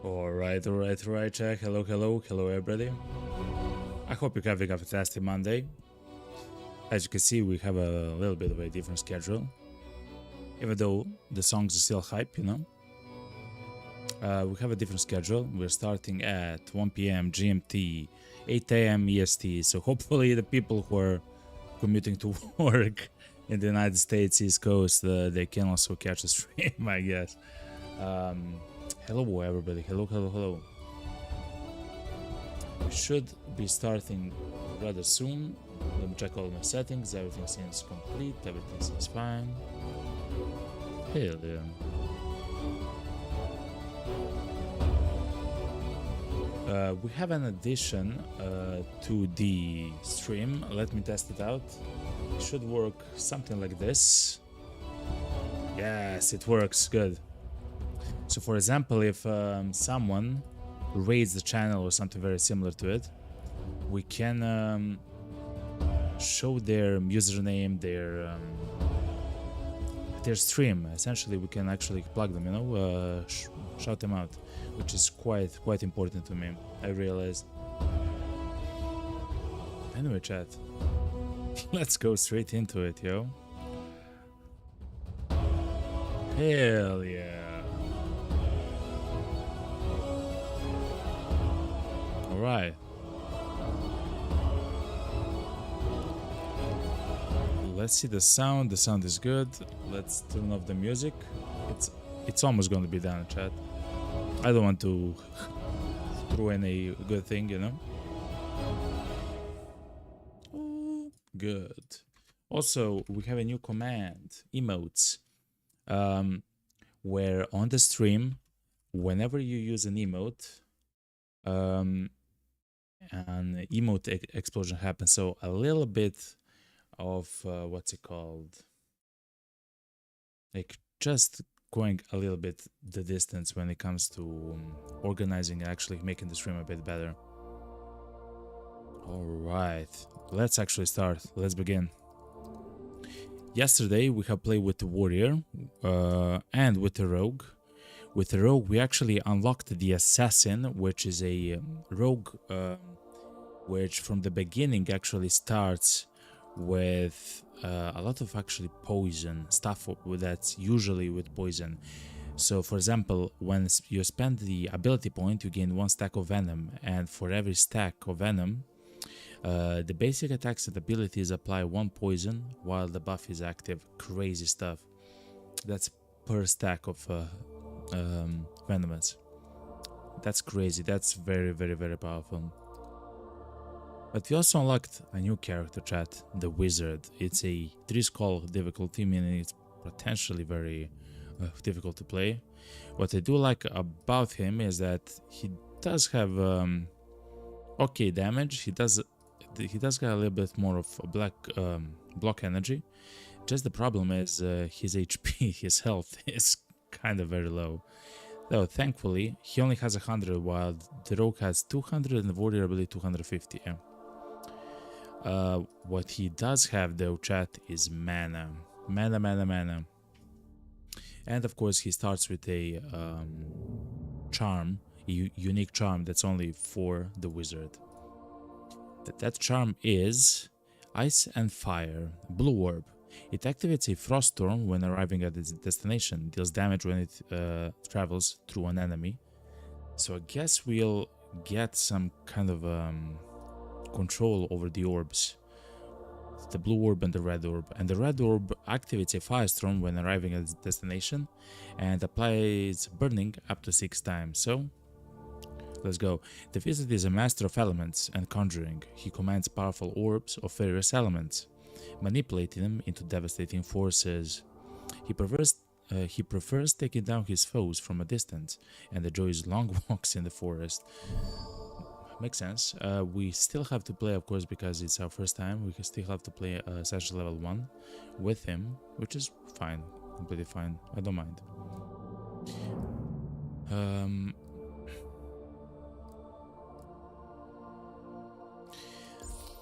Alright, Jack. Hello, everybody. I hope you're having a fantastic Monday. As you can see, we have a little bit of a different schedule. Even though the songs are still hype, you know. We have a different schedule. We're starting at 1 p.m. GMT, 8 a.m. EST. So hopefully the people who are commuting to work in the United States, East Coast, they can also catch the stream, I guess. Hello everybody, hello. We should be starting rather soon. Let me check all my settings, everything seems complete, everything seems fine. Hell yeah. We have an addition to the stream. Let me test it out. It should work something like this. Yes, it works good. So for example, if someone raids the channel or something very similar to it, we can show their username, their stream. Essentially, we can actually plug them, you know, shout them out, which is quite important to me, I realized. Anyway, chat, let's go straight into it, yo. Hell yeah. Alright. Let's see the sound. The sound is good. Let's turn off the music. It's almost going to be done, chat. I don't want to throw in a good thing, you know. Good. Also, we have a new command, emotes, where on the stream, whenever you use an emote, an emote explosion happens. So a little bit of what's it called, like just going a little bit the distance when it comes to organizing and actually making the stream a bit better. All right, let's actually start. Let's begin. Yesterday we have played with the warrior and with the rogue. With the rogue, we actually unlocked the assassin, which is a rogue which from the beginning actually starts with a lot of actually poison stuff that's usually with poison. So for example, when you spend the ability point, you gain 1 stack of venom, and for every stack of venom, the basic attacks and abilities apply 1 poison while the buff is active. Crazy stuff. That's per stack of venomous. That's crazy. That's very powerful. But we also unlocked a new character, chat, the wizard. It's a 3-skull difficulty, meaning it's potentially very difficult to play. What I do like about him is that he does have okay damage. He does get a little bit more of a block energy. Just the problem is his HP, his health is kind of very low. Though thankfully he only has 100, while the rogue has 200 and the warrior ability 250. Yeah. What he does have though, chat, is mana. And of course he starts with a charm, a unique charm that's only for the wizard. That charm is Ice and Fire, Blue Orb. It activates a frost storm when arriving at its destination, deals damage when it travels through an enemy. So I guess we'll get some kind of control over the orbs, the blue orb and the red orb. And the red orb activates a firestorm when arriving at its destination and applies burning up to 6 times. So let's go. The wizard is a master of elements and conjuring. He commands powerful orbs of various elements, manipulating them into devastating forces. He prefers taking down his foes from a distance and enjoys long walks in the forest. Makes sense. We still have to play, of course, because it's our first time. We still have to play Essential Level 1 with him, which is fine, completely fine. I don't mind.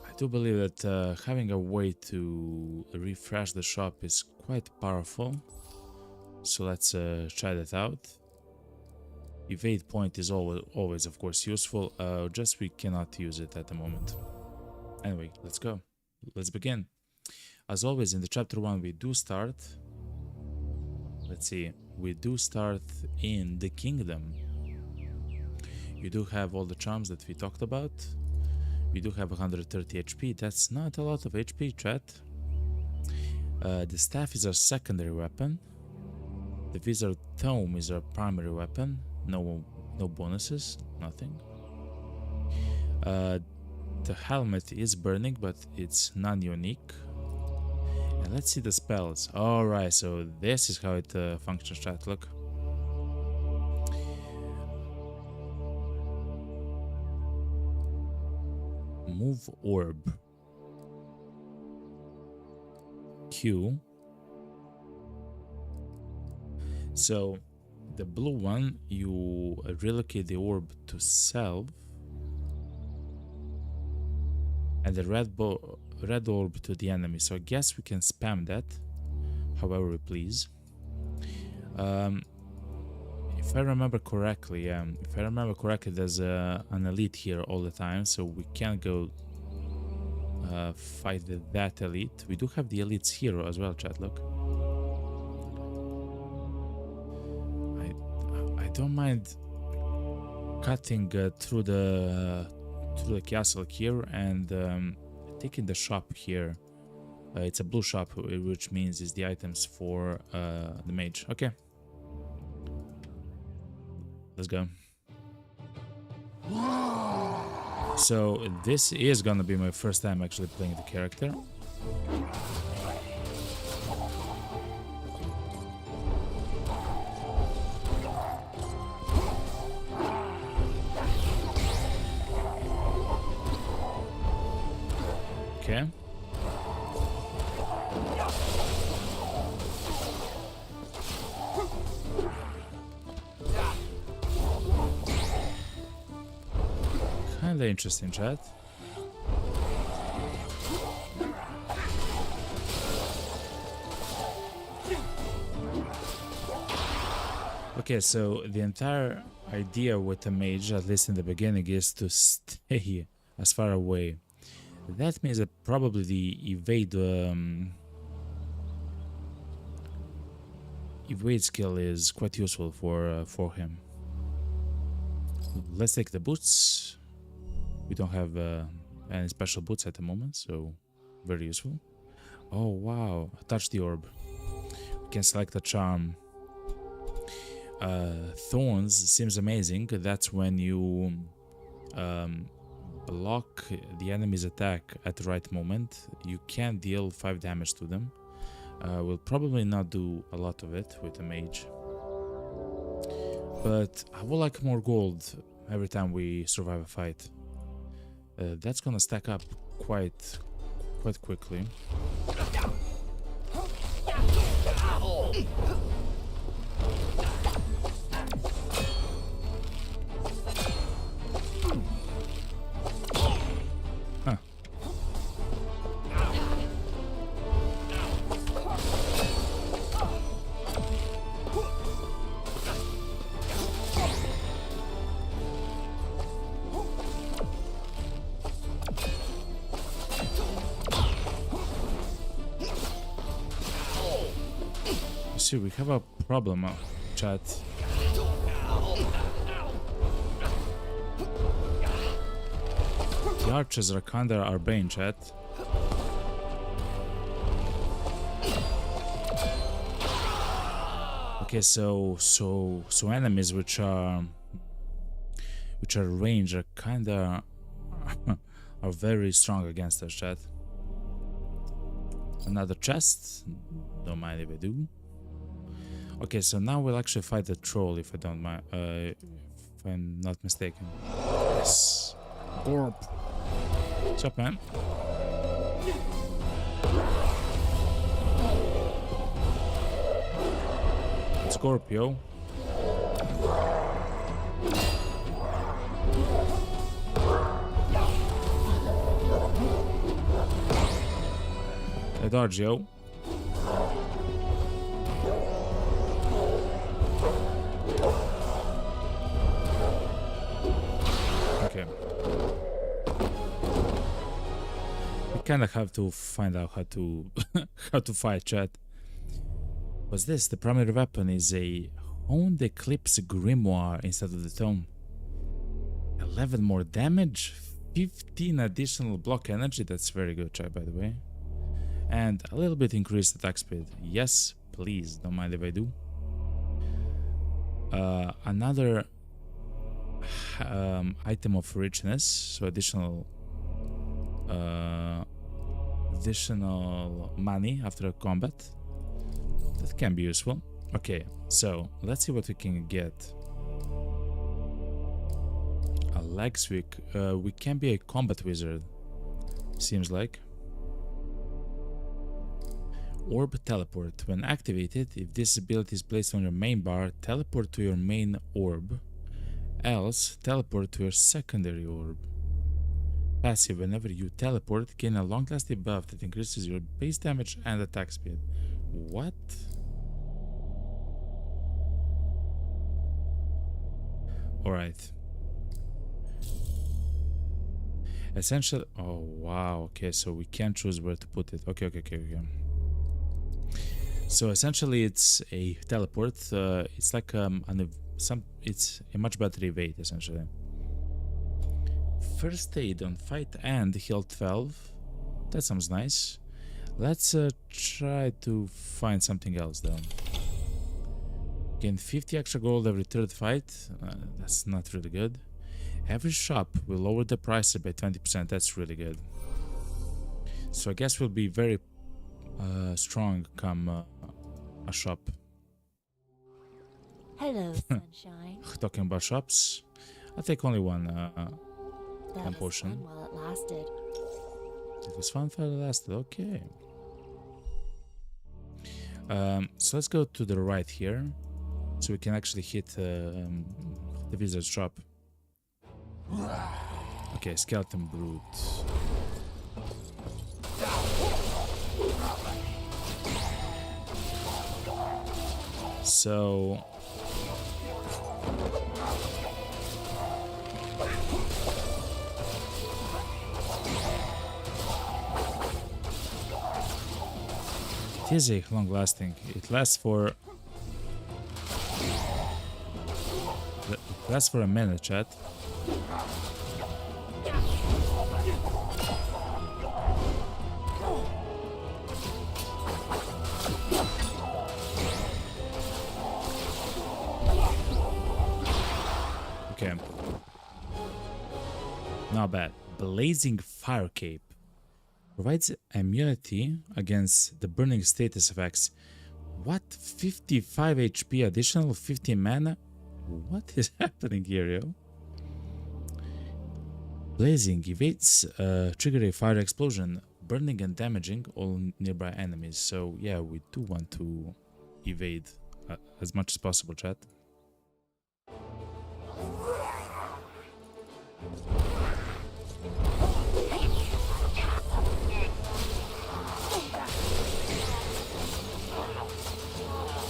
I do believe that having a way to refresh the shop is quite powerful. So let's try that out. Evade point is always of course useful, just we cannot use it at the moment. Anyway, let's go. Let's begin. As always in the chapter 1 we do start, let's see, we do start in the kingdom. You do have all the charms that we talked about. We do have 130 HP, that's not a lot of HP, chat. The staff is our secondary weapon. The wizard tome is our primary weapon. No bonuses, nothing. The helmet is burning, but it's non-unique. And let's see the spells. Alright, so this is how it functions, chat. Look. Move orb. Q. So the blue one, you relocate the orb to self, and the red orb to the enemy. So I guess we can spam that however we please. If I remember correctly, there's an elite here all the time, so we can't go fight that elite. We do have the elite's hero as well, chat. Look. I don't mind cutting through the castle here and taking the shop here. It's a blue shop, which means it's the items for the mage. Okay, let's go. So this is gonna be my first time actually playing the character. Okay. Kinda interesting, chat. Okay, so the entire idea with the mage, at least in the beginning, is to stay as far away. That means that probably the evade skill is quite useful for him. Let's take the boots. We don't have any special boots at the moment, so very useful. Oh wow, touch the orb. We can select a charm. Thorns seems amazing. That's when you block the enemy's attack at the right moment. You can deal 5 damage to them. We'll probably not do a lot of it with the mage, but I would like more gold every time we survive a fight. That's gonna stack up quite quickly. Huh. See, we have a problem, chat. The archers are kinda our bane, chat. Okay, so enemies which are range are kinda are very strong against us, chat. Another chest. Don't mind if I do. Okay, so now we'll actually fight the troll, if I don't mind, if I'm not mistaken. Yes. Gorp. What's up, man? Scorpio. Adagio. kind of have to find out how to how to fight, chat. What's this? The primary weapon is a Honed Eclipse Grimoire instead of the Tome. 11 more damage, 15 additional block energy. That's very good, chat, by the way. And a little bit increased attack speed. Yes, please, don't mind if I do. Another item of richness, so additional money after combat. That can be useful. Okay, so let's see what we can get. A legs week. We can be a combat wizard, seems like. Orb teleport. When activated, if this ability is placed on your main bar, teleport to your main orb. Else, teleport to your secondary orb. Passive. Whenever you teleport, gain a long-lasting buff that increases your base damage and attack speed. What? Alright. Essentially. Oh, wow. Okay, so we can't choose where to put it. Okay. So essentially, it's a teleport. It's like it's a much better evade essentially. First aid on fight and heal 12. That sounds nice. Let's try to find something else though. Gain 50 extra gold every third fight. That's not really good. Every shop will lower the prices by 20%. That's really good. So I guess we'll be very strong come a shop. Hello, sunshine. Talking about shops, I'll take only one That potion. was fun while it lasted. It was fun while it lasted. Okay. So let's go to the right here, so we can actually hit the wizard's shop. Okay, skeleton brute. So it is a long lasting. It lasts for a minute, chat. Okay. Not bad. Blazing Fire Cape. Provides immunity against the burning status effects. What? 55 HP additional 15 mana? What is happening here, yo? Blazing evades trigger a fire explosion, burning and damaging all nearby enemies. So yeah, we do want to evade as much as possible, chat.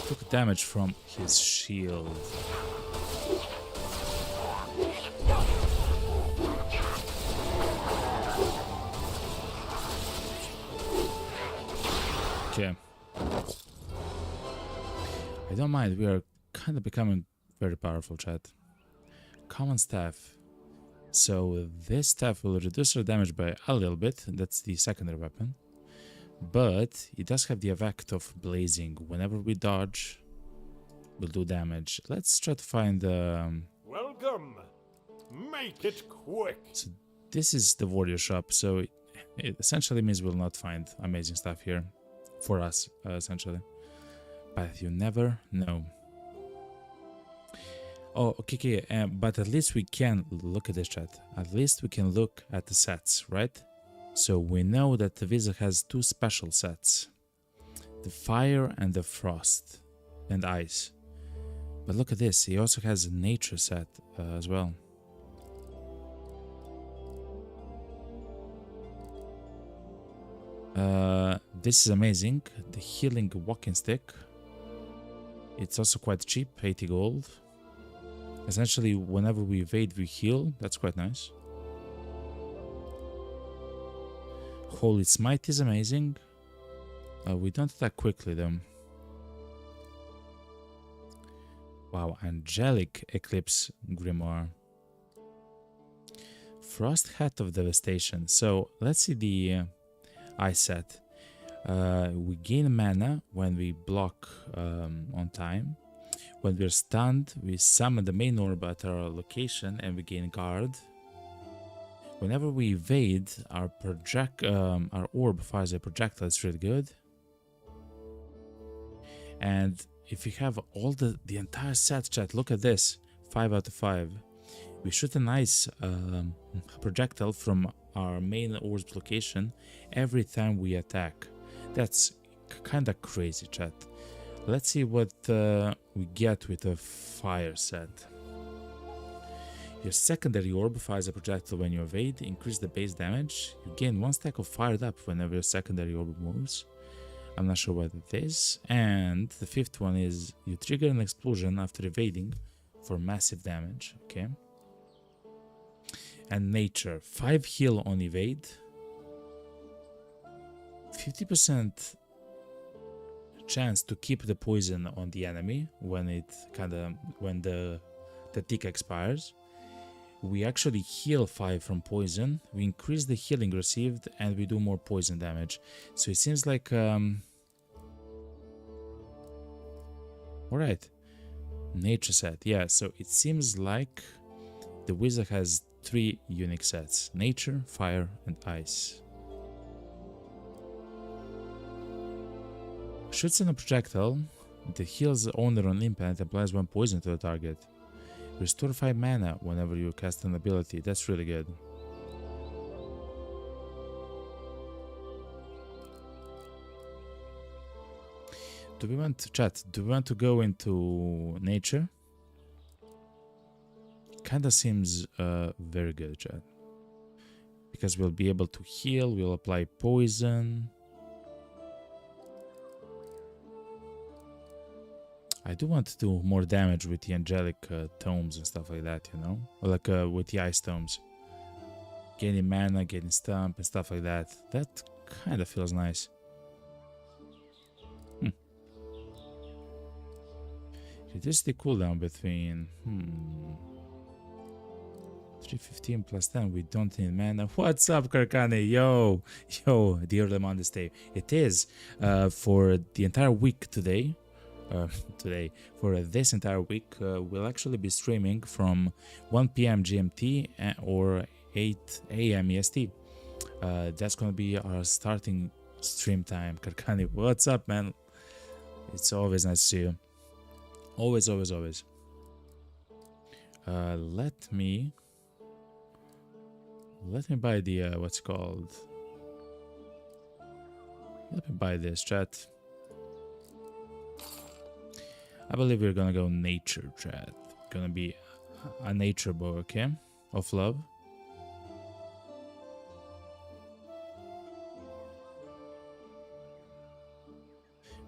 Took damage from his shield. Okay. I don't mind, we are kind of becoming very powerful, chat. Common staff. So this staff will reduce our damage by a little bit. That's the secondary weapon. But it does have the effect of blazing. Whenever we dodge, we'll do damage. Let's try to find Welcome. Make it quick. So this is the warrior shop. So it essentially means we'll not find amazing stuff here for us, essentially. But you never know. Oh, okay. But at least we can look at this, chat. At least we can look at the sets, right? So we know that the wizard has two special sets. The fire and the frost and ice. But look at this, he also has a nature set as well. This is amazing. The healing walking stick. It's also quite cheap, 80 gold. Essentially, whenever we evade, we heal. That's quite nice. Holy Smite is amazing. We don't attack quickly though. Wow, Angelic Eclipse Grimoire. Frost Hat of Devastation. So let's see the ice set. We gain mana when we block on time. When we're stunned, we summon the main orb at our location and we gain guard. Whenever we evade, our orb fires a projectile. It's really good. And if you have all the entire set, chat, look at this. 5 out of 5. We shoot an ice projectile from our main orb's location every time we attack. That's kinda crazy, chat. Let's see what we get with a fire set. Your secondary orb fires a projectile when you evade. Increase the base damage. You gain 1 stack of fired up whenever your secondary orb moves. I'm not sure what it is. And the 5th one is you trigger an explosion after evading for massive damage. Okay. And nature. 5 heal on evade. 50% chance to keep the poison on the enemy when the tick expires. We actually heal 5 from poison. We increase the healing received and we do more poison damage. So it seems like alright. Nature set. Yeah, so it seems like the wizard has 3 unique sets: nature, fire, and ice. Shoots in a projectile that heals the owner on impact and applies 1 poison to the target. Restore 5 mana whenever you cast an ability. That's really good. Do we want to go into nature? Kinda seems very good, chat. Because we'll be able to heal, we'll apply poison. I do want to do more damage with the angelic tomes and stuff like that, you know? Like with the ice tomes. Getting mana, getting stamp and stuff like that. That kind of feels nice. Reduce the cooldown between 315 plus 10. We don't need mana. What's up, Karkane? Yo, the early Monday stay. It is for the entire week today. For this entire week, we'll actually be streaming from 1 p.m. GMT or 8 a.m. EST. That's gonna be our starting stream time. Karkani, what's up, man? It's always nice to see you. Always. Let me buy the what's it called? Let me buy this, chat. I believe we're gonna go nature, chat. Gonna be a nature bow, okay? Of love.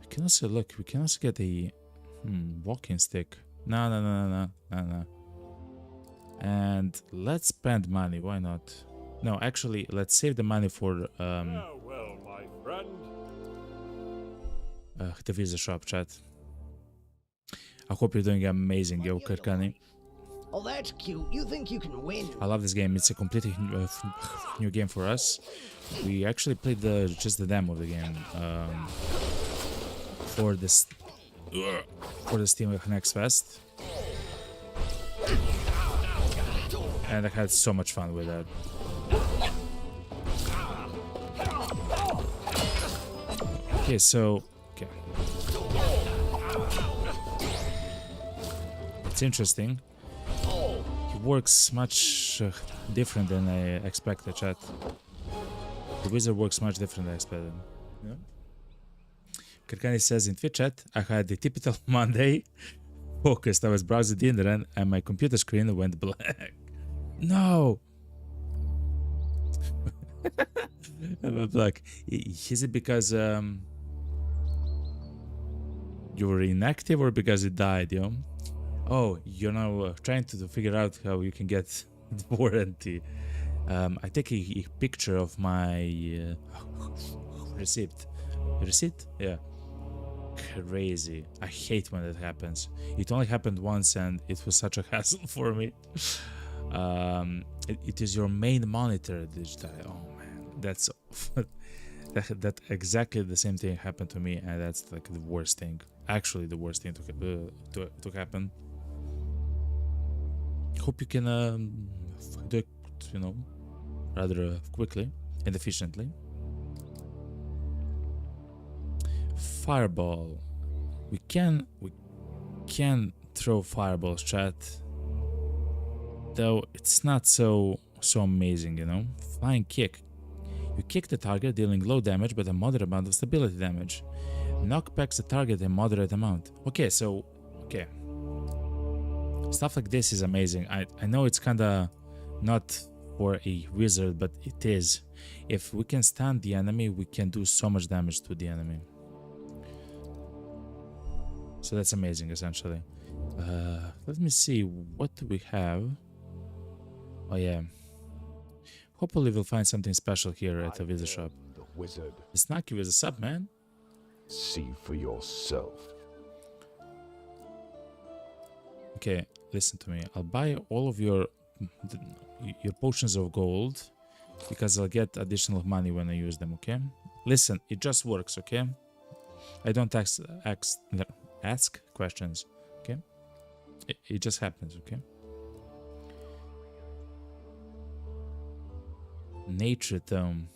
We can also look. We can also get a walking stick. No. And let's spend money. Why not? No, actually, let's save the money for Well, my friend. the Visa shop, chat. I hope you're doing amazing, yo, Kirkani. Oh, that's cute. You think you can win? I love this game. It's a completely new game for us. We actually played just the demo of the game for this Steam Next Fest, and I had so much fun with that. Okay, so it's interesting. It works much different than I expected, chat. The wizard works much different than I expected. Yeah. Kirkani says in Twitch chat, I had the typical Monday focused. I was browsing the internet and my computer screen went black. No! Like, is it because you were inactive or because it died, yo? Oh, you're now trying to figure out how you can get the warranty. I take a picture of my receipt. Receipt? Yeah. Crazy. I hate when that happens. It only happened once and it was such a hassle for me. It is your main monitor digital. Oh man, that's that exactly the same thing happened to me, and that's like the worst thing. Actually, the worst thing to happen. Hope you can do it, you know, rather quickly and efficiently. Fireball. We can throw fireballs, chat. Though it's not so amazing, you know. Flying kick. You kick the target, dealing low damage but a moderate amount of stability damage. Knockbacks the target a moderate amount. Okay, so okay. Stuff like this is amazing. I know it's kinda not for a wizard, but it is. If we can stand the enemy, we can do so much damage to the enemy. So that's amazing, essentially. Let me see, what do we have? Oh yeah. Hopefully we'll find something special here at the wizard shop. The wizard. Snacky with a sub, man. See for yourself. Okay, listen to me. I'll buy all of your potions of gold because I'll get additional money when I use them, okay? Listen, it just works, okay? I don't ask questions, okay? It just happens, okay? Nature Tome.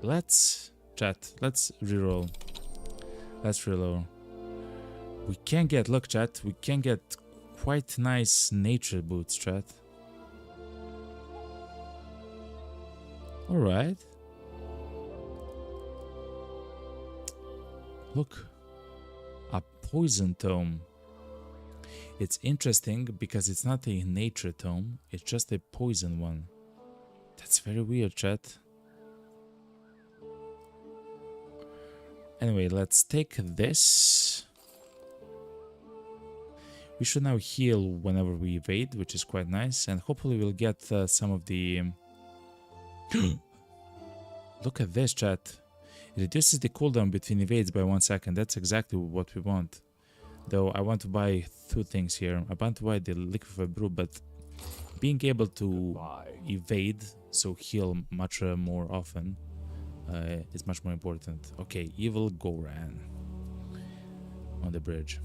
Let's reroll. Let's reload. We can get, look chat, we can get quite nice nature boots, chat. Alright. Look. A poison tome. It's interesting because it's not a nature tome, it's just a poison one. That's very weird, chat. Anyway, let's take this. We should now heal whenever we evade, which is quite nice, and hopefully we'll get some of the... Look at this, chat. It reduces the cooldown between evades by 1 second. That's exactly what we want. Though I want to buy two things here. I want to buy the liquefied brew, but being able to evade, so heal much more often, is much more important. Okay, Evil Goran on the bridge.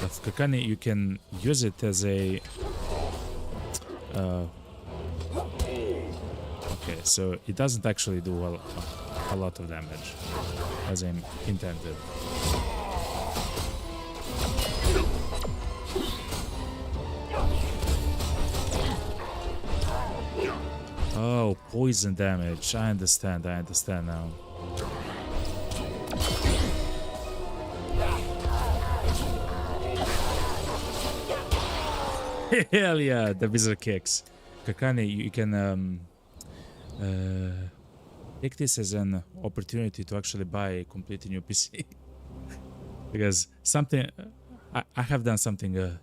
With Kakani, you can use it as a... okay, so it doesn't actually do a lot of damage, as I intended. Oh, poison damage. I understand now. Hell yeah, the wizard kicks. Kakani, you can take this as an opportunity to actually buy a completely new PC. Because something... I have done something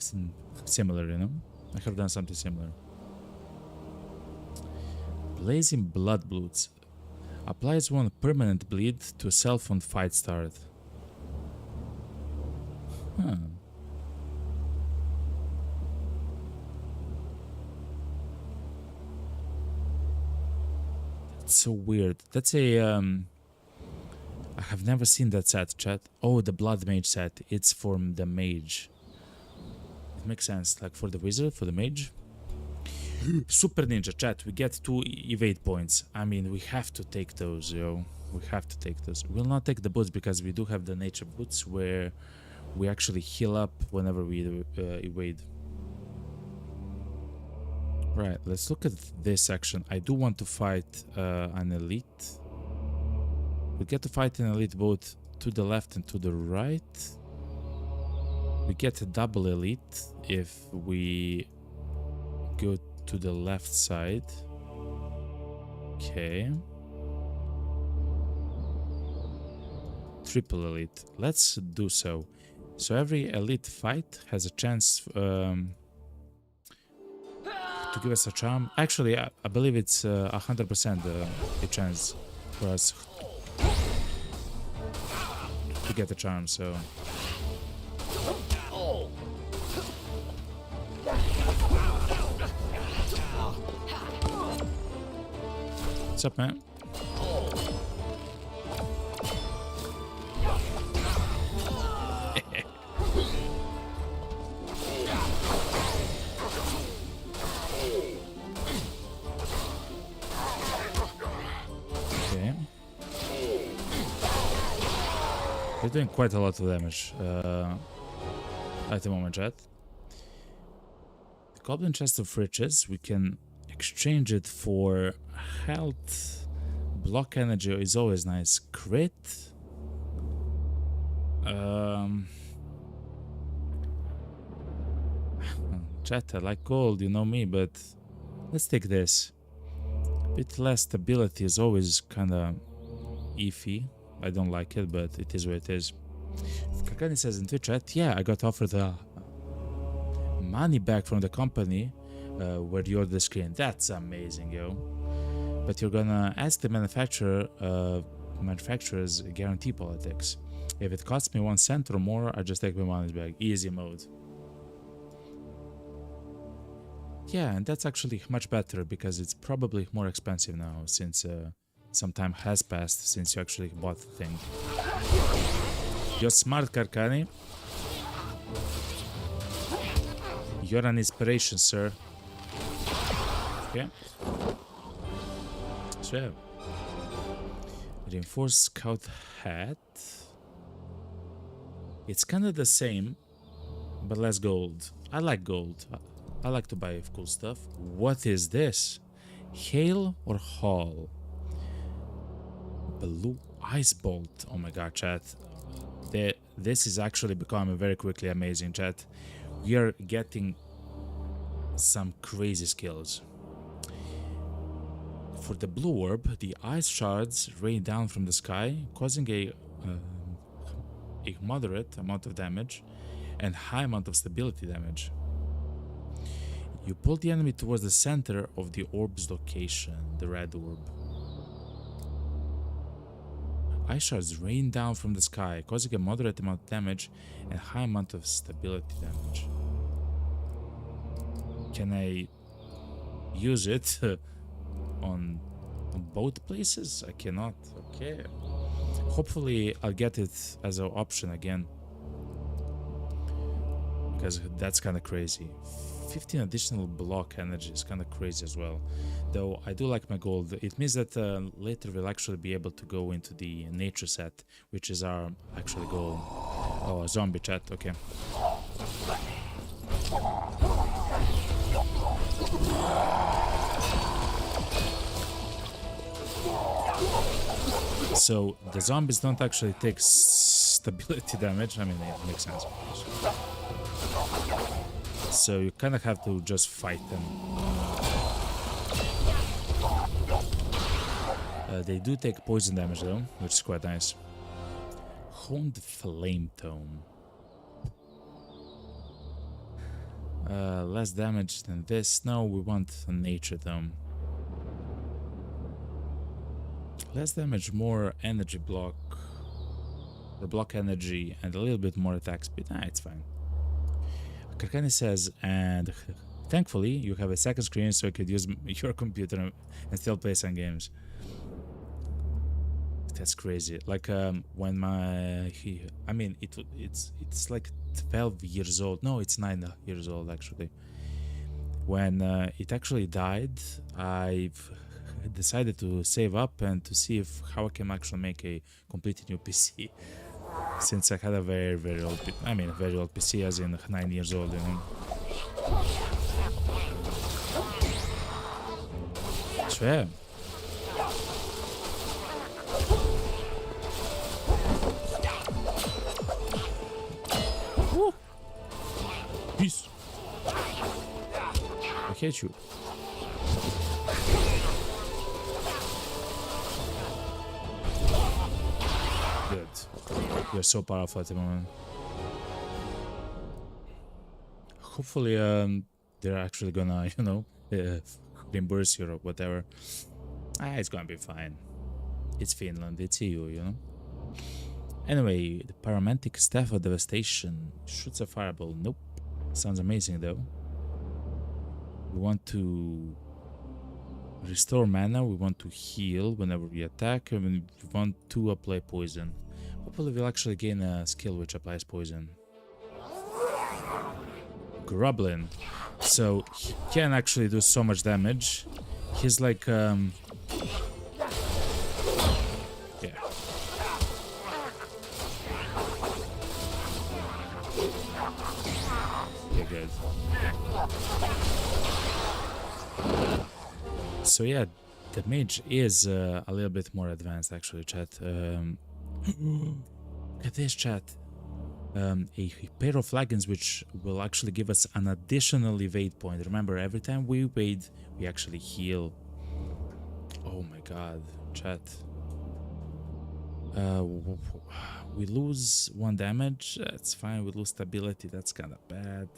similar, you know? I have done something similar. Blazing Blood Boots. Applies 1 permanent bleed to self on fight start. Huh. That's so weird. That's a I have never seen that set, chat. Oh, the Blood Mage set. It's for the mage. It makes sense. Like for the wizard, for the mage. Super Ninja, chat. We get 2 evade points. I mean, we have to take those, yo. We have to take those. We'll not take the boots because we do have the nature boots where we actually heal up whenever we evade. Right, let's look at this section. I do want to fight an elite. We get to fight an elite both to the left and to the right. We get a double elite if we go to the left side. Okay. triple elite. Let's do so. So every elite fight has a chance to give us a charm. Actually, I believe it's 100% a chance for us to get a charm. So what's up, man? Okay. We're doing quite a lot of damage at the moment, chat. The Goblin Chest of Riches, we can exchange it for health. Block energy is always nice. Crit. Chat, I like gold, you know me, but let's take this. A bit less stability is always kind of iffy. I don't like it, but it is what it is. Kakani says in Twitch chat, yeah, I got offered money back from the company where you ordered the screen. That's amazing, yo. But you're gonna ask the manufacturer's guarantee politics. If it costs me 1 cent or more, I just take my money back. Easy mode. Yeah, and that's actually much better because it's probably more expensive now since some time has passed since you actually bought the thing. You're smart, Karkani. You're an inspiration, sir. Okay. So, reinforced scout hat. It's kind of the same, but less gold. I like gold. I like to buy cool stuff. What is this? Hail or Hall? Blue Ice Bolt. Oh my god, chat. This is actually becoming very quickly amazing, chat. We are getting some crazy skills. For the blue orb, the ice shards rain down from the sky, causing a moderate amount of damage and high amount of stability damage. You pull the enemy towards the center of the orb's location, the red orb. Ice shards rain down from the sky, causing a moderate amount of damage and high amount of stability damage. Can I use it on both places? I cannot. Okay. Hopefully I'll get it as an option again, because that's kind of crazy. 15 additional block energy is kind of crazy as well. Though I do like my gold. It means that later we'll actually be able to go into the nature set, which is our actual goal. Oh, zombie chat. Okay. So the zombies don't actually take stability damage. I mean, it makes sense. So you kind of have to just fight them. They do take poison damage though, which is quite nice. Honed Flame Tome. Less damage than this. No, we want a Nature Tome. Less damage, more energy block. The block energy and a little bit more attack speed. Nah, it's fine. Karkani says, and thankfully you have a second screen so you could use your computer and still play some games. That's crazy. Like when I mean it's like 12 years old. No, it's 9 years old actually. When it actually died, I've decided to save up and to see how I can actually make a completely new PC. Since I had a very old, very old PC, as in 9 years old, you know. So yeah. Woo. Peace. I hate you. Good. You're so powerful at the moment. Hopefully, they're actually gonna, you know, reimburse you or whatever. It's gonna be fine. It's Finland, it's EU, you know. Anyway, the Paramedic Staff of Devastation shoots a fireball. Nope. Sounds amazing though. We want to restore mana, we want to heal whenever we attack, and we want to apply poison. Hopefully we'll actually gain a skill which applies poison. Grublin. So he can actually do so much damage. He's like yeah. Okay, good. So yeah, the mage is a little bit more advanced actually, chat. Look at this, chat. A pair of flagons which will actually give us an additional evade point. Remember, every time we evade, we actually heal. Oh my god, chat. We lose 1 damage, that's fine. We lose stability, that's kind of bad.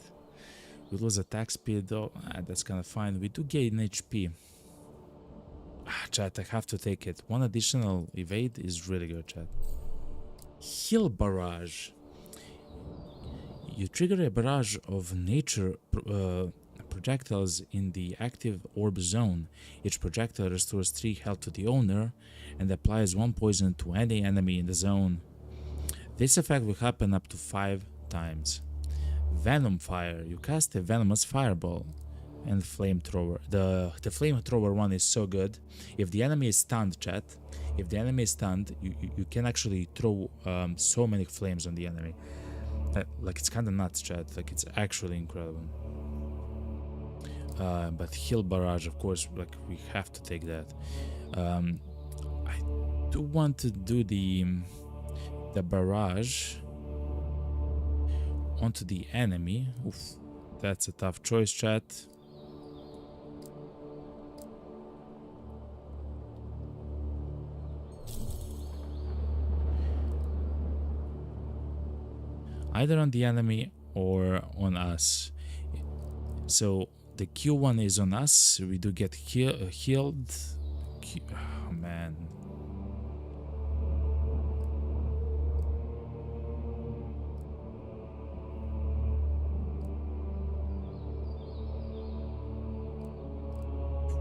We lose attack speed, though, that's kind of fine. We do gain HP. Chat, I have to take it. 1 additional evade is really good, chat. Heal barrage. You trigger a barrage of nature projectiles in the active orb zone. Each projectile restores 3 health to the owner and applies 1 poison to any enemy in the zone. This effect will happen up to 5 times. Venom Fire. You cast a venomous fireball and flamethrower. The flamethrower one is so good. If the enemy is stunned, chat, if the enemy is stunned, you can actually throw so many flames on the enemy. Like, it's kind of nuts, chat. Like, it's actually incredible. But heal barrage, of course, like, we have to take that. I do want to do the barrage onto the enemy. Oof, that's a tough choice, chat. Either on the enemy or on us. So the Q1 is on us. We do get healed. Oh man.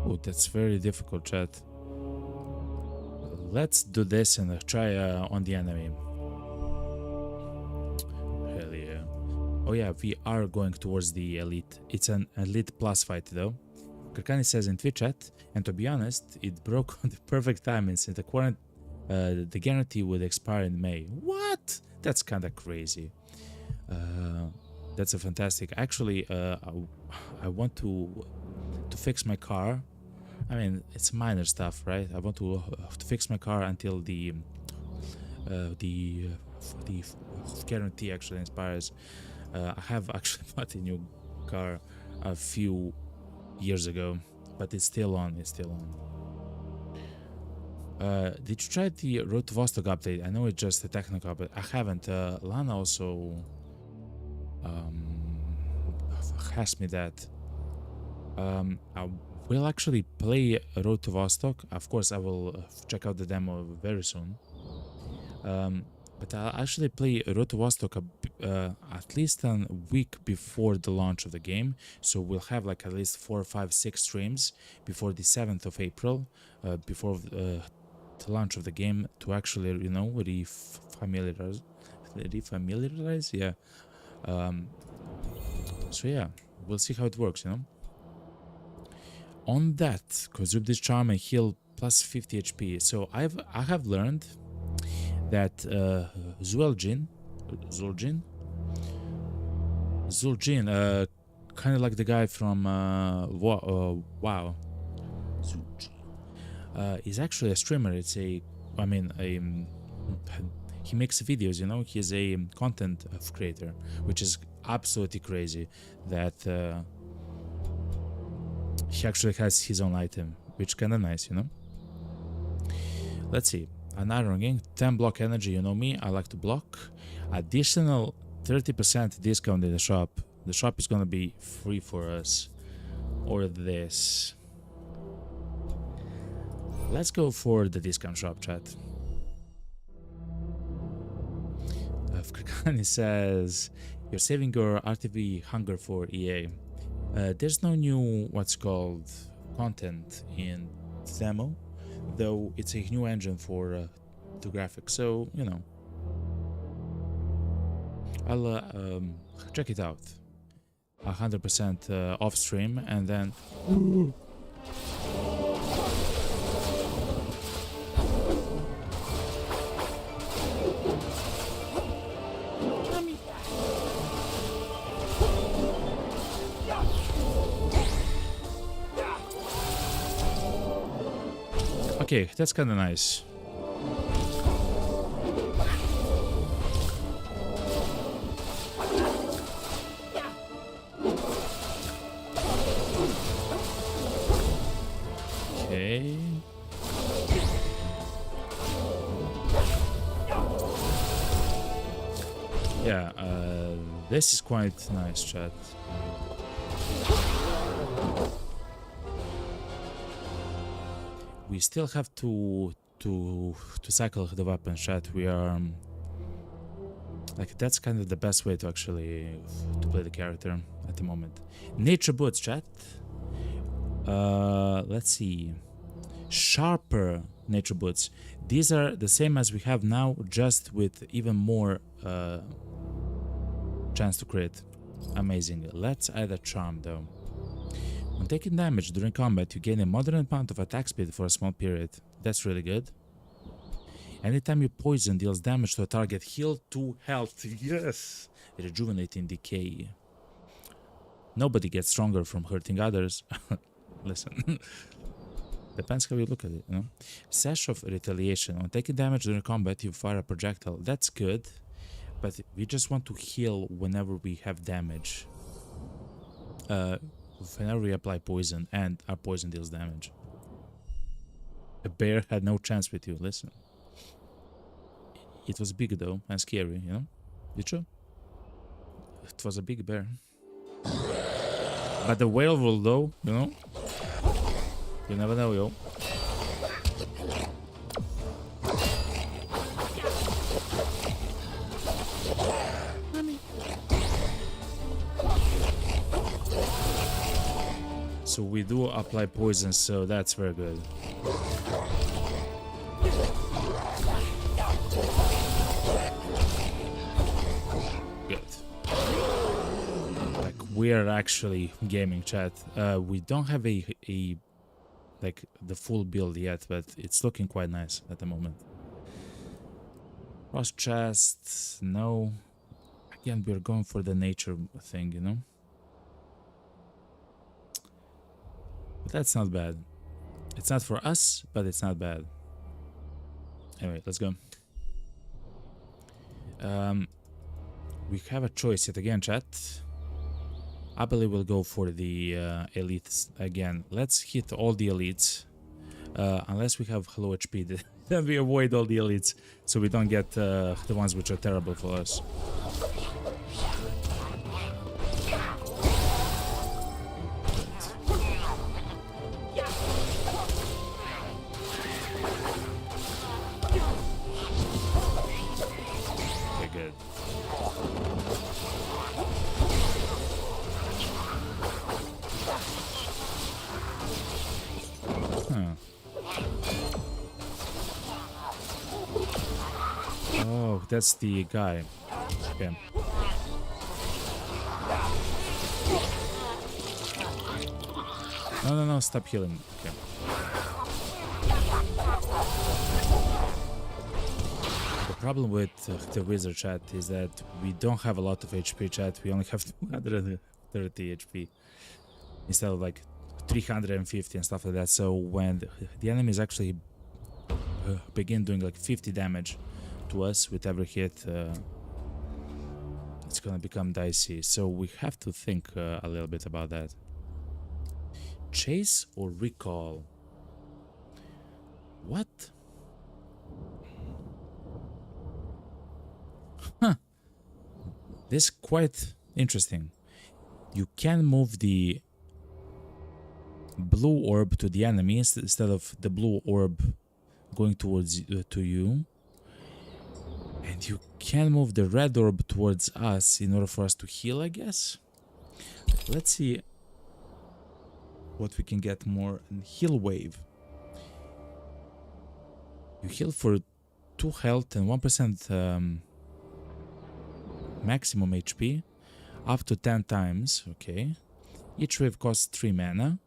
Oh, that's very difficult, chat. Let's do this and try on the enemy. Hell yeah. Oh yeah, we are going towards the elite. It's an elite plus fight though. Karkani says in Twitch chat, and to be honest, it broke on the perfect timing since the guarantee would expire in May. What? That's kind of crazy. That's a fantastic. Actually, I want to fix my car. I mean, it's minor stuff, right? I want to fix my car until the guarantee actually expires. I have actually bought a new car a few years ago, but it's still on. It's still on. Did you try the Road to Vostok update? I know it's just a technical, but I haven't. Lana also asked me that. I will actually play Road to Vostok. Of course, I will check out the demo very soon. But I'll actually play Road to Vostok at least a week before the launch of the game. So we'll have like at least 4, 5, 6 streams before the 7th of April, before the launch of the game, to actually, you know, refamiliarize. Yeah. So yeah, we'll see how it works, you know. On that, consume this charm and heal plus 50 HP. So I have learned that Zul'jin, kind of like the guy from WoW, is actually a streamer. It's he makes videos, you know. He's a content creator, which is absolutely crazy that he actually has his own item, which kind of nice, you know. Let's see. An iron ring, 10 block energy, you know me, I like to block. Additional 30% discount in the shop. The shop is gonna be free for us. Or this. Let's go for the discount shop, chat. Krikani says, you're saving your RTV hunger for EA. There's no new, what's called, content in demo, though it's a new engine for the graphics, so, you know. I'll check it out 100% off stream, and then okay, that's kind of nice. Okay. Yeah, this is quite nice, chat. We still have to cycle the weapons, chat. We are like, that's kind of the best way to actually to play the character at the moment. Nature boots, chat. Let's see. Sharper nature boots. These are the same as we have now, just with even more chance to crit. Amazing. Let's add a charm though. When taking damage during combat, you gain a moderate amount of attack speed for a small period. That's really good. Anytime you poison deals damage to a target, heal 2 health. Yes! Rejuvenating decay. Nobody gets stronger from hurting others. Listen. Depends how you look at it, you know? Sash of Retaliation. When taking damage during combat, you fire a projectile. That's good. But we just want to heal whenever we have damage. Whenever we apply poison and our poison deals damage. The bear had no chance with you, listen. It was big though, and scary, you know? Did you? It was a big bear. But the werewolf though, you know? You never know, yo. So we do apply poison, so that's very good. Good. Like, we are actually gaming, chat. We don't have a like the full build yet, but it's looking quite nice at the moment. Cross chest, no. Again, we're going for the nature thing, you know. But that's not bad. It's not for us, but it's not bad. Anyway, let's go. We have a choice yet again, chat. I believe we'll go for the elites again. Let's hit all the elites. Unless we have low HP, then we avoid all the elites, so we don't get the ones which are terrible for us. Oh, that's the guy. Okay. No, stop healing. Okay. The problem with the wizard, chat, is that we don't have a lot of HP, chat. We only have 230 HP instead of like 350 and stuff like that. So when the enemies actually begin doing like 50 damage to us with every hit, it's gonna become dicey. So we have to think a little bit about that. Chase or recall? What? This is quite interesting. You can move the blue orb to the enemy instead of the blue orb going towards to you. And you can move the red orb towards us in order for us to heal, I guess. Let's see what we can get more. Heal wave. You heal for 2 health and 1% maximum HP up to 10 times. Okay. Each wave costs 3 mana.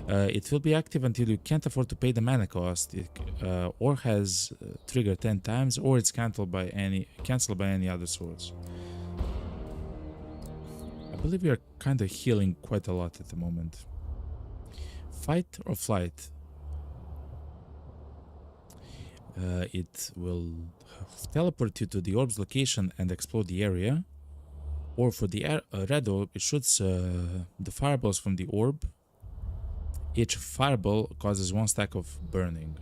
It will be active until you can't afford to pay the mana cost, or has trigger 10 times, or it's cancelled by any other source. I believe we are kind of healing quite a lot at the moment. Fight or flight? It will teleport you to the orb's location and explode the area. Or for the red orb, it shoots the fireballs from the orb. Each fireball causes 1 stack of burning.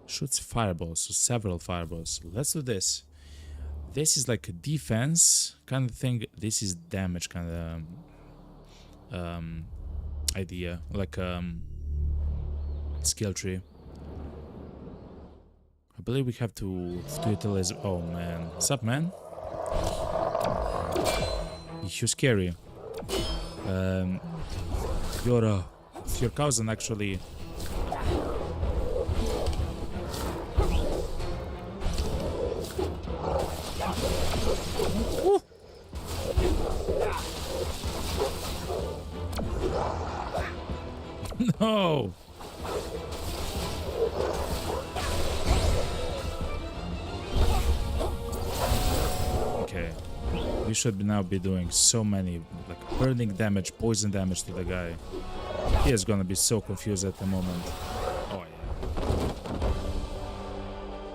Shoots fireballs, so several fireballs. Let's do this. This is like a defense kind of thing. This is damage kind of idea, like skill tree. I believe we have to utilize. Oh man, what's up, man? You're scary. Your cousin actually. Woo. No. Okay. We should now be doing so many, like, burning damage, poison damage to the guy. He is gonna be so confused at the moment. Oh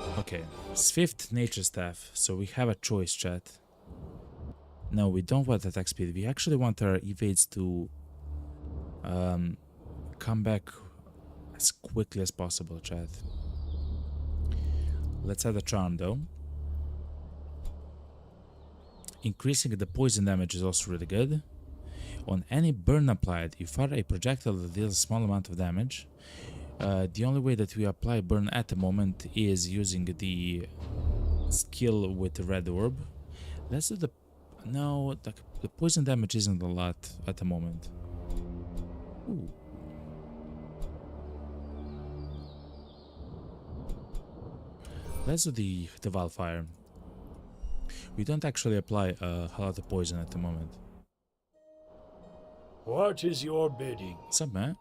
yeah. Okay. Swift nature staff. So we have a choice, chat. No, we don't want attack speed. We actually want our evades to come back as quickly as possible, chat. Let's add a charm though. Increasing the poison damage is also really good. On any burn applied, you fire a projectile that deals a small amount of damage. The only way that we apply burn at the moment is using the skill with the red orb. Let's do the... No, the poison damage isn't a lot at the moment. Ooh. Let's do the Valfire. We don't actually apply a lot of poison at the moment. What is your bidding? What's up, man?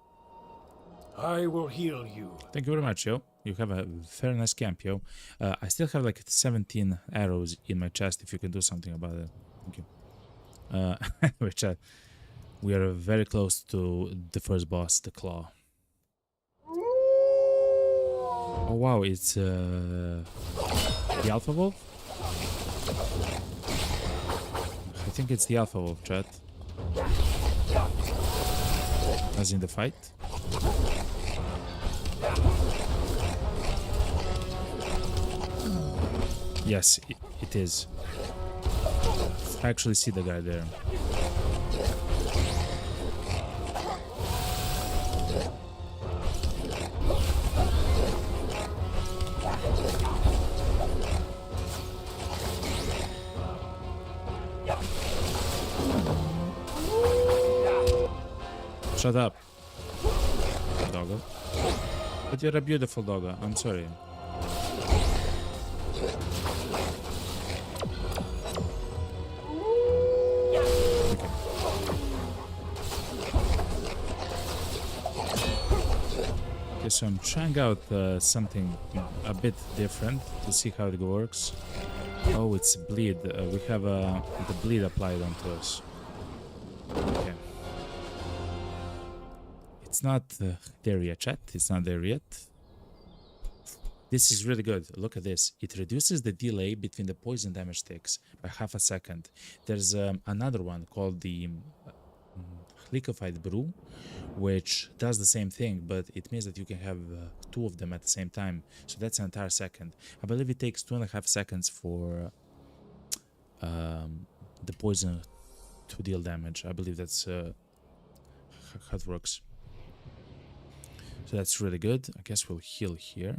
I will heal you. Thank you very much, yo. You have a very nice camp, yo. I still have like 17 arrows in my chest if you can do something about it. Thank you. Anyway, chat. We are very close to the first boss, the Claw. Oh wow, it's the Alpha Wolf? I think it's the Alpha Wolf, chat. As in the fight. Yes, it is. I actually see the guy there. Shut up, doggo. But you're a beautiful doggo. I'm sorry. Okay, so I'm trying out something a bit different to see how it works. Oh, it's bleed. We have the bleed applied onto us. Okay. It's not there yet, chat. It's not there yet. This is really good. Look at this. It reduces the delay between the poison damage ticks by half a second. There's another one called the liquefied brew, which does the same thing, but it means that you can have two of them at the same time. So that's an entire second. I believe it takes 2.5 seconds for the poison to deal damage. I believe that's how it works. So that's really good. I guess we'll heal here.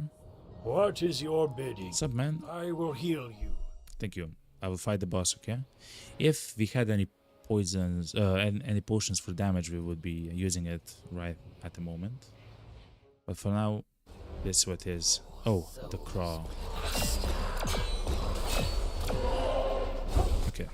What is your bidding? What's up, man? I will heal you. Thank you. I will fight the boss, okay? If we had any poisons, and any potions for damage, we would be using it right at the moment. But for now, this is what it is. Oh, the crawl. Okay.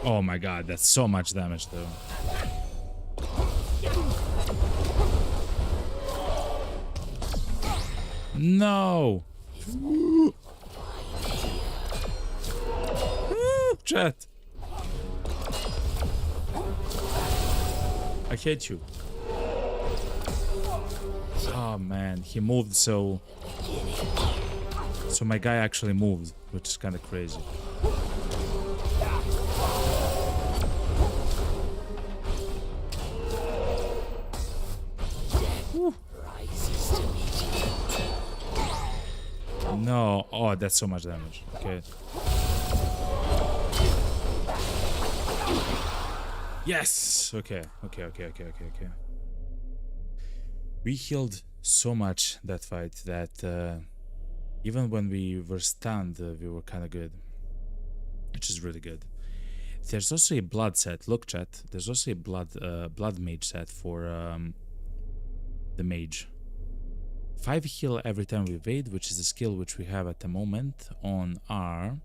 Oh my god, that's so much damage though. No! Chat! I hate you. Oh man, he moved so my guy actually moved, which is kind of crazy. No, oh, that's so much damage. Okay. Yes. Okay. We healed so much that fight that even when we were stunned, we were kind of good, which is really good. There's also a blood set. Look, chat. There's also a blood mage set for the mage. 5 heal every time we evade, which is a skill which we have at the moment on our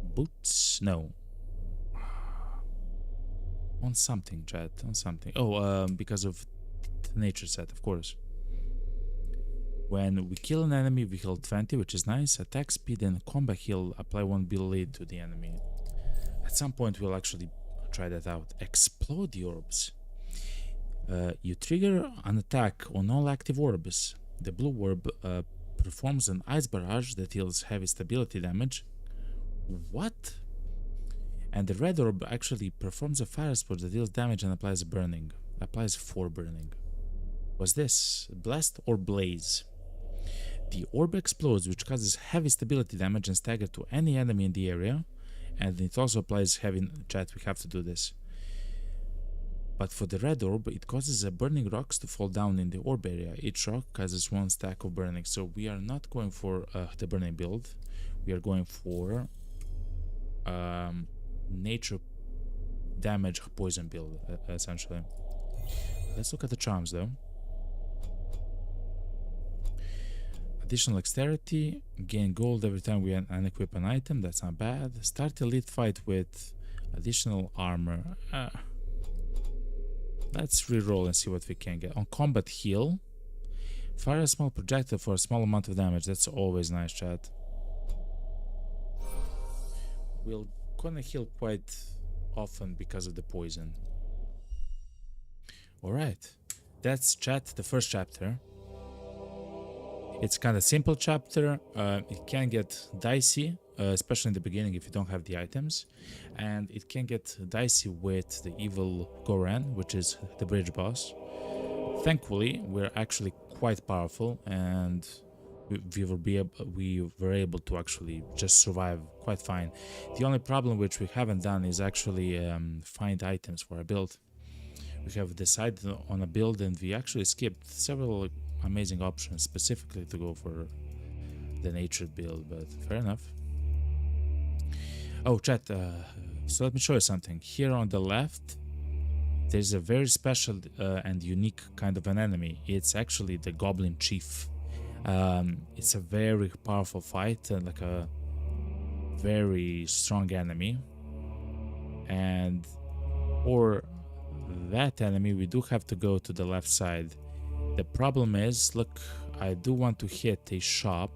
boots. No. On something, chat. On something. Oh, because of the nature set, of course. When we kill an enemy, we heal 20, which is nice. Attack speed and combat heal apply 1 bleed to the enemy. At some point, we'll actually try that out. Explode the orbs. You trigger an attack on all active orbs. The blue orb performs an ice barrage that deals heavy stability damage. What? And the red orb actually performs a fire spell that deals damage and applies burning. Applies 4 burning. Was this blast or blaze? The orb explodes, which causes heavy stability damage and stagger to any enemy in the area. And it also applies heavy... Chat, we have to do this. But for the red orb, it causes burning rocks to fall down in the orb area. Each rock causes 1 stack of burning. So we are not going for the burning build. We are going for nature damage poison build, essentially. Let's look at the charms though. Additional dexterity, gain gold every time we unequip an item. That's not bad. Start elite fight with additional armor. Let's reroll and see what we can get. On combat heal, fire a small projectile for a small amount of damage. That's always nice, chat. We'll gonna heal quite often because of the poison. Alright, that's chat, the first chapter. It's kind of simple chapter. It can get dicey, especially in the beginning if you don't have the items, and it can get dicey with the evil Goran, which is the bridge boss. Thankfully, we're actually quite powerful, and we were able to actually just survive quite fine. The only problem which we haven't done is actually find items for our build. We have decided on a build and we actually skipped several amazing options specifically to go for the nature build, but fair enough. Oh, chat, so let me show you something. Here on the left, there's a very special and unique kind of an enemy. It's actually the Goblin Chief. It's a very powerful fight and like a very strong enemy. And for that enemy, we do have to go to the left side. The problem is, look, I do want to hit a shop.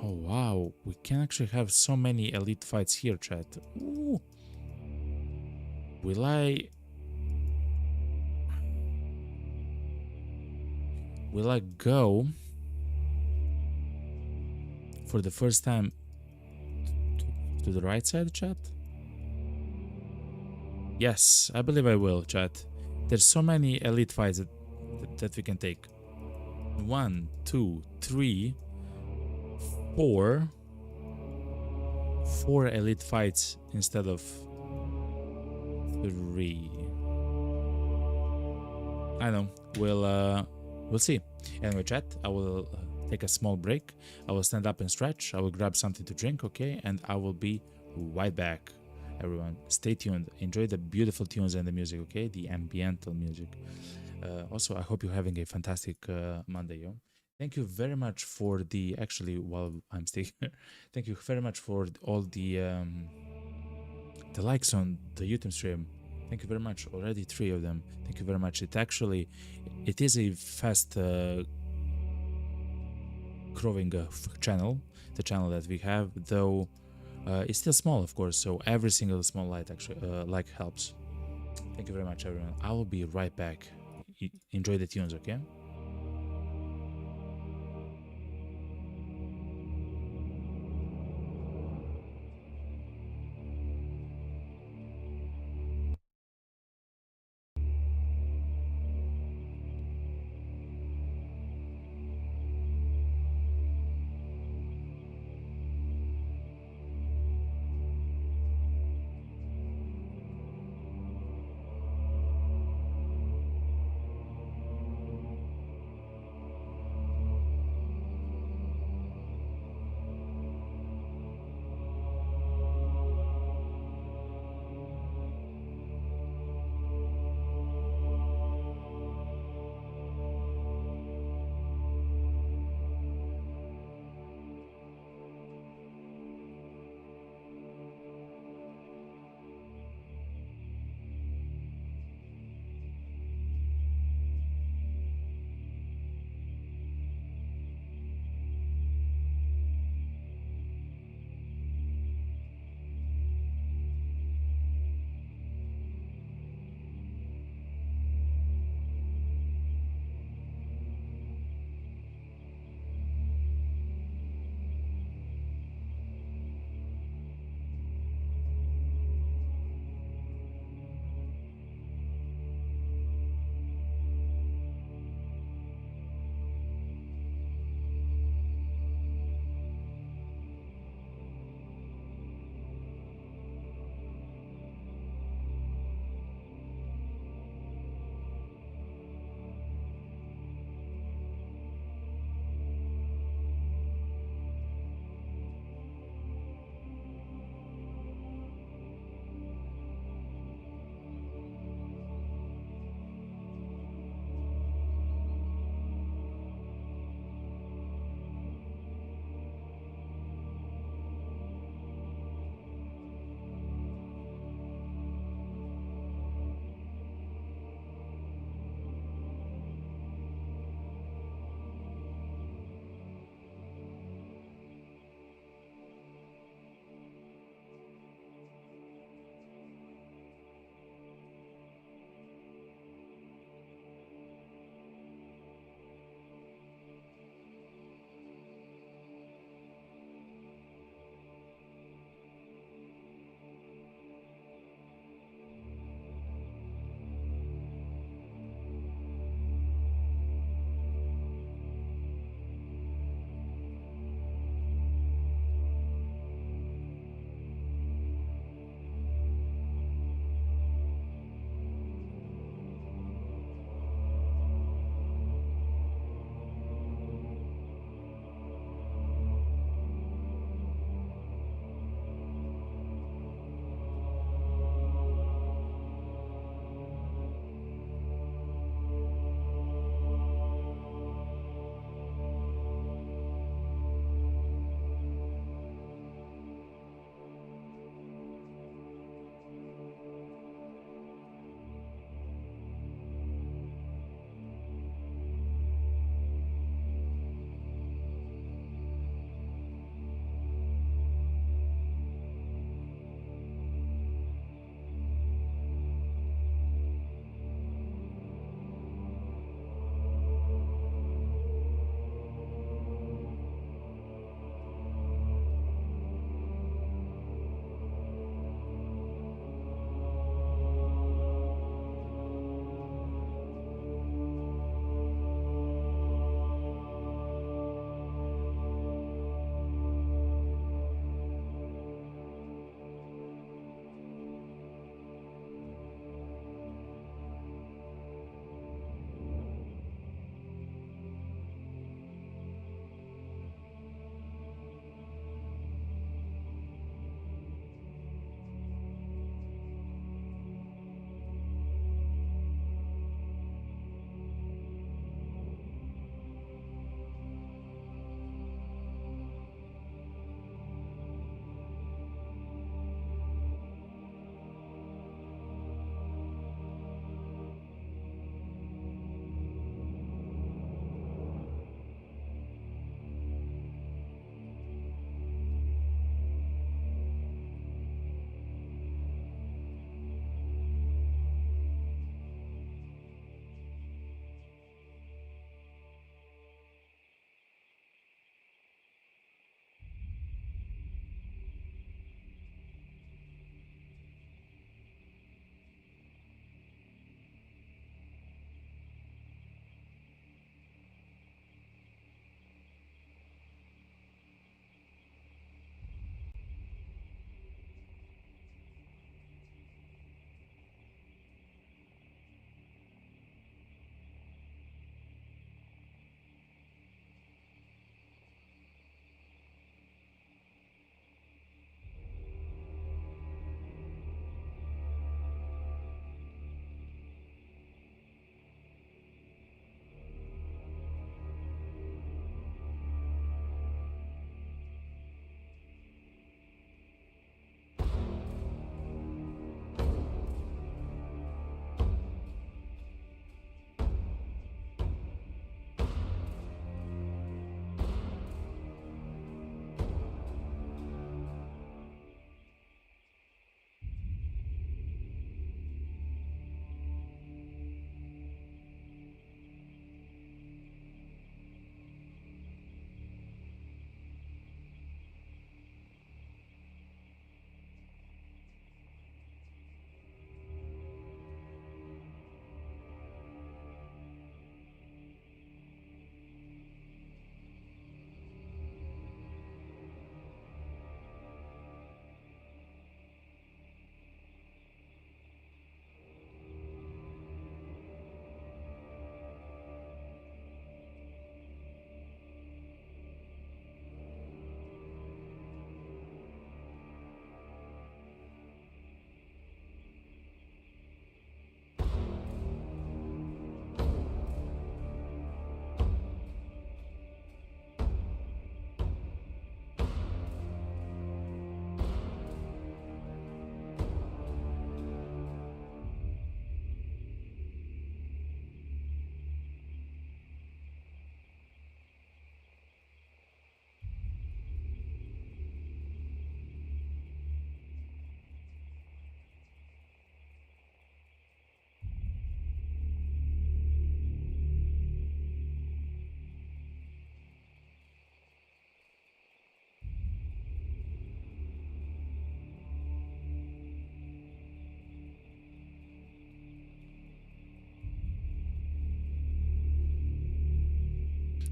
Oh wow, we can actually have so many elite fights here, chat. Ooh. Will I go for the first time to the right side, chat? Yes, I believe I will, chat. There's so many elite fights that we can take. 1, 2, 3, 4. 4 elite fights instead of 3. I know. We'll see. Anyway, chat, I will take a small break. I will stand up and stretch. I will grab something to drink, okay? And I will be right back. Everyone, stay tuned. Enjoy the beautiful tunes and the music, okay? The ambiental music. Also, I hope you're having a fantastic Monday, yo. Thank you very much for the, actually, while I'm still here, thank you very much for all the likes on the YouTube stream. Thank you very much. Already 3 of them. Thank you very much. It is a fast growing channel, the channel that we have, though it's still small, of course, so every single small like helps. Thank you very much, everyone. I will be right back. Enjoy the tunes, okay?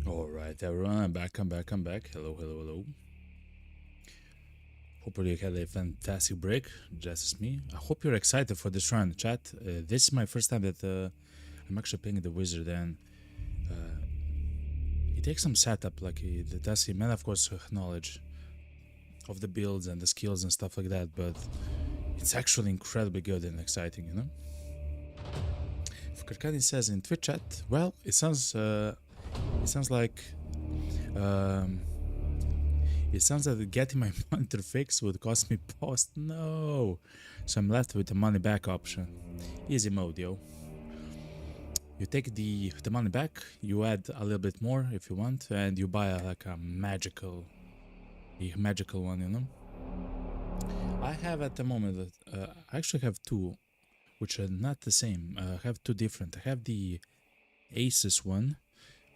Alright, everyone, I'm back. Hello, hello, hello. Hopefully you had a fantastic break, just as me. I hope you're excited for this run, chat. This is my first time that I'm actually playing the wizard, and it takes some setup, like it does man, of course, knowledge of the builds and the skills and stuff like that, but it's actually incredibly good and exciting, you know? If Karkani says in Twitch chat, well, it sounds like getting my monitor fixed would cost me post. No, so I'm left with the money back option. Easy mode, yo. You take the money back, you add a little bit more if you want, and you buy like a magical one, you know. I have at the moment, I actually have two, which are not the same. I have two different. I have the Asus one.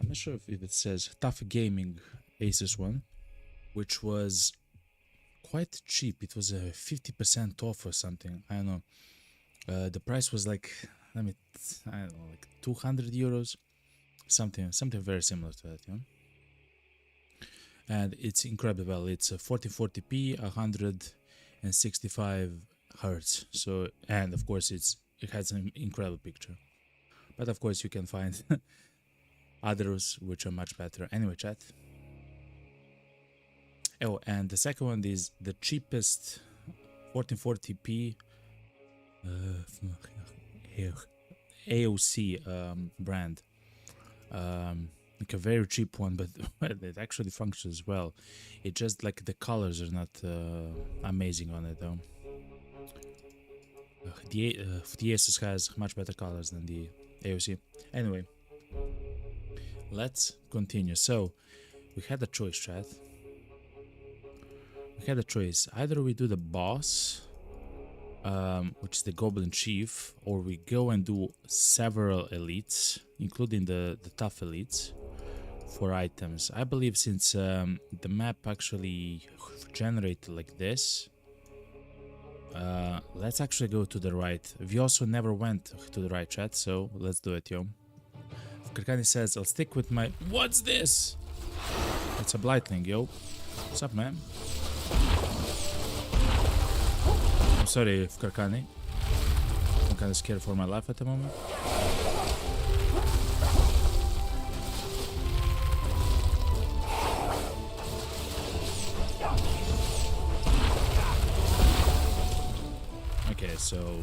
I'm not sure if it says Tough Gaming Asus one, which was quite cheap. It was 50% off or something. I don't know. The price was like, I don't know, like 200 euros, something very similar to that, you know. And it's incredibly well. It's a 1440p, 165 hertz. So, and of course, it has an incredible picture. But of course, you can find others which are much better. Anyway, chat. Oh, and the second one is the cheapest 1440p AOC brand. Like a very cheap one, but it actually functions well. It just like the colors are not amazing on it though. The Asus has much better colors than the AOC. Anyway, let's continue. So we had a choice, chat. We had a choice. Either we do the boss, which is the Goblin Chief, or we go and do several elites, including the tough elites, for items. I believe since the map actually generated like this, let's actually go to the right. We also never went to the right, chat, so let's do it, yo. Karkani says, I'll stick with my... What's this? It's a Blightling, yo. What's up, man? I'm sorry, Karkani. I'm kind of scared for my life at the moment. Okay, so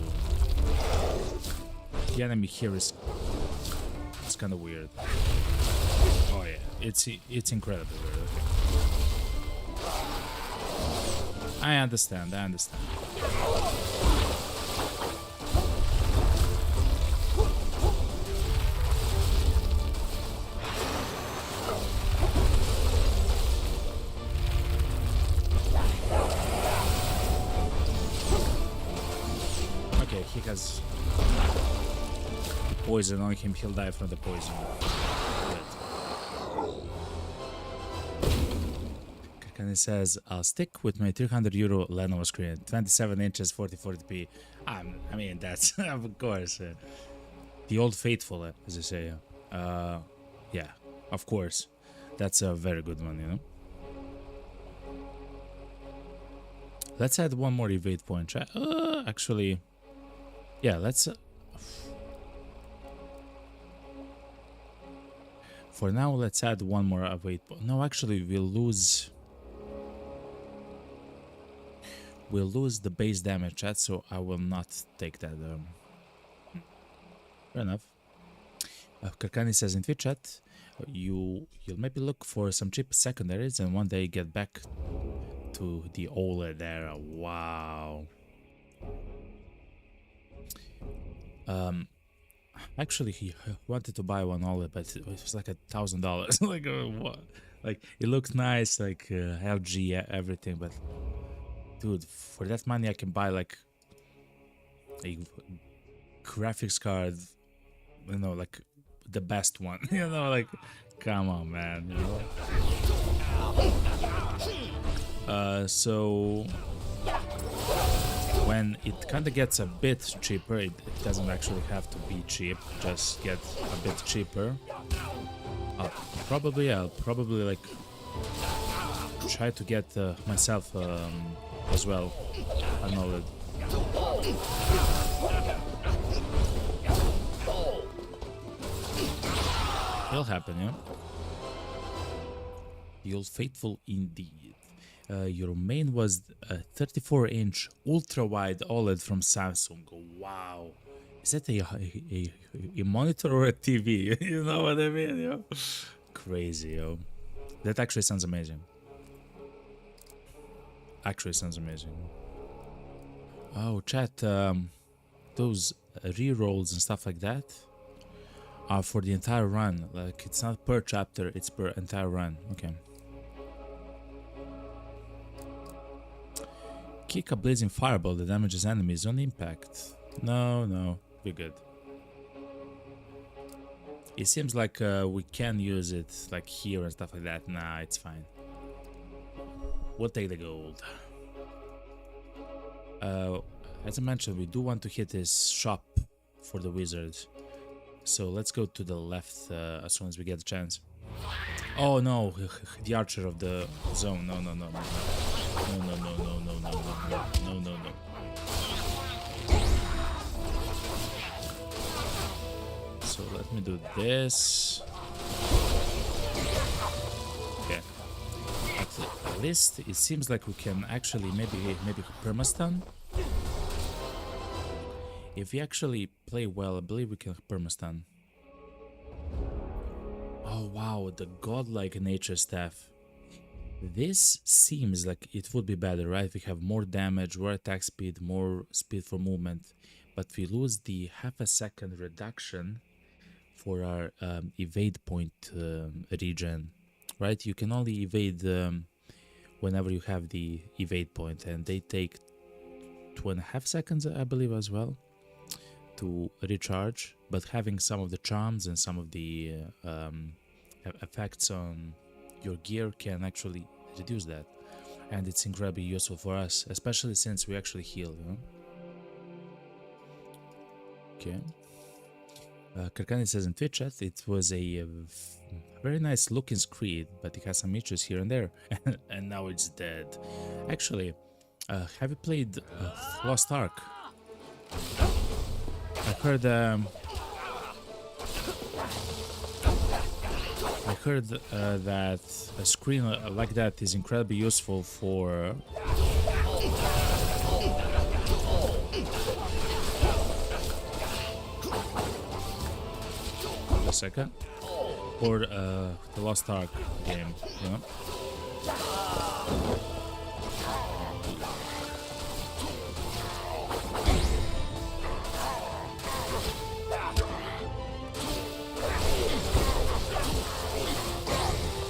the enemy here is kind of weird. Oh yeah, it's incredibly weird. Okay. I understand. Okay, he has poison on him, he'll die from the poison. And it says, I'll stick with my 300 euro Lenovo screen, 27 inches, 4040p. I mean, that's, of course, the old faithful, as I say. Yeah, of course. That's a very good one, you know. Let's add one more evade point. Actually, yeah, let's... for now, let's add one more evade point. No, actually, we'll lose the base damage, chat, so I will not take that. Fair enough. Karkani says in Twitch chat, you'll maybe look for some cheap secondaries and one day get back to the OLED era. Wow. Actually, he wanted to buy one OLED, but it was like $1,000. Like, what? Like, it looked nice, like LG, everything, but dude, for that money, I can buy like a graphics card, you know, like the best one. You know, like, come on, man. You know? So when it kind of gets a bit cheaper, it doesn't actually have to be cheap, just get a bit cheaper. I'll probably like try to get myself as well annulled. It'll happen, yeah. You're faithful indeed. Your main was a 34-inch ultra-wide OLED from Samsung. Wow. Is that a monitor or a TV? You know what I mean, yo? Crazy, yo. That actually sounds amazing. Actually sounds amazing. Oh, chat, those re-rolls and stuff like that are for the entire run. Like, it's not per chapter, it's per entire run. Okay. Kick a blazing fireball that damages enemies on impact. No, we're good. It seems like we can use it like here and stuff like that. Nah, it's fine. We'll take the gold. As I mentioned, we do want to hit this shop for the wizards. So let's go to the left as soon as we get a chance. Oh no, the archer of the zone. No. So let me do this. Okay. At least it seems like we can actually maybe permastun. If we actually play well, I believe we can permastun. Oh wow, the godlike nature staff. This seems like it would be better, right? We have more damage, more attack speed, more speed for movement, but we lose the half a second reduction for our evade point regen, right? You can only evade whenever you have the evade point, and they take 2.5 seconds, I believe, as well to recharge. But having some of the charms and some of the effects on your gear can actually reduce that, and it's incredibly useful for us, especially since we actually heal, you know? Okay. Karkani says in Twitch chat it was a very nice looking screed, but it has some issues here and there, and now it's dead. Actually, have you played Lost Ark? I heard that a screen like that is incredibly useful for a second, or the Lost Ark game, you know?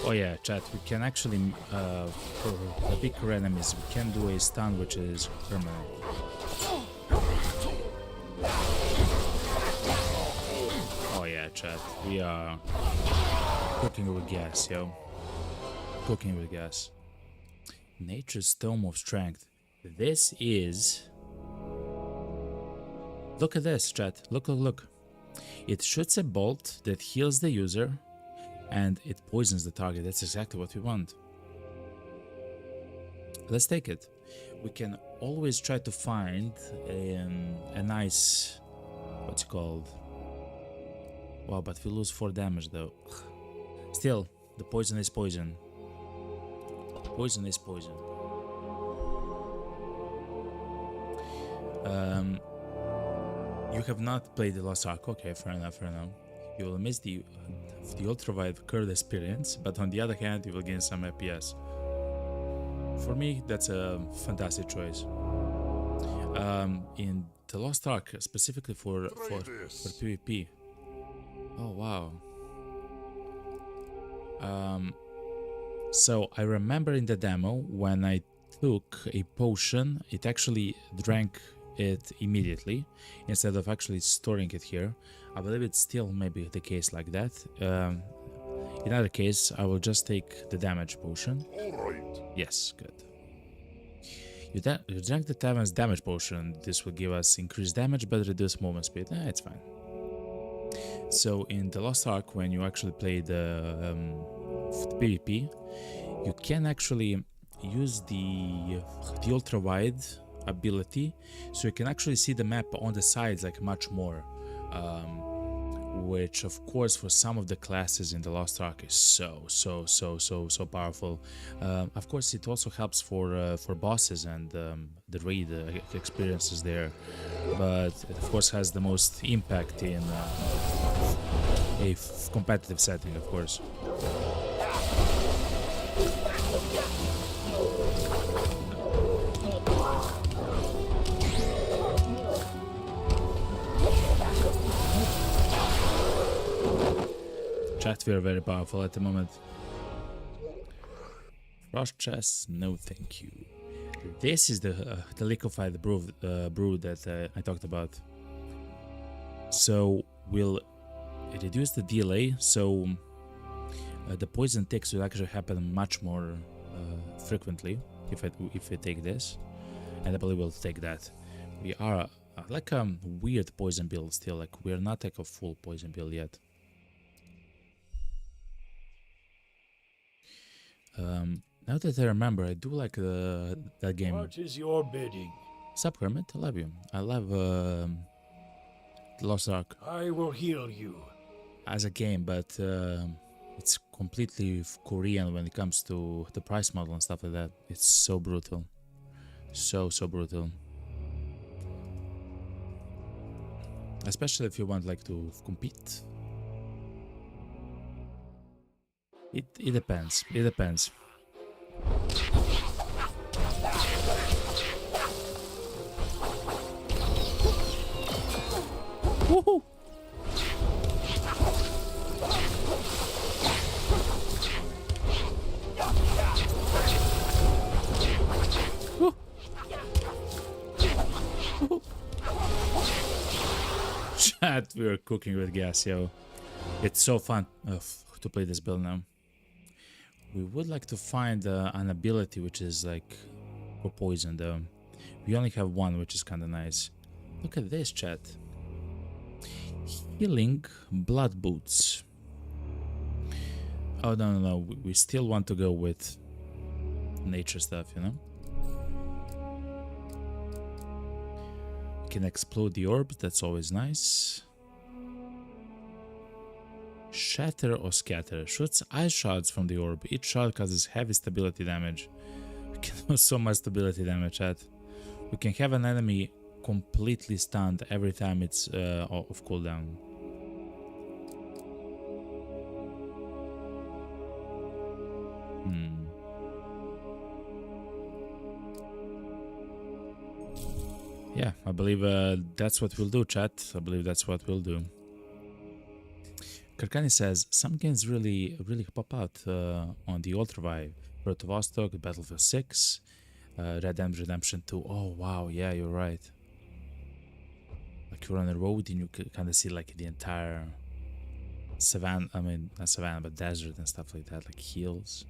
Oh yeah, chat, we can actually, for the bigger enemies, we can do a stun which is permanent. Oh yeah, chat, we are cooking with gas, yo. Cooking with gas. Nature's Tome of Strength. This is... Look at this, chat. Look. It shoots a bolt that heals the user, and it poisons the target. That's exactly what we want. Let's take it. We can always try to find a nice... What's it called? Wow, but we lose 4 damage though. Still, the poison is poison. Poison is poison. You have not played the Lost Ark. Okay, fair enough. You will miss the ultraviolet curved experience, but on the other hand, you will gain some FPS. For me, that's a fantastic choice. In the Lost Ark, specifically for PvP. Oh wow. So I remember in the demo when I took a potion, it actually drank it immediately instead of actually storing it here. I believe it's still maybe the case like that. In either case, I will just take the damage potion. Alright. Yes, good. You drank the tavern's damage potion. This will give us increased damage but reduce movement speed. It's fine. So in the Lost Ark, when you actually play the PvP, you can actually use the ultra wide ability, so you can actually see the map on the sides like much more, which of course for some of the classes in the Lost Ark is so powerful. Of course it also helps for bosses and the raid experiences there, but it of course has the most impact in a competitive setting, of course. Chat, we are very powerful at the moment. Frost chest, no thank you. This is the liquefied brew that I talked about. So we'll reduce the delay, so the poison ticks will actually happen much more frequently if we take this, and I believe we'll take that. We are like a weird poison build still, like we're not like a full poison build yet. Now that I remember, I do like that game. What is your bidding? Sup, Hermit? I love you. I love The Lost Ark I will heal you. as a game, but it's completely Korean when it comes to the price model and stuff like that. It's so brutal. So brutal. Especially if you want like to compete. It depends. It depends. Woohoo! Woo! Woohoo! Chat, we are cooking with gas, yo. It's so fun to play this build now. We would like to find an ability which is like for poison though. We only have one, which is kind of nice. Look at this, chat. Healing blood boots. Oh no, we still want to go with nature stuff, you know. We can explode the orbs, that's always nice. Shatter or scatter. Shoots ice shards from the orb. Each shard causes heavy stability damage. We can do so much stability damage, chat. We can have an enemy completely stunned every time it's off cooldown. Yeah, I believe that's what we'll do, chat. I believe that's what we'll do. Karkani says, some games really pop out on the Ultra Vive. Protovostok, Battlefield 6, Red Dead Redemption 2. Oh wow, yeah, you're right. Like you're on a road and you can kind of see like the entire savannah, I mean not savannah but desert and stuff like that, like hills.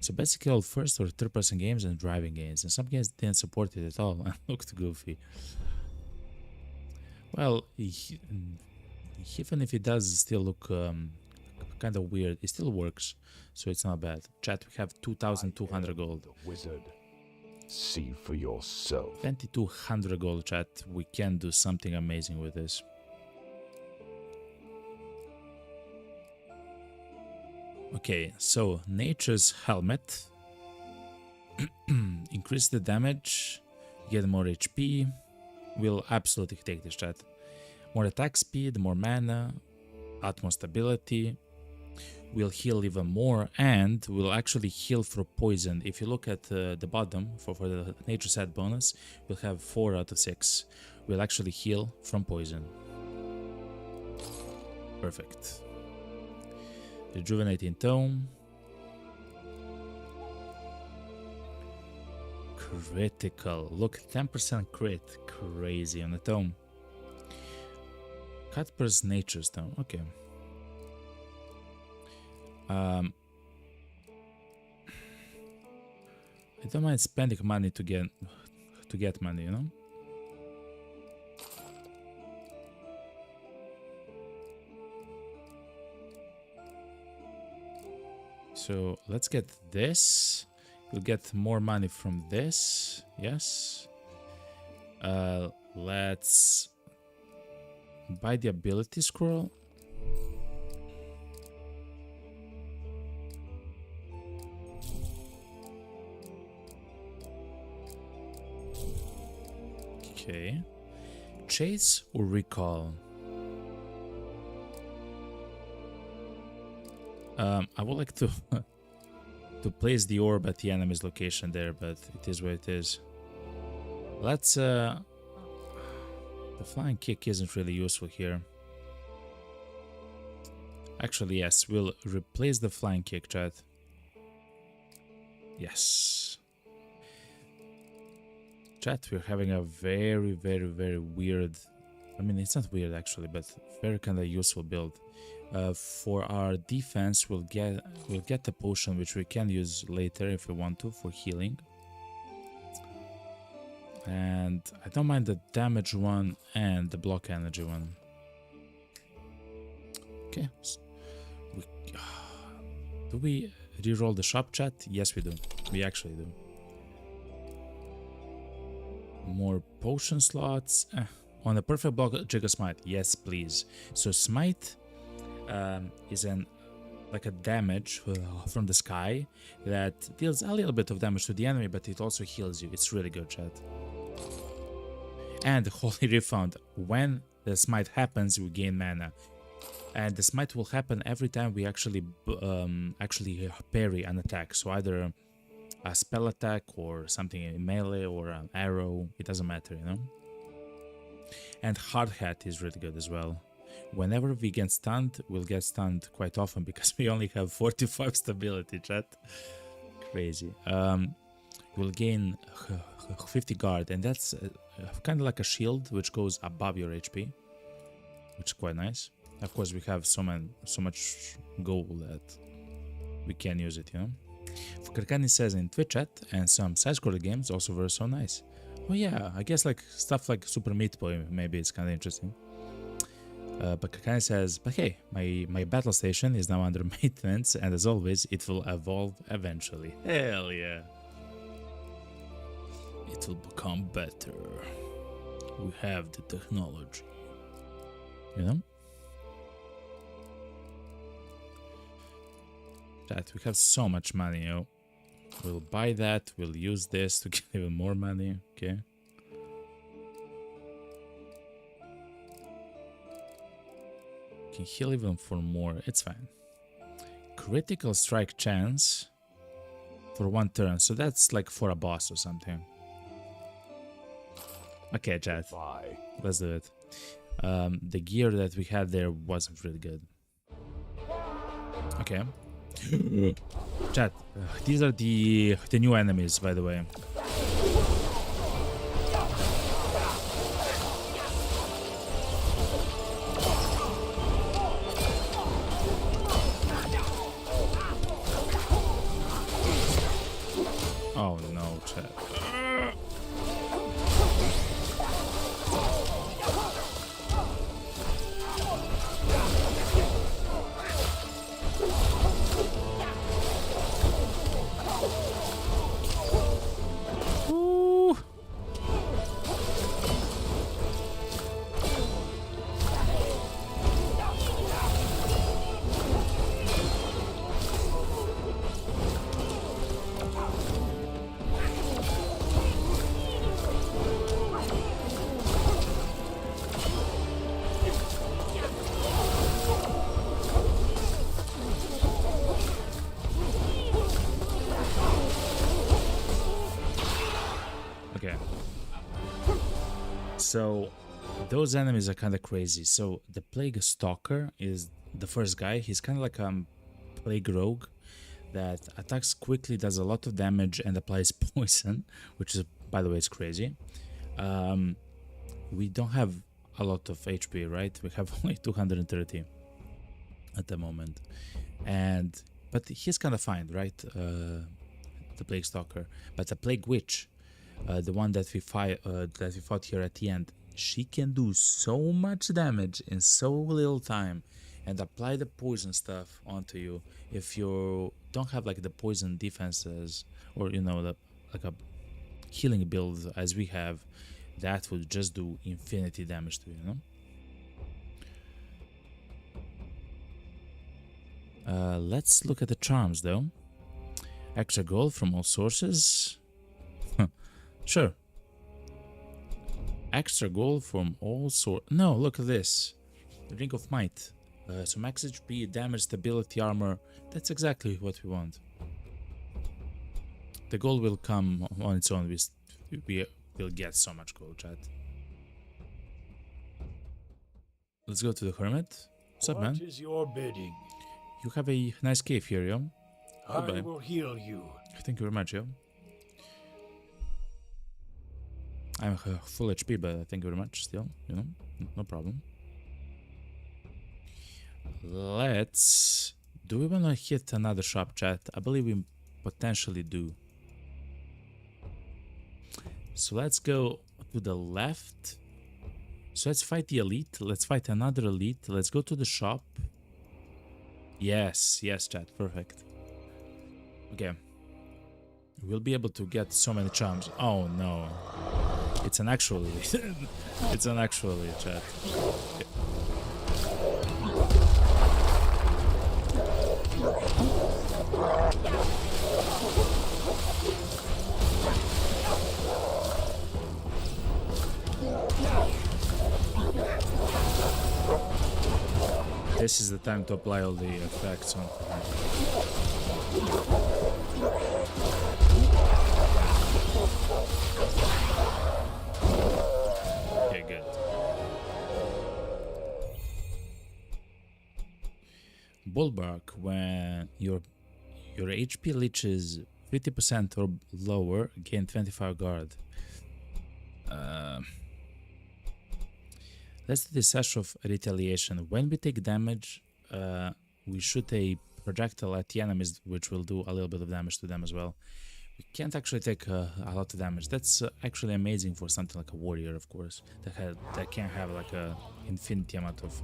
So basically all first or third person games and driving games, and some games didn't support it at all and looked goofy. Well, even if it does still look kind of weird, it still works, so it's not bad. Chat, we have 2,200 gold. The wizard. See for yourself. 2,200 gold, chat. We can do something amazing with this. Okay, so nature's helmet. Increase the damage, get more HP. We'll absolutely take this, chat. More attack speed, more mana, utmost stability. We'll heal even more, and we'll actually heal for poison. If you look at the bottom for the nature set bonus, we'll have 4 out of 6. We'll actually heal from poison. Perfect. Rejuvenating tome. Critical. Look, 10% crit. Crazy on the tome. Cutper's nature stone. Okay. I don't mind spending money to get money, you know. So let's get this. We'll get more money from this. Yes. Let's buy the ability scroll. Okay. Chase or recall? I would like to to place the orb at the enemy's location there, but it is what it is. Let's the flying kick isn't really useful here. Actually, yes, we'll replace the flying kick, chat. Yes. Chat, we're having a very, very, very weird... I mean, it's not weird actually, but very kind of useful build. For our defense, we'll get the potion, which we can use later if we want to for healing. And I don't mind the damage one and the block energy one. Okay. Do we reroll the shop, chat? Yes, we do. We actually do. More potion slots. On a perfect block, trigger smite. Yes, please. So smite is like a damage from the sky that deals a little bit of damage to the enemy, but it also heals you. It's really good, chat. And Holy Refund. When the smite happens, we gain mana. And the smite will happen every time we actually parry an attack. So either a spell attack or something in melee or an arrow. It doesn't matter, you know. And Hard Hat is really good as well. Whenever we get stunned, we'll get stunned quite often because we only have 45 stability, chat. Crazy. We'll gain 50 guard, and that's kind of like a shield which goes above your HP, which is quite nice. Of course, we have so much gold that we can use it, you know. Karkani says in Twitch chat, and some side-scroller games also were so nice. Oh yeah, I guess like stuff like Super Meat Boy, maybe it's kind of interesting. But Karkani says, but hey, my battle station is now under maintenance, and as always, it will evolve eventually. Hell yeah. It will become better. We have the technology. You know? That we have so much money, you know. We'll buy that, we'll use this to get even more money, okay? Can heal even for more, it's fine. Critical strike chance for 1 turn, so that's like for a boss or something. Okay, chat, Bye. let's do it. The gear that we had there wasn't really good. Okay. Chat, these are the new enemies, by the way. Oh no, chat. So those enemies are kind of crazy. So the Plague Stalker is the first guy. He's kind of like a Plague Rogue that attacks quickly, does a lot of damage, and applies poison, which is, by the way, is crazy. We don't have a lot of HP, right? We have only 230 at the moment, but he's kind of fine, right? The Plague Stalker, but the Plague Witch, the one that we fought here at the end, she can do so much damage in so little time. and apply the poison stuff onto you. If you don't have like the poison defenses, or you know, like a healing build as we have, that would just do infinity damage to you, you know? Let's look at the charms though. Extra gold from all sources. Sure. Extra gold from all sources. No, look at this. Ring of Might. So max HP, damage, stability, armor. That's exactly what we want. The gold will come on its own. We will get so much gold, chat. Let's go to the Hermit. What's up, man? What is your bidding? You have a nice cave here, yo. I Goodbye. will heal you. Thank you very much, yo. I'm full HP, but thank you very much still, you know, no problem. Let's... Do we want to hit another shop, chat? I believe we potentially do. So let's go to the left. So let's fight the elite. Let's fight another elite. Let's go to the shop. Yes, yes, chat. Perfect. Okay. We'll be able to get so many charms. Oh no. It's an actual elite. It's an actual elite, chat. Okay. This is the time to apply all the effects on. Okay, good. Bulwark, when your HP reaches 50% or lower, gain 25 guard. Let's do the Sash of Retaliation. When we take damage, we shoot a projectile at the enemies, which will do a little bit of damage to them as well. We can't actually take a lot of damage. That's actually amazing for something like a warrior, of course, that can have like a infinity amount of.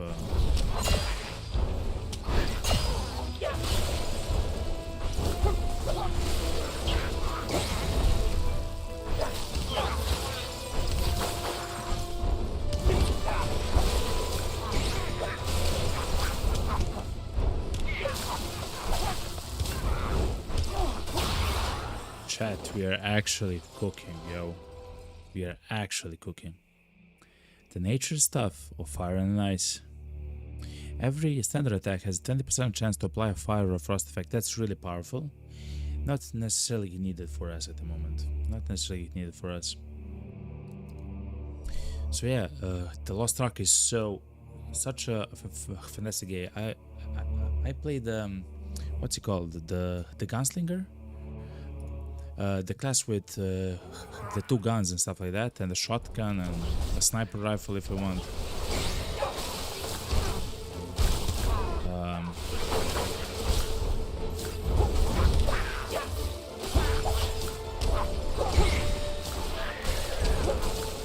Chat, we are actually cooking, yo. We are actually cooking. The nature stuff of fire and ice. Every standard attack has 20% chance to apply a fire or frost effect. That's really powerful. Not necessarily needed for us at the moment. Not necessarily needed for us. So yeah, the Lost Ark is such a fantastic game. I played what's it called? The Gunslinger. The class with the 2 guns and stuff like that, and a shotgun and a sniper rifle if you want.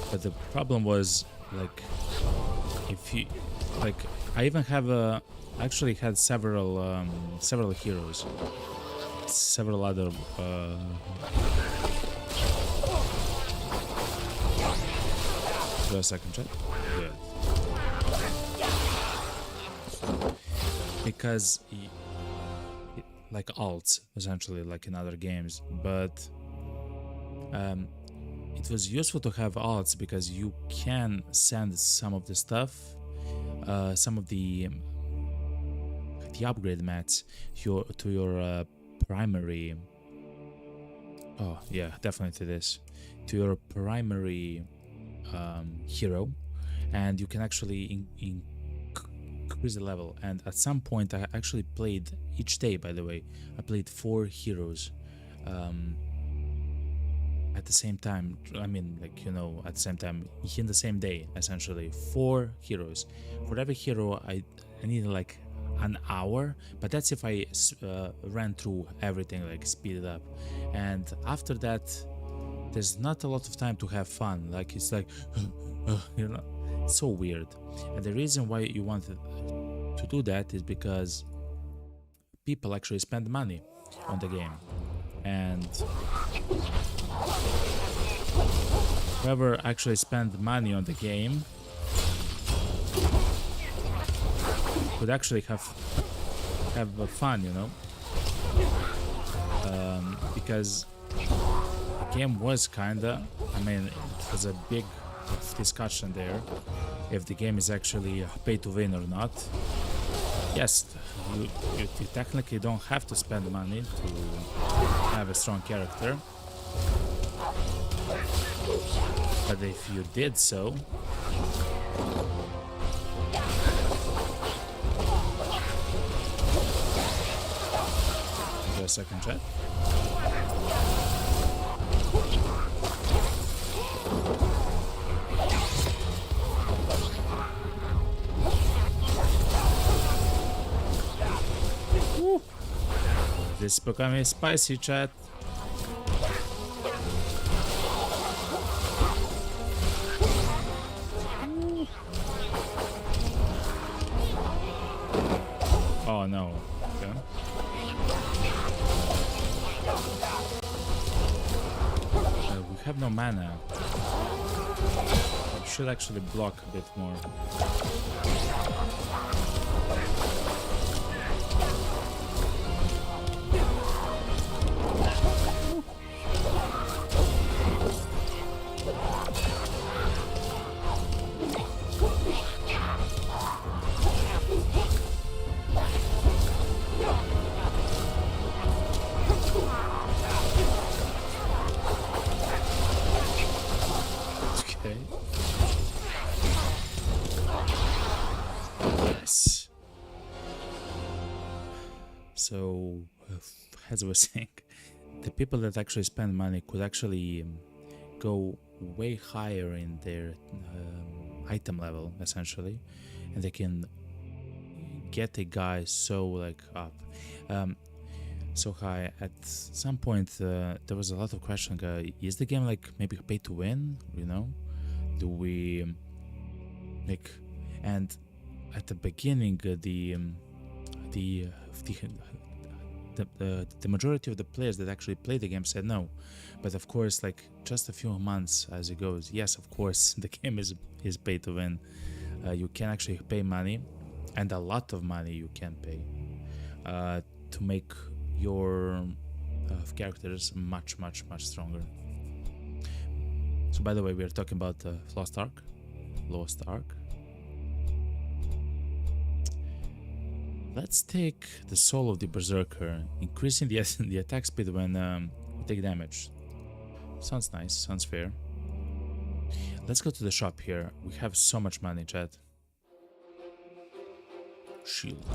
But the problem was, like, if you, like, I even have actually had several heroes. Several other do a second check. Good. Because like alts essentially, like in other games, but it was useful to have alts because you can send some of the stuff, some of the upgrade mats to your primary, oh yeah, definitely to your primary hero, and you can actually increase the level. And at some point I actually played each day, by the way, I played 4 heroes at the same time. I mean, like, you know, at the same time in the same day, essentially 4 heroes. For every hero I needed like an hour, but that's if I ran through everything, like speed it up. And after that there's not a lot of time to have fun. Like, it's like you know, it's so weird. And the reason why you want to do that is because people actually spend money on the game, and whoever actually spend money on the game could actually have fun, you know, because the game was kinda, I mean, it was a big discussion there if the game is actually pay to win or not. Yes, you technically don't have to spend money to have a strong character, but if you did so, give a second, chat. Woo. This is becoming spicy, chat. Oh no. Okay. We have no mana. We should actually block a bit more. Okay. Yes. So, as I was saying, the people that actually spend money could actually go way higher in their item level, essentially, and they can get a guy so like up, so high. At some point, there was a lot of question: is the game like maybe pay to win? You know, do we like? And at the beginning, the majority of the players that actually play the game said no, but of course, like just a few months as it goes, yes, of course, the game is pay to win. You can actually pay money, and a lot of money you can pay to make your characters much stronger. So, by the way, we are talking about Lost Ark. Let's take the soul of the berserker, increasing the attack speed when we take damage. Sounds nice, sounds fair. Let's go to the shop here. We have so much money, chat. Shield.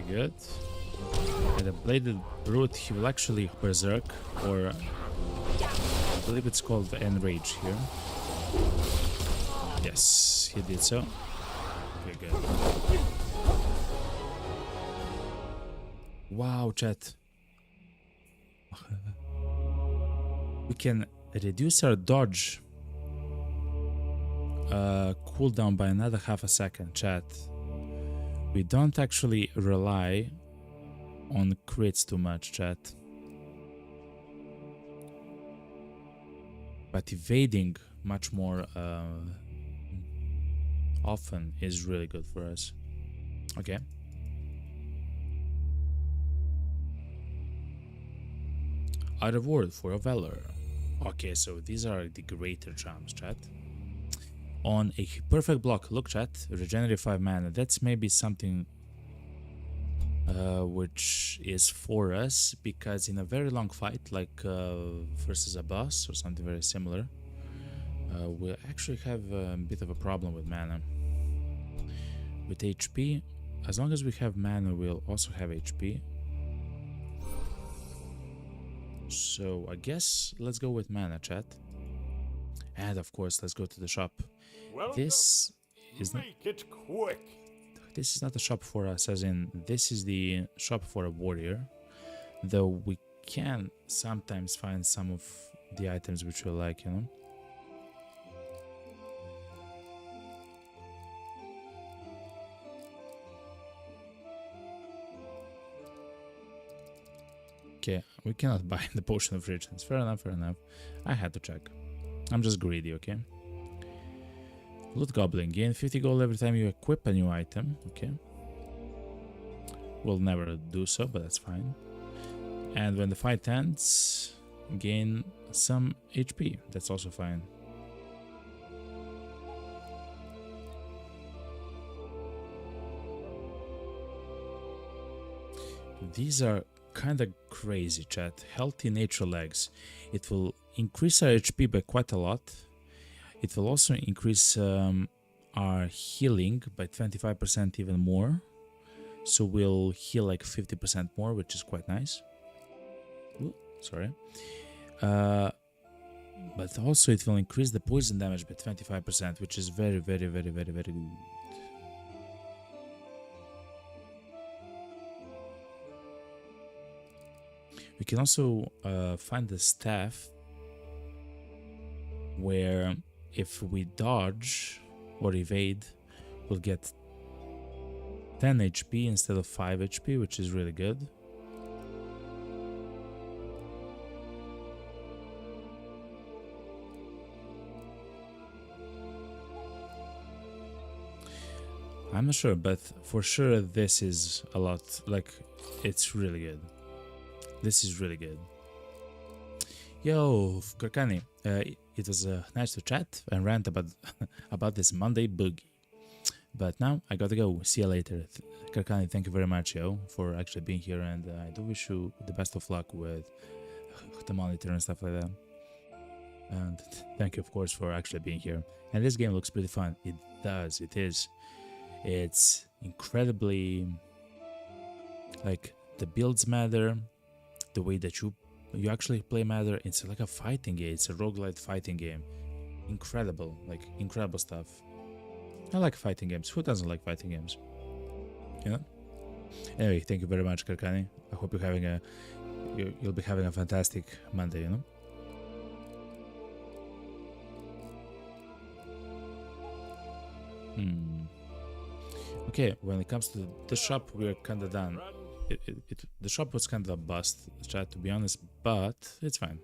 Good. And the bladed brute, he will actually berserk, or I believe it's called enrage here. Yes, he did so. Okay, good. Wow, chat. We can reduce our dodge cooldown by another half a second, chat. We don't actually rely on crits too much, chat. But evading much more often is really good for us. Okay. A reward for a Valor. Okay, so these are the greater charms, chat. On a perfect block, look, chat, regenerate 5 mana. That's maybe something which is for us, because in a very long fight, like versus a boss or something very similar, we actually have a bit of a problem with mana. With HP, as long as we have mana, we'll also have HP. So I guess let's go with mana, chat. And of course, let's go to the shop. This is not. Make it quick. This is not a shop for us, as in this is the shop for a warrior. Though we can sometimes find some of the items which we like, you know. Okay, we cannot buy the potion of richness. Fair enough, fair enough. I had to check. I'm just greedy, okay? Loot goblin. Gain 50 gold every time you equip a new item. Okay. We'll never do so, but that's fine. And when the fight ends, gain some HP. That's also fine. These are kind of crazy, chat. Healthy natural legs. It will increase our HP by quite a lot. It will also increase our healing by 25% even more. So we'll heal like 50% more, which is quite nice. Ooh, sorry. But also it will increase the poison damage by 25%, which is very, very, very, very, very good. We can also find the staff where if we dodge or evade, we'll get 10 HP instead of 5 HP, which is really good. I'm not sure, but for sure this is a lot, like, it's really good. This is really good. Yo, Karkani, it was nice to chat and rant about about this Monday boogie. But now I gotta go. See you later. Karkani, thank you very much, yo, for actually being here, and I do wish you the best of luck with the monitor and stuff like that. And thank you, of course, for actually being here. And this game looks pretty fun. It does. It is. It's incredibly, like, the builds matter, the way that you actually play matter. It's like a fighting game. It's a roguelite fighting game. Incredible, like, incredible stuff. I like fighting games. Who doesn't like fighting games? You know? Anyway, thank you very much, Karkani. I hope you'll be having a fantastic Monday, you know? Okay, when it comes to the shop, we're kind of done. The shop was kind of a bust, chat, to be honest, but it's fine.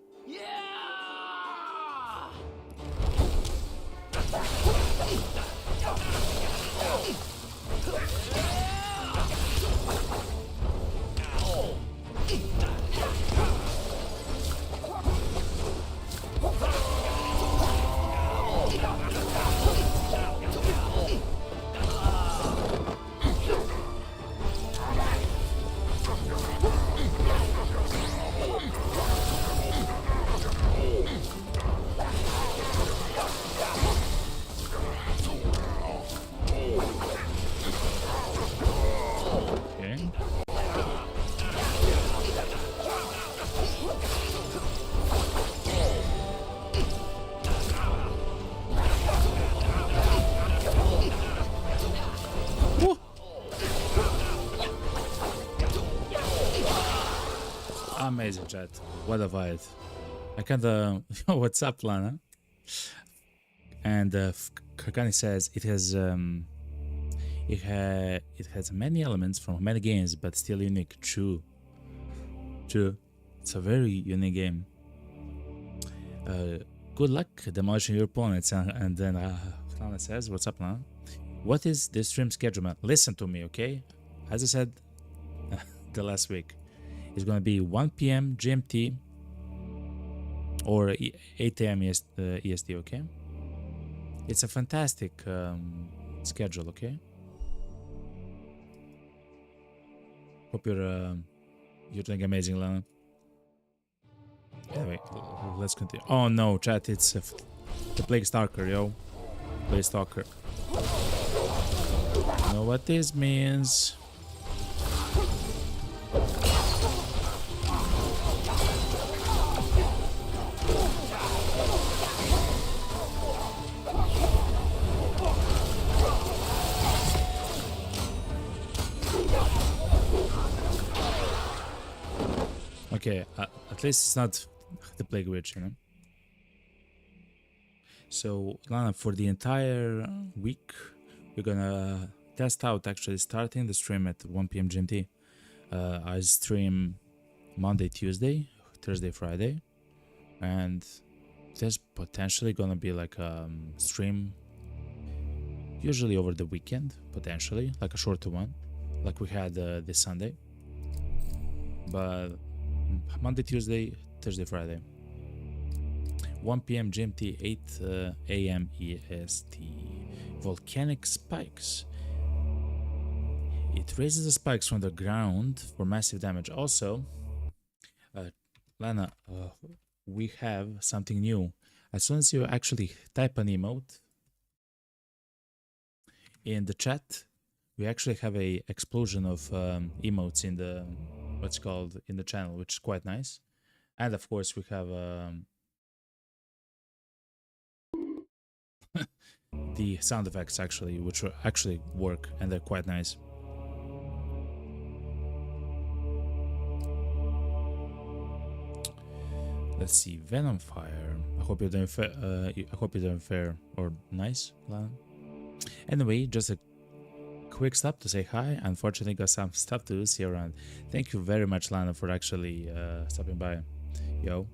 Amazing, chat. What a fight. I kinda... What's up, Lana? And Kakani says it has many elements from many games, but still unique. True. It's a very unique game. Good luck demolishing your opponents. And then Lana says, what's up, Lana? What is the stream schedule, man? Listen to me, okay? As I said the last week, it's gonna be 1 p.m. GMT or 8 a.m. EST, okay? It's a fantastic schedule, okay? Hope you're doing amazing, Lana. Anyway, let's continue. Oh no, chat, it's the Plague Stalker, yo. Plague Stalker. You know what this means? Okay, at least it's not the Plague Witch, you know? So, Lana, for the entire week, we're gonna test out actually starting the stream at 1 p.m. GMT. I stream Monday, Tuesday, Thursday, Friday, and there's potentially gonna be like a stream usually over the weekend, potentially, like a shorter one, like we had this Sunday. But Monday, Tuesday, Thursday, Friday. 1 p.m. GMT, 8 a.m. EST. Volcanic spikes. It raises the spikes from the ground for massive damage. Also, Lana, we have something new. As soon as you actually type an emote in the chat, we actually have a explosion of emotes in the what's called in the channel, which is quite nice. And of course, we have the sound effects actually, which actually work, and they're quite nice. Let's see, Venom Fire. I hope you're doing fair. I hope you're doing fair or nice, Lana. Anyway, just a quick stop to say hi. Unfortunately, got some stuff to do. See you around. Thank you very much, Lana, for actually stopping by. Yo,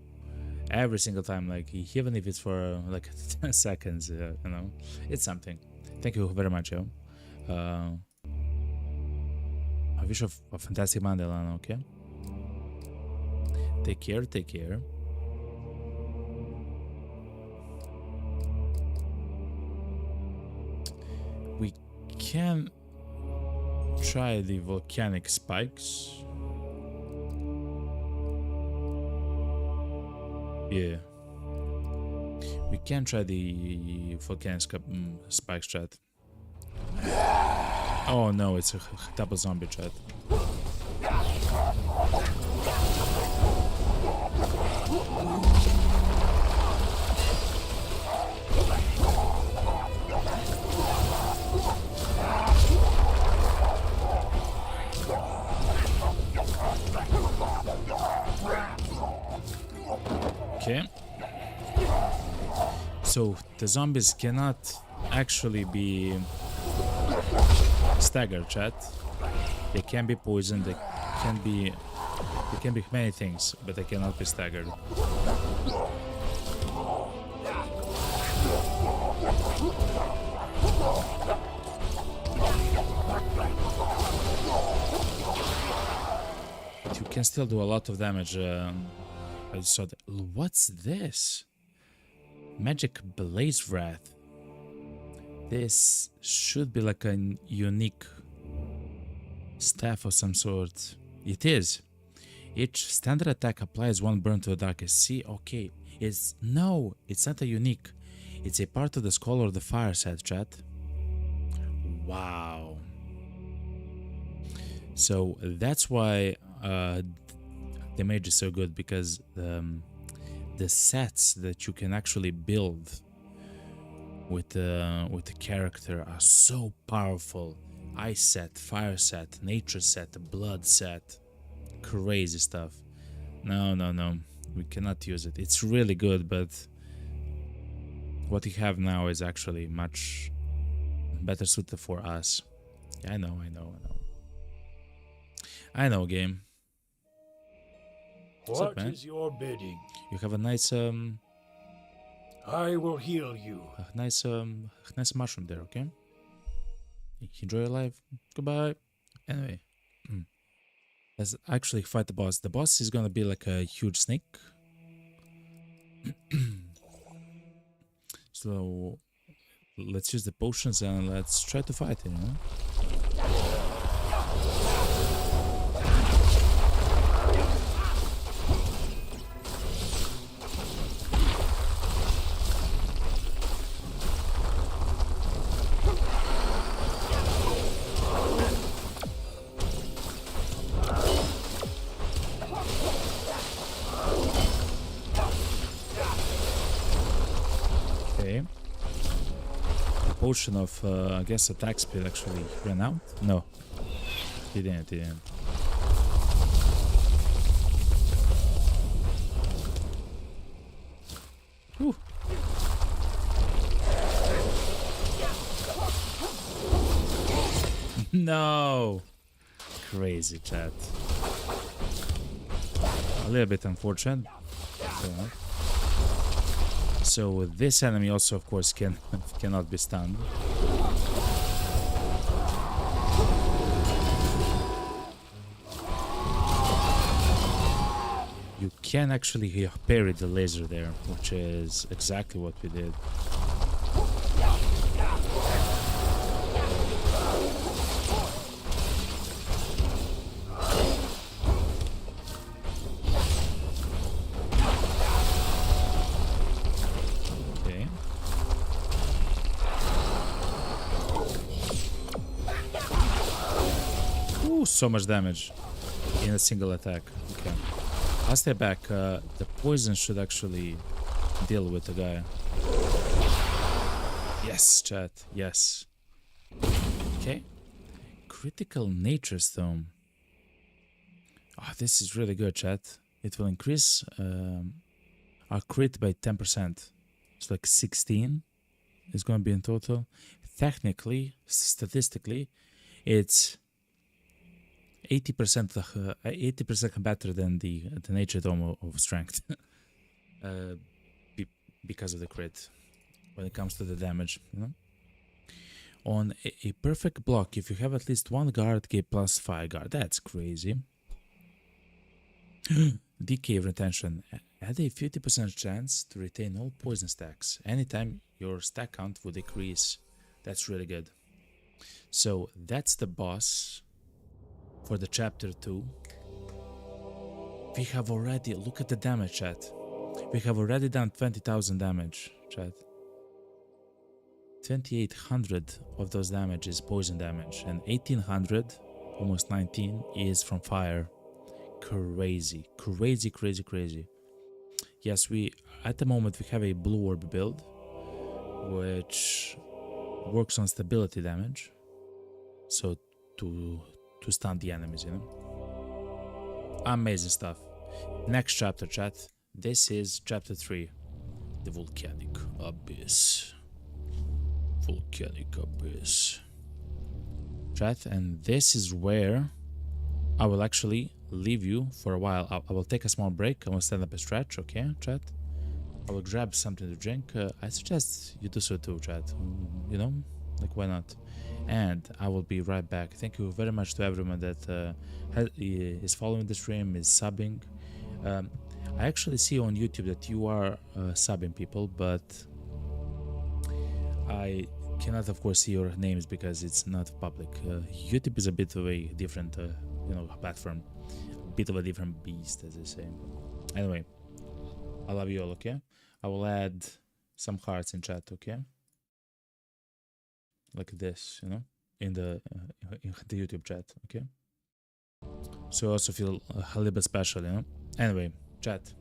every single time, like even if it's for like 10 seconds, you know, it's something. Thank you very much, yo. I wish you a fantastic Monday, Lana. Okay. Take care. Take care. We can try the volcanic spikes. Yeah. We can try the volcanic spikes chat. Oh no, it's a double zombie chat. Okay. So the zombies cannot actually be staggered, chat. They can be poisoned, they can be many things, but they cannot be staggered. But you can still do a lot of damage. I saw that. What's this? Magic Blaze Wrath. This should be like a unique staff of some sort. It is. Each standard attack applies one burn to the darkest. See, okay. It's not a unique. It's a part of the Skull or the Fire set, chat. Wow. So that's why the mage is so good, because the sets that you can actually build with the character are so powerful. Ice set, fire set, nature set, blood set, crazy stuff. No, we cannot use it. It's really good, but what we have now is actually much better suited for us. Yeah, I know, game. What's up, man? What is your bidding? You have a nice I will heal you. nice mushroom there, okay? Enjoy your life. Goodbye. Anyway, let's actually fight the boss. The boss is gonna be like a huge snake. So let's use the potions and let's try to fight it, you know? Potion of, I guess, attack speed actually ran out? No, it didn't. No! Crazy, chat. A little bit unfortunate. So this enemy also, of course, cannot be stunned. You can actually parry the laser there, which is exactly what we did. Okay. Ooh, so much damage in a single attack. Okay. I'll stay back. The poison should actually deal with the guy. Yes, chat. Yes. Okay. Critical Nature Stone. Oh, this is really good, chat. It will increase our crit by 10%. It's like 16 is going to be in total. Technically, statistically, it's 80% better than the nature dome of strength because of the crit when it comes to the damage, you know. On a perfect block, if you have at least one guard, get plus 5 guard. That's crazy. Decay retention. Add a 50% chance to retain all poison stacks anytime your stack count would decrease. That's really good. So that's the boss for the chapter 2. We have already, look at the damage, chat. We have already done 20,000 damage, chat. 2,800 of those damage is poison damage, and 1,800, almost 19, is from fire. Crazy, crazy, crazy, crazy. Yes, we at the moment we have a blue orb build, which works on stability damage, so to stun the enemies, you know. Amazing stuff. Next chapter, chat. This is chapter 3, the volcanic abyss. Volcanic abyss, chat, and this is where I will actually leave you for a while. I will take a small break. I will stand up a stretch, okay, chat? I will grab something to drink. I suggest you do so too, chat. You know, like, why not? And I will be right back. Thank you very much to everyone that is following the stream, is subbing. I actually see on YouTube that you are subbing people, but I cannot, of course, see your names because it's not public. YouTube is a bit of a different, you know, platform, a bit of a different beast, as they say. Anyway, I love you all. Okay, I will add some hearts in chat. Okay, like this, you know, in the YouTube chat. Okay, so I also feel a little bit special, you know. Anyway, chat.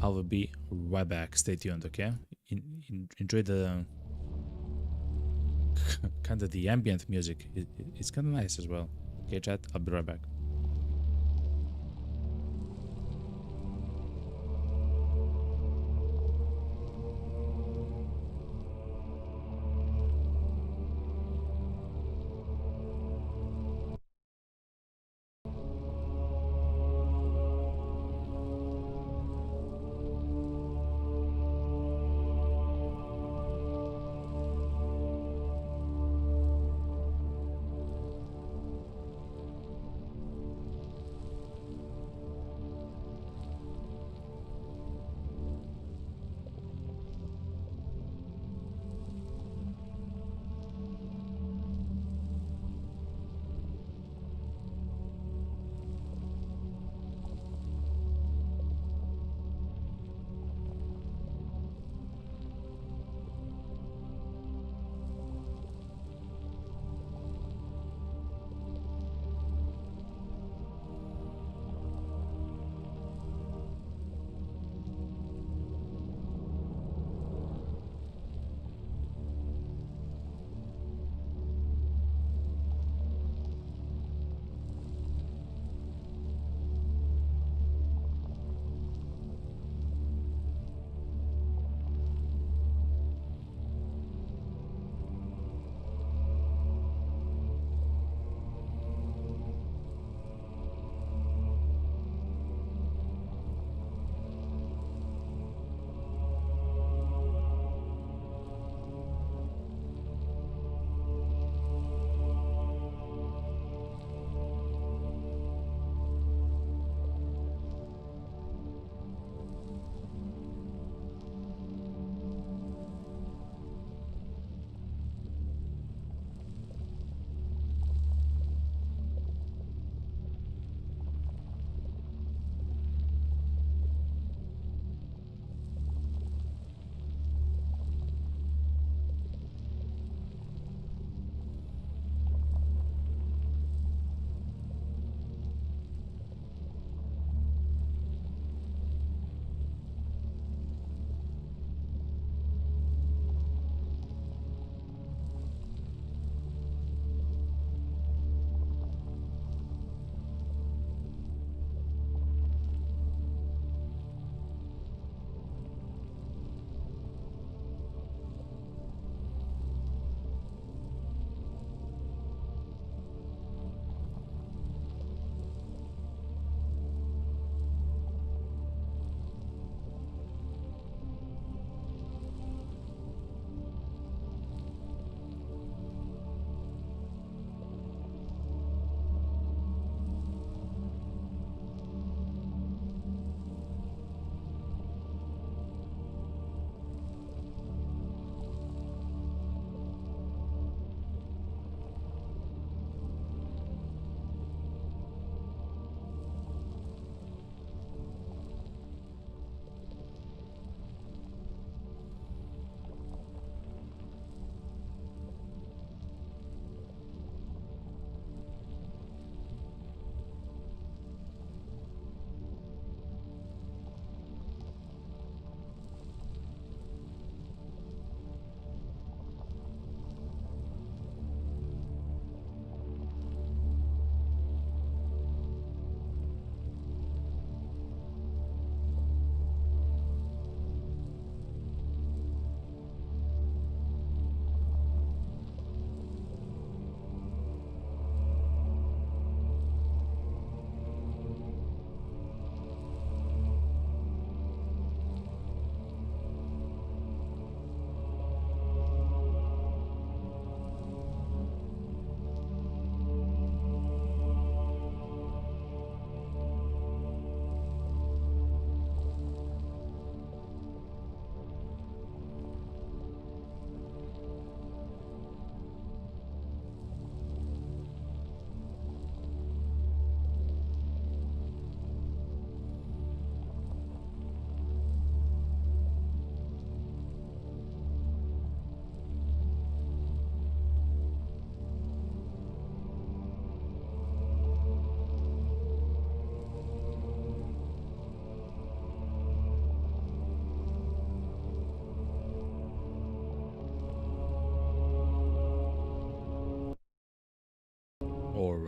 I will be right back. Stay tuned, okay? Enjoy the kind of the ambient music. It's kind of nice as well. Okay, chat? I'll be right back.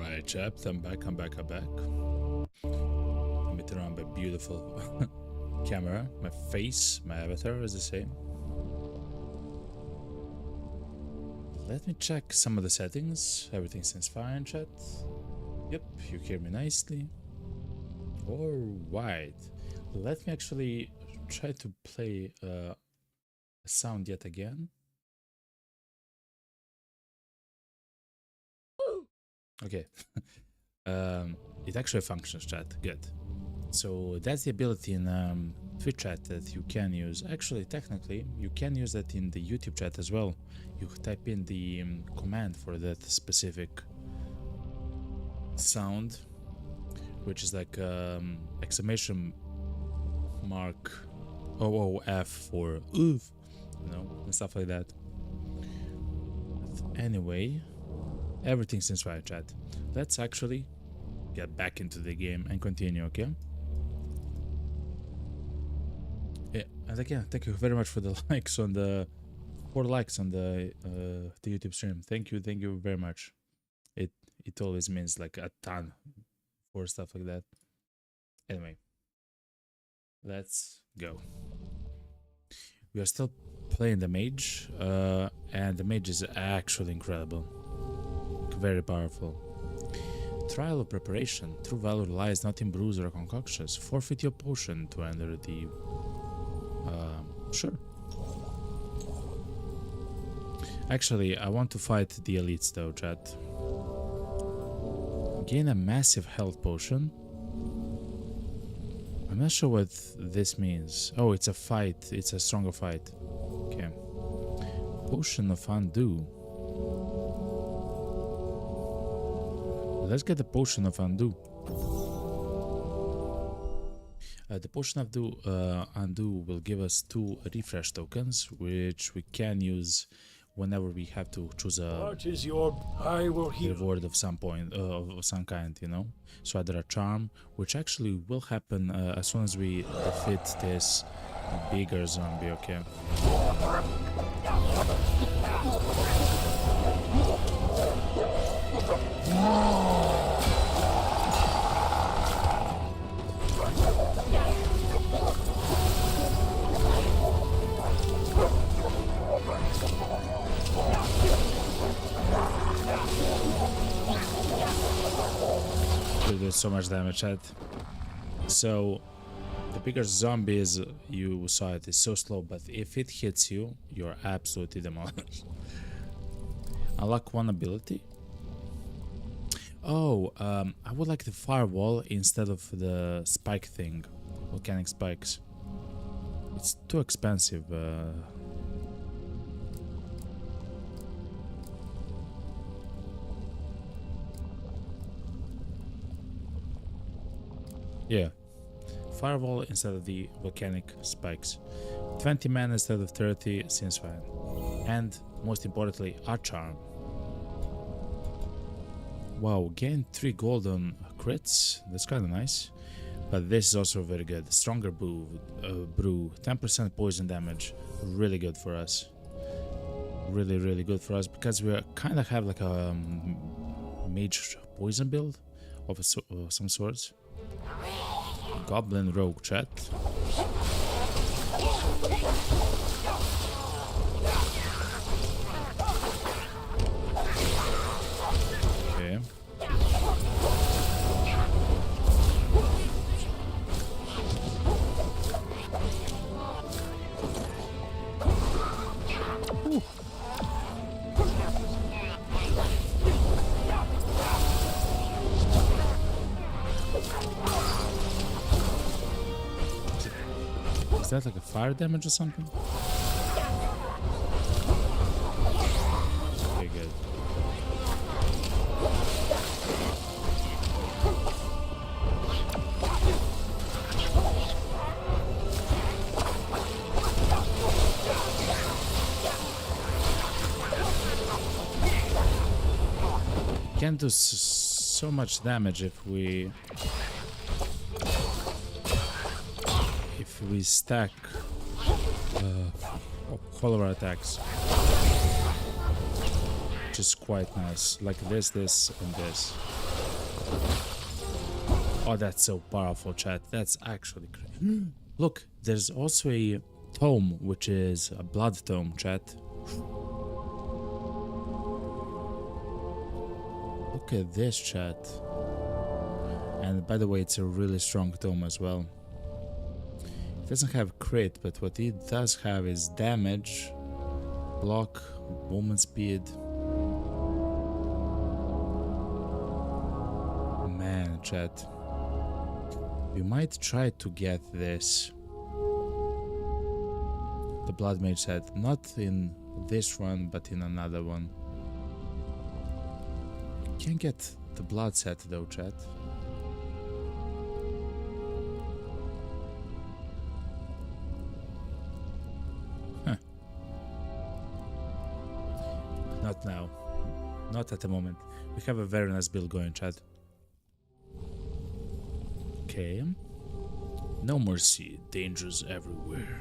Alright, chaps, I'm back. Let me turn on my beautiful camera. My face, my avatar is the same. Let me check some of the settings. Everything seems fine, chat. Yep, you hear me nicely. Alright. Let me actually try to play a sound yet again. Okay. It actually functions, chat. Good. So that's the ability in Twitch chat that you can use. Actually, technically, you can use that in the YouTube chat as well. You type in the command for that specific sound, which is like exclamation mark OOF for oof, you know, and stuff like that. But anyway, everything seems fine, chat. Let's actually get back into the game and continue, okay? Yeah, and again, thank you very much for the likes on the 4 likes on the YouTube stream. Thank you very much. It always means like a ton for stuff like that. Anyway, let's go. We are still playing the mage, and the mage is actually incredible. Very powerful. Trial of preparation. True valor lies not in brews or concoctions. Forfeit your potion to enter the... sure. Actually, I want to fight the elites though, chat. Gain a massive health potion. I'm not sure what this means. Oh, it's a fight. It's a stronger fight. Okay. Potion of undo. Let's get the potion of undo. The potion of undo will give us 2 refresh tokens, which we can use whenever we have to choose a What is your... I will heal. reward of some point, of some kind, you know. So either a charm, which actually will happen as soon as we defeat this bigger zombie. Okay. There's so much damage, chat. So the bigger zombie is, you saw it, is so slow, but if it hits you, you're absolutely demolished. Unlock one ability. Oh, I would like the firewall instead of the spike thing, volcanic spikes. It's too expensive. Yeah, firewall instead of the volcanic spikes. 20 mana instead of 30 seems fine. And most importantly, our charm. Wow, gain 3 golden crits. That's kind of nice. But this is also very good. Stronger brew, 10% poison damage. Really good for us. Really good for us because we kind of have like a mage poison build of some sorts. Goblin rogue, chat. Okay. Ooh. Is that like a fire damage or something? Okay, good. Can't do so much damage if we stack follower attacks, which is quite nice, like this, and this. Oh, that's so powerful, chat. That's actually crazy. Look, there's also a tome, which is a blood tome, chat. Look at this, chat. And by the way, it's a really strong tome as well. It doesn't have crit, but what it does have is damage, block, movement speed. Man, chat. We might try to get this. The Blood Mage set. Not in this one, but in another one. Can't get the Blood set though, chat. Huh. Not now. Not at the moment. We have a very nice build going, chat. Okay. No mercy, dangers everywhere.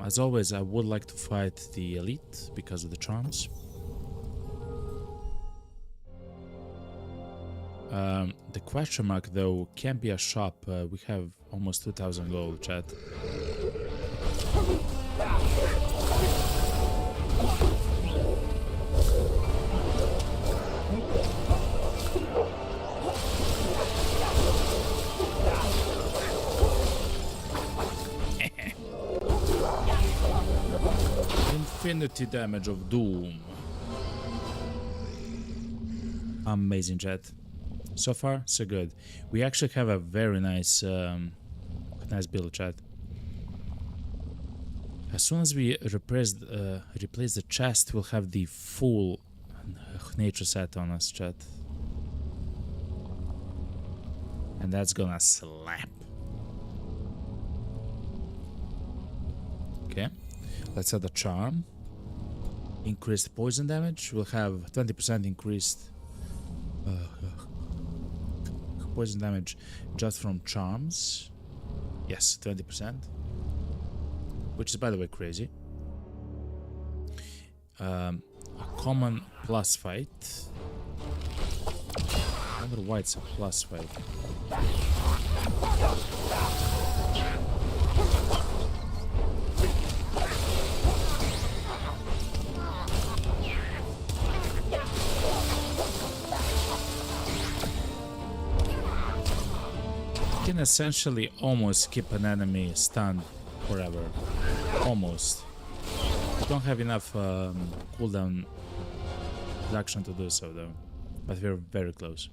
As always, I would like to fight the elite because of the charms. The question mark though can be a shop. We have almost 2000 gold, chat. Infinity damage of doom. Amazing, chat. So far, so good. We actually have a very nice, nice build, chat. As soon as we replace the chest, we'll have the full nature set on us, chat. And that's gonna slap. Okay, let's add a charm. Increased poison damage. We'll have 20% increased poison damage just from charms. Yes, 20%. Which is, by the way, crazy. A common plus fight. I wonder why it's a plus fight. You can essentially almost keep an enemy stunned forever. Almost. You don't have enough cooldown reduction to do so though. But we're very close.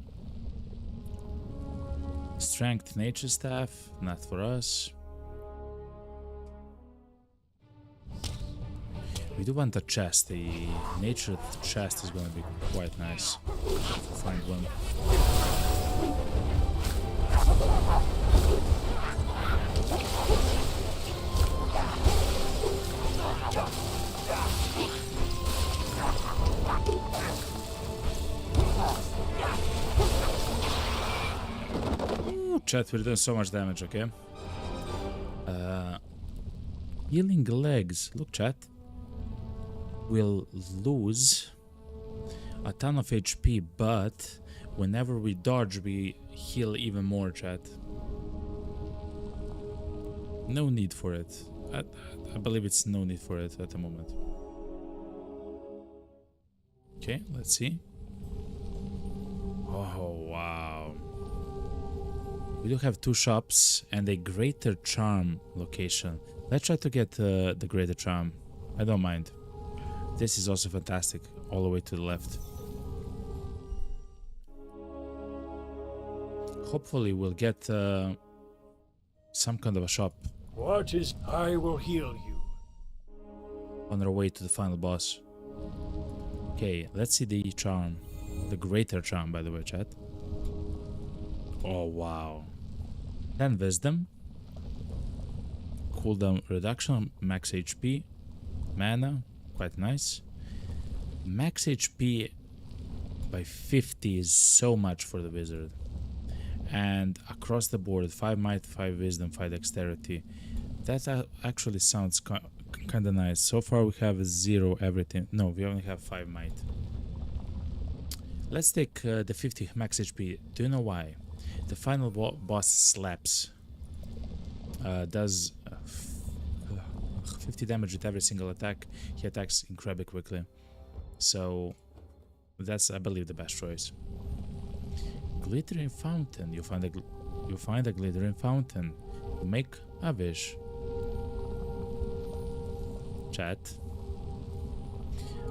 Strength nature staff, not for us. We do want a chest. The nature chest is going to be quite nice. Find one. Ooh, chat, we're doing so much damage, okay? Healing legs. Look, chat. We'll lose a ton of HP, but whenever we dodge, we heal even more, chat. No need for it. I believe it's no need for it at the moment. Okay, let's see. Oh, wow. We do have two shops and a greater charm location. Let's try to get the greater charm. I don't mind. This is also fantastic, all the way to the left. Hopefully we'll get some kind of a shop. What is I will heal you. On our way to the final boss. Okay, let's see the charm. The greater charm, by the way, chat. Oh, wow. 10 wisdom. Cooldown reduction, max HP. Mana, quite nice. Max HP by 50 is so much for the wizard. And across the board, 5 might, 5 wisdom, 5 dexterity. That actually sounds kind of nice. So far we have 0 everything. No, we only have 5 might. Let's take the 50 max HP. Do you know why? The final boss slaps. Does 50 damage with every single attack. He attacks incredibly quickly. So that's, I believe, the best choice. Glittering fountain. You find a glittering fountain. Make a wish. Chat.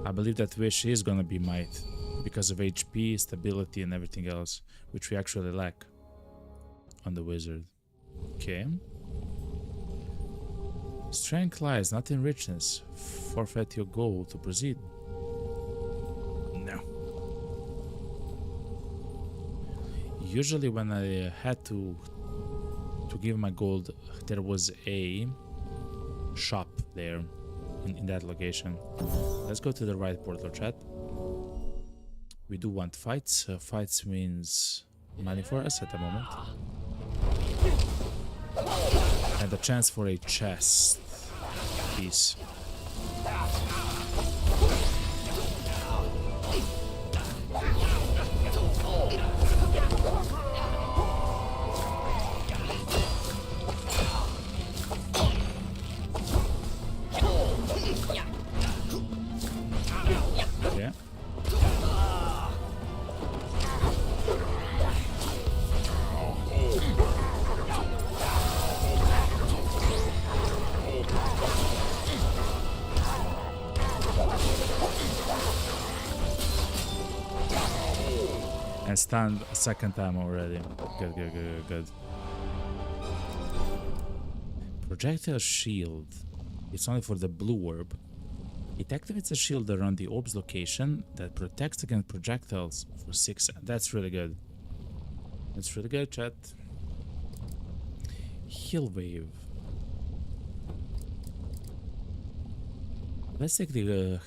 I believe that wish is gonna be might because of HP, stability, and everything else, which we actually lack on the wizard. Okay. Strength lies not in richness. Forfeit your goal to proceed. No. Usually when I had to give my gold, there was a shop there in that location. Let's go to the right portal, chat. We do want fights. Fights means money for us at the moment. And a chance for a chest piece. Yeah. And stunned a second time already. Good. Projectile shield. It's only for the blue orb. It activates a shield around the orb's location that protects against projectiles for 6. That's really good. That's really good, chat. Heal wave. Let's take the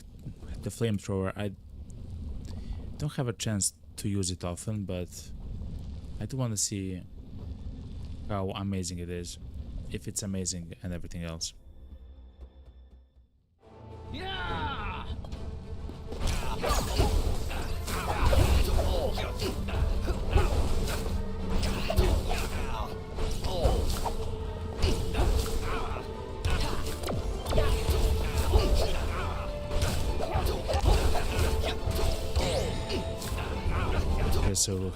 flamethrower. I don't have a chance to use it often, but I do want to see how amazing it is, if it's amazing and everything else. Yeah! Okay, so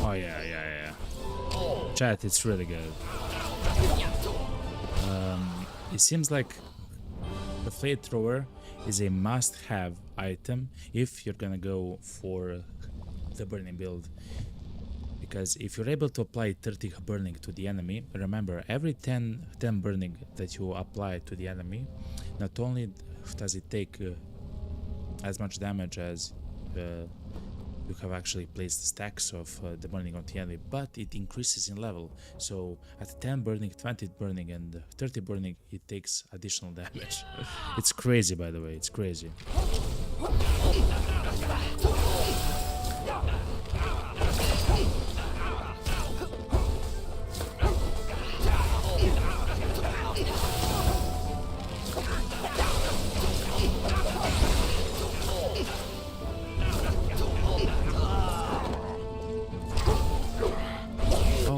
oh yeah. Chat, it's really good. It seems like the flamethrower is a must-have item if you're gonna go for the burning build, because if you're able to apply 30 burning to the enemy, remember, every 10 burning that you apply to the enemy, not only does it take as much damage as you have actually placed stacks of the burning on the enemy, but it increases in level. So at 10 burning, 20 burning, and 30 burning, it takes additional damage. It's crazy, by the way, it's crazy.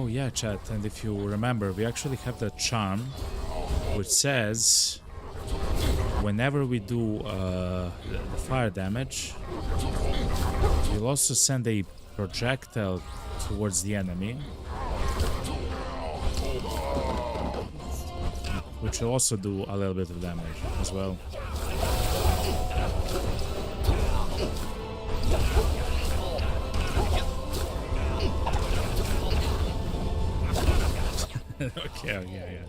Yeah, chat, and if you remember, we actually have the charm which says whenever we do the fire damage, we'll also send a projectile towards the enemy, which will also do a little bit of damage as well. Okay, yeah.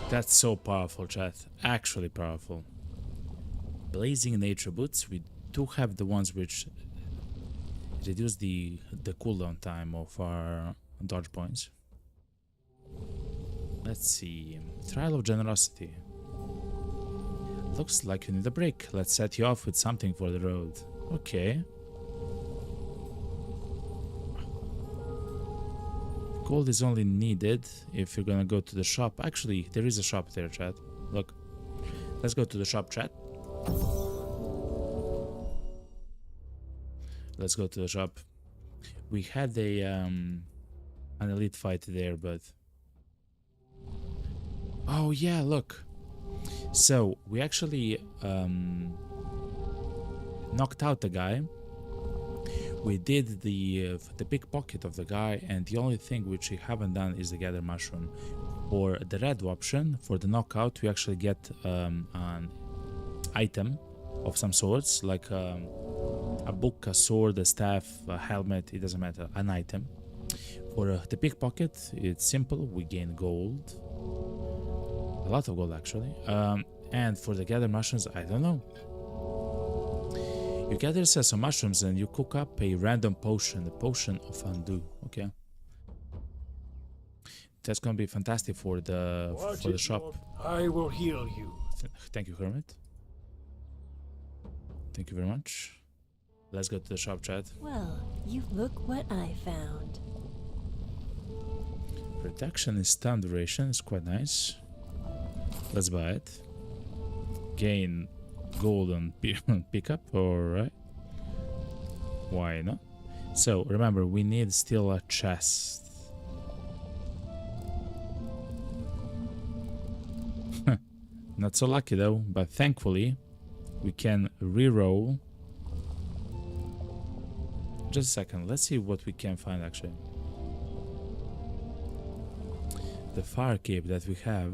That's so powerful, chat. Actually powerful. Blazing nature boots. We do have the ones which reduce the cooldown time of our dodge points. Let's see. Trial of generosity. Looks like you need a break. Let's set you off with something for the road. Okay. gold is only needed if you're gonna go to the shop. Actually, there is a shop there, chat. Look. Let's go to the shop, chat. Let's go to the shop. We had a an elite fight there, but oh yeah, look. So we actually knocked out the guy. We did the pickpocket of the guy, and the only thing which we haven't done is the gather mushroom. For the red option, for the knockout, we actually get an item of some sorts, like a book, a sword, a staff, a helmet, it doesn't matter, an item. For the pickpocket, it's simple, we gain gold. A lot of gold, actually. And for the gather mushrooms, I don't know. You gather some mushrooms and you cook up a random potion, the potion of undo. Okay. That's gonna be fantastic for the shop. I will heal you. Thank you, Hermit. Thank you very much. Let's go to the shop, chat. Well, you look what I found. Protection is stun duration, it's quite nice. Let's buy it. Gain gold on pickup, alright. Why not? So remember, we need still a chest. Not so lucky though, but thankfully we can re-roll. Just a second, let's see what we can find actually. The fire cape that we have,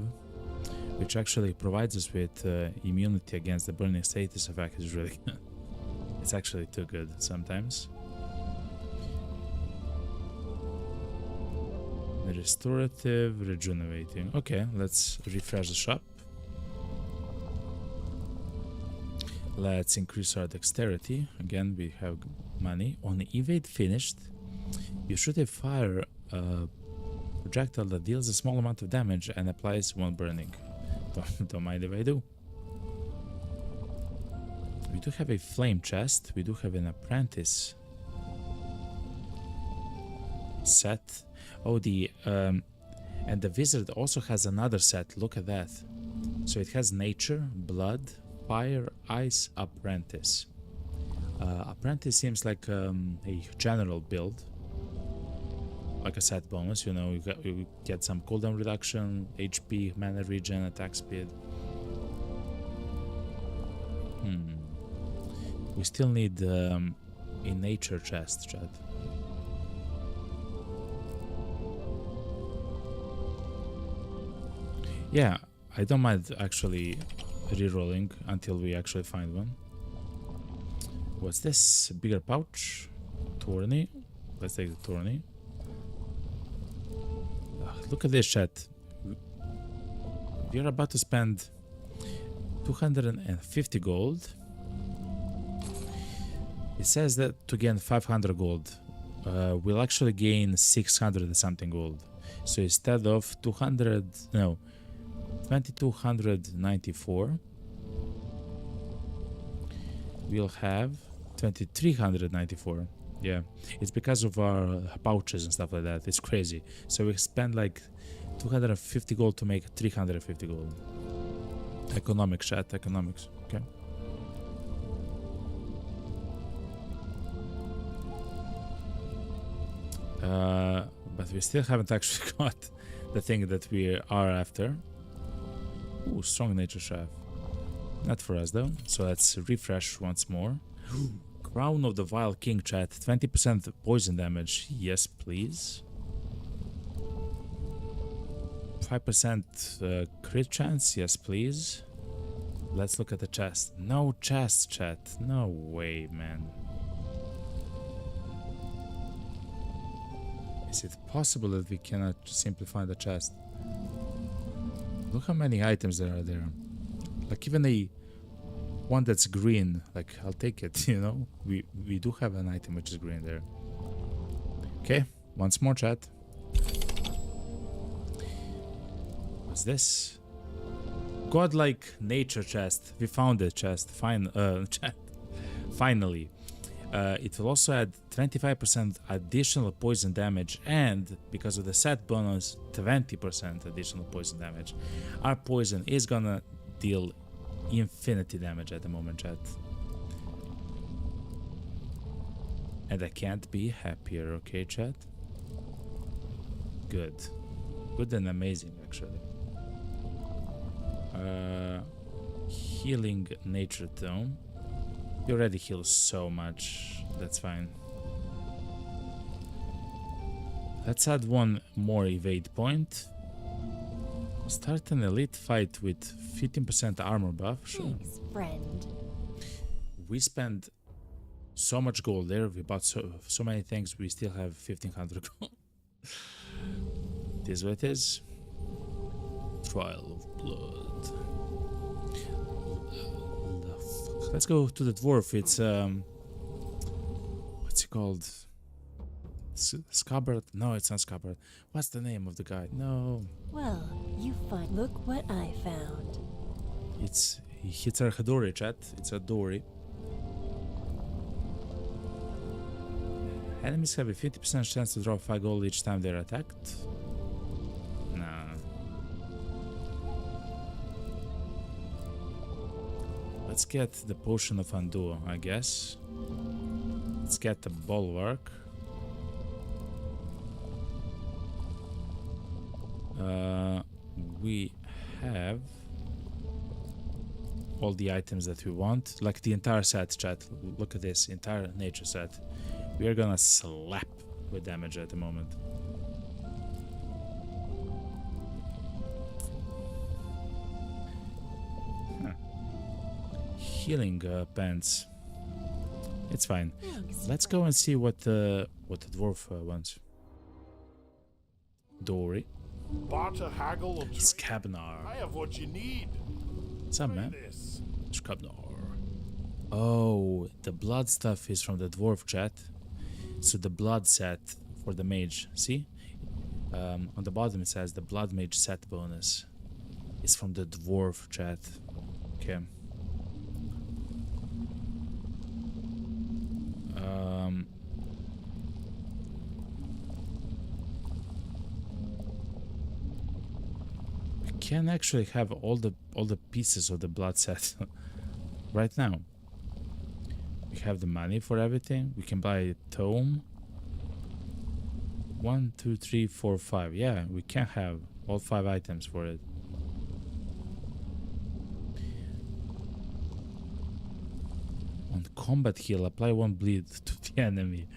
which actually provides us with immunity against the burning status effect, is really good. It's actually too good sometimes. Restorative, rejuvenating. Okay, let's refresh the shop. Let's increase our dexterity. Again, we have money. On evade finished, you shoot a fire projectile that deals a small amount of damage and applies one burning. Don't mind if I do. We do have a flame chest. We do have an apprentice set. Oh, and the wizard also has another set. Look at that. So it has nature, blood, fire, ice, apprentice. Apprentice seems like a general build, like a set bonus. You know, you get some cooldown reduction, HP, mana regen, attack speed. We still need a nature chest, chat. Yeah, I don't mind actually re-rolling until we actually find one. What's this? Bigger pouch? Tourney? Let's take the tourney. Look at this, chat. We are about to spend 250 gold. It says that to gain 500 gold, we'll actually gain 600 and something gold. So instead of 2294, we'll have 2394. Yeah, it's because of our pouches and stuff like that. It's crazy. So we spend like 250 gold to make 350 gold. Economics, chat, economics. Okay. But we still haven't actually got the thing that we are after. Ooh, strong nature chef. Not for us though. So let's refresh once more. Crown of the Vile King, chat. 20% poison damage. Yes, please. 5% crit chance. Yes, please. Let's look at the chest. No chest, chat. No way, man. Is it possible that we cannot simply find the chest? Look how many items there are there. Like even a one that's green, like I'll take it, you know? We do have an item which is green there. Okay, once more, chat. What's this? Godlike nature chest. We found the chest. Fine, chat. Finally. It will also add 25% additional poison damage, and because of the set bonus, 20% additional poison damage. Our poison is gonna deal infinity damage at the moment, chat. And I can't be happier, okay, chat? Good. Good and amazing, actually. Healing nature tome. You already heal so much. That's fine. Let's add one more evade point. Start an elite fight with 15% armor buff. Sure. Thanks, friend. We spend so much gold there. We bought so many things. We still have 1500 gold. It is what it is. Trial of blood. Let's go to the dwarf. It's what's it called? Scabbard? No, it's not Scabbard. What's the name of the guy? No. Well, you find. Look what I found. It's a Hadori, chat. It's a Dory. Enemies have a 50% chance to drop 5 gold each time they're attacked. Nah. Let's get the potion of undo, I guess. Let's get the bulwark. We have all the items that we want, like the entire set, chat. Look at this entire nature set. We are gonna slap with damage at the moment. Huh. Healing pants. It's fine. Thanks. Let's go and see what the dwarf wants. Dory. Barter, haggle, or trade. Scabnar. I have what you need. What's up, Try man? this. Scabnar. Oh, the blood stuff is from the dwarf, chat. So the blood set for the mage, see? On the bottom it says the blood mage set bonus is from the dwarf, chat. Okay. We can actually have all the pieces of the blood set right now. We have the money for everything. We can buy a tome. 1, 2, 3, 4, 5. Yeah, we can have all 5 items for it. On combat heal, apply 1 bleed to the enemy.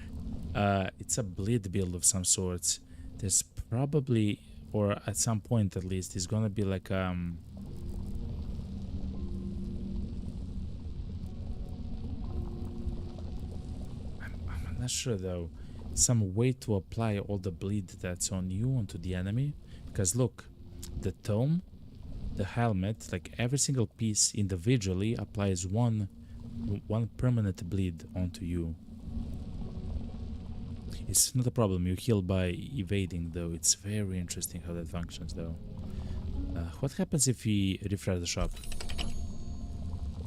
It's a bleed build of some sorts. There's probably, or at some point at least, is gonna be like I'm not sure though, some way to apply all the bleed that's on you onto the enemy, because look, the tome, the helmet, like every single piece individually applies one permanent bleed onto you. It's not a problem, you heal by evading though. It's very interesting how that functions though. What happens if we refresh the shop?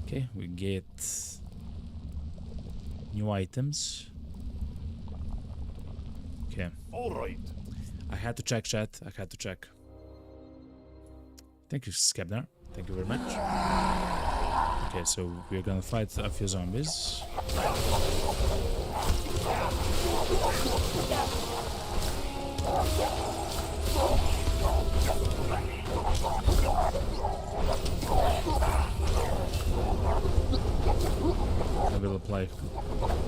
Okay, we get new items. Okay. All right. I had to check, chat. I had to check. Thank you, Skebner. Thank you very much. Okay, so we're gonna fight a few zombies. I will apply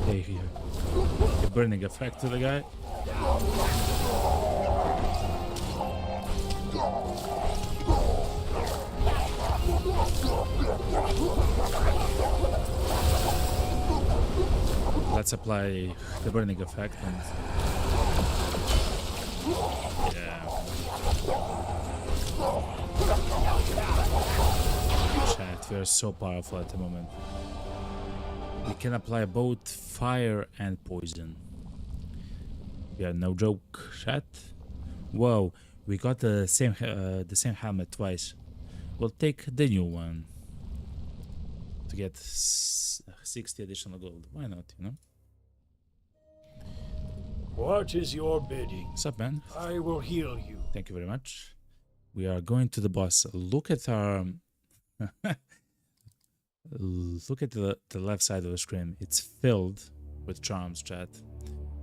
a burning effect to the guy. Let's apply the burning effect and yeah. Chat, we are so powerful at the moment. We can apply both fire and poison. Yeah, no joke, chat. Whoa, we got the same helmet twice. We'll take the new one to get 60 additional gold. Why not, you know? What is your bidding? What's up, man? I will heal you. Thank you very much. We are going to the boss. Look at our... Look at the left side of the screen. It's filled with charms, chat.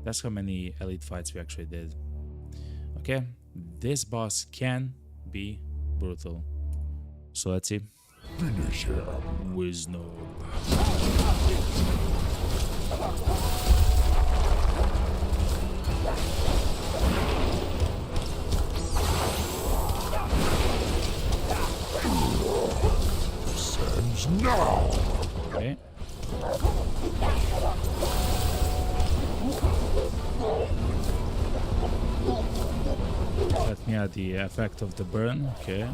That's how many elite fights we actually did. Okay, this boss can be brutal. So let's see. Finish him. Wisdom. Sends now. Okay. Let me add the effect of the burn. Okay.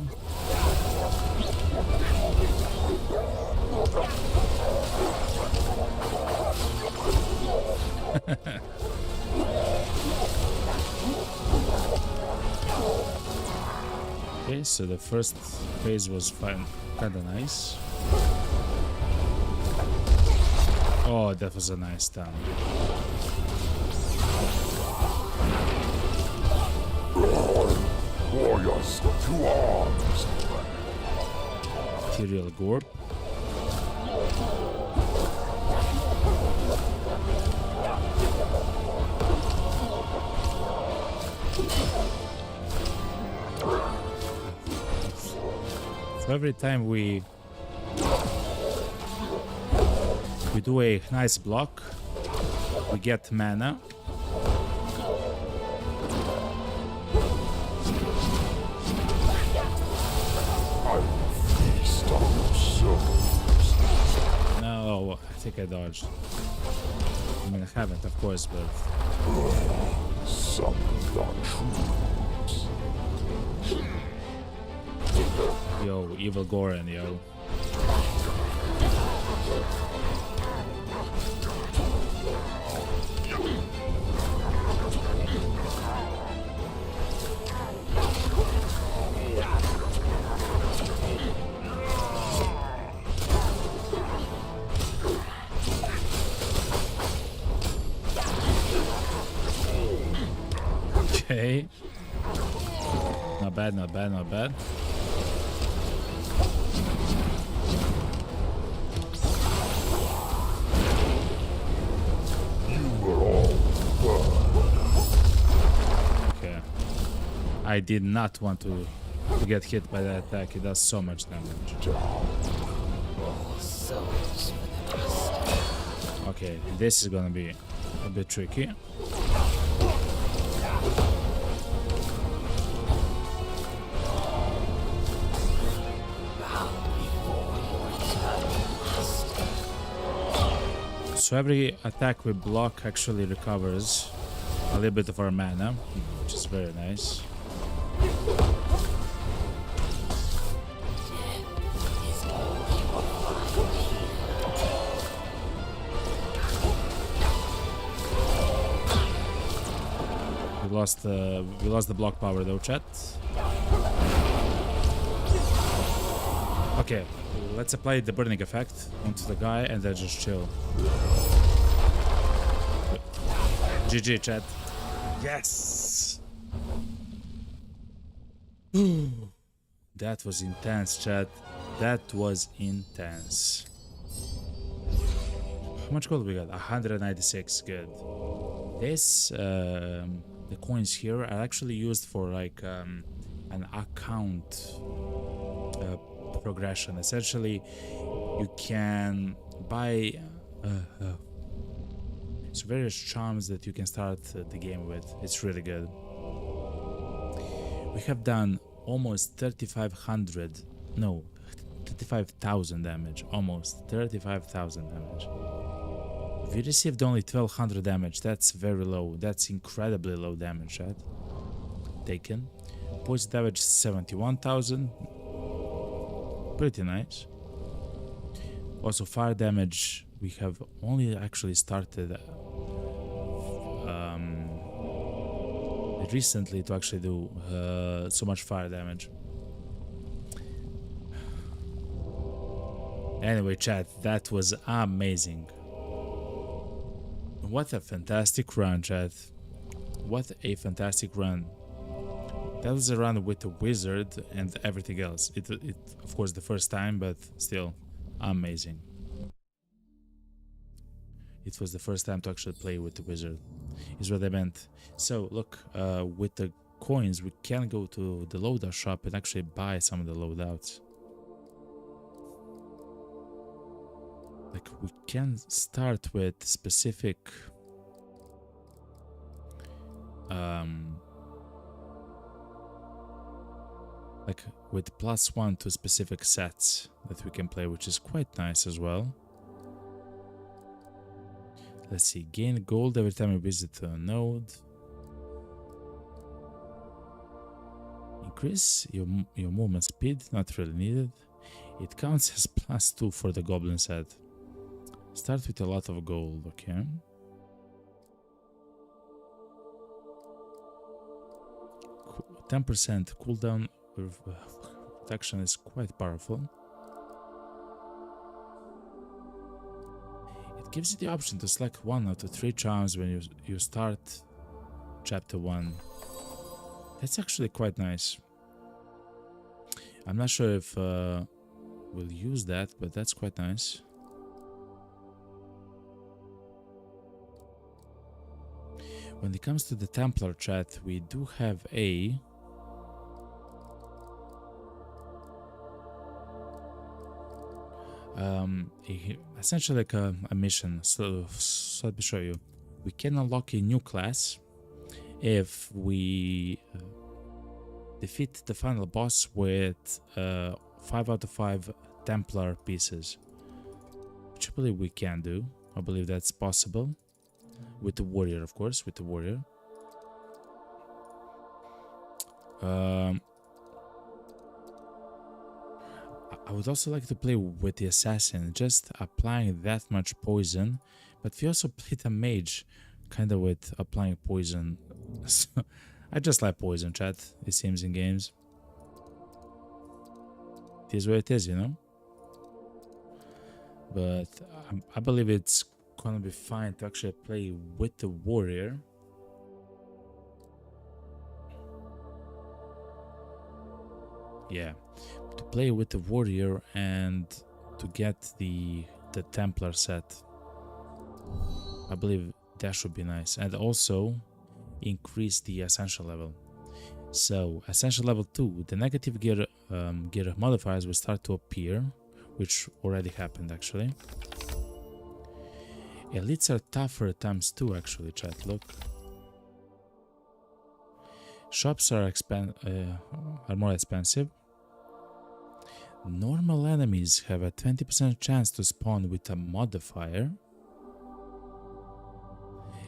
Okay, so the first phase was fine, kinda nice. Oh, that was a nice stun. Warriors to arms. Material Gorp. So every time we do a nice block, we get mana. No, I think I dodged. I mean, I haven't, of course, but... Some the troops. Yo, Evil Goran, yo. Okay. Not bad, not bad, not bad. Okay. I did not want to get hit by that attack. It does so much damage. Okay, this is gonna be a bit tricky. So every attack we block actually recovers a little bit of our mana, which is very nice. We lost the block power though, chat. Okay, let's apply the burning effect onto the guy and then just chill. GG, chat. Yes! That was intense, chat. That was intense. How much gold we got? 196, good. This, the coins here are actually used for like an account progression. Essentially, you can buy so various charms that you can start the game with. It's really good. We have done almost 3,500, no, 35,000 damage, almost 35,000 damage. We received only 1,200 damage. That's very low. That's incredibly low damage, right? Taken. Poison damage 71,000. Pretty nice. Also, fire damage. We have only actually started recently to actually do so much fire damage. Anyway, chat, that was amazing. What a fantastic run, chat. What a fantastic run. That was a run with the wizard and everything else. It of course the first time, but still amazing. It was the first time to actually play with the wizard, is what I meant. So look, with the coins we can go to the loadout shop and actually buy some of the loadouts. Like we can start with specific like with +1 to specific sets that we can play, which is quite nice as well. Let's see, gain gold every time you visit a node. Increase your movement speed, not really needed. It counts as +2 for the goblin set. Start with a lot of gold, okay. 10% cooldown protection is quite powerful. It gives you the option to select 1 out of 3 charms when you start chapter 1. That's actually quite nice. I'm not sure if we'll use that, but that's quite nice. When it comes to the Templar chat, we do have essentially like a mission. So let me show you. We can unlock a new class if we defeat the final boss with 5 out of 5 Templar pieces, which I believe we can do. I believe that's possible with the warrior, of course, with the warrior. I would also like to play with the assassin, just applying that much poison, but we also played a mage, kind of with applying poison. I just like poison, chat, it seems, in games. It is what it is, you know? But I believe it's gonna be fine to actually play with the warrior. Yeah, to play with the warrior and to get the Templar set. I believe that should be nice, and also increase the essential level. So essential level 2, the negative gear modifiers will start to appear, which already happened actually. Elites are tougher ×2 actually, chat, look. Shops are more expensive. Normal enemies have a 20% chance to spawn with a modifier.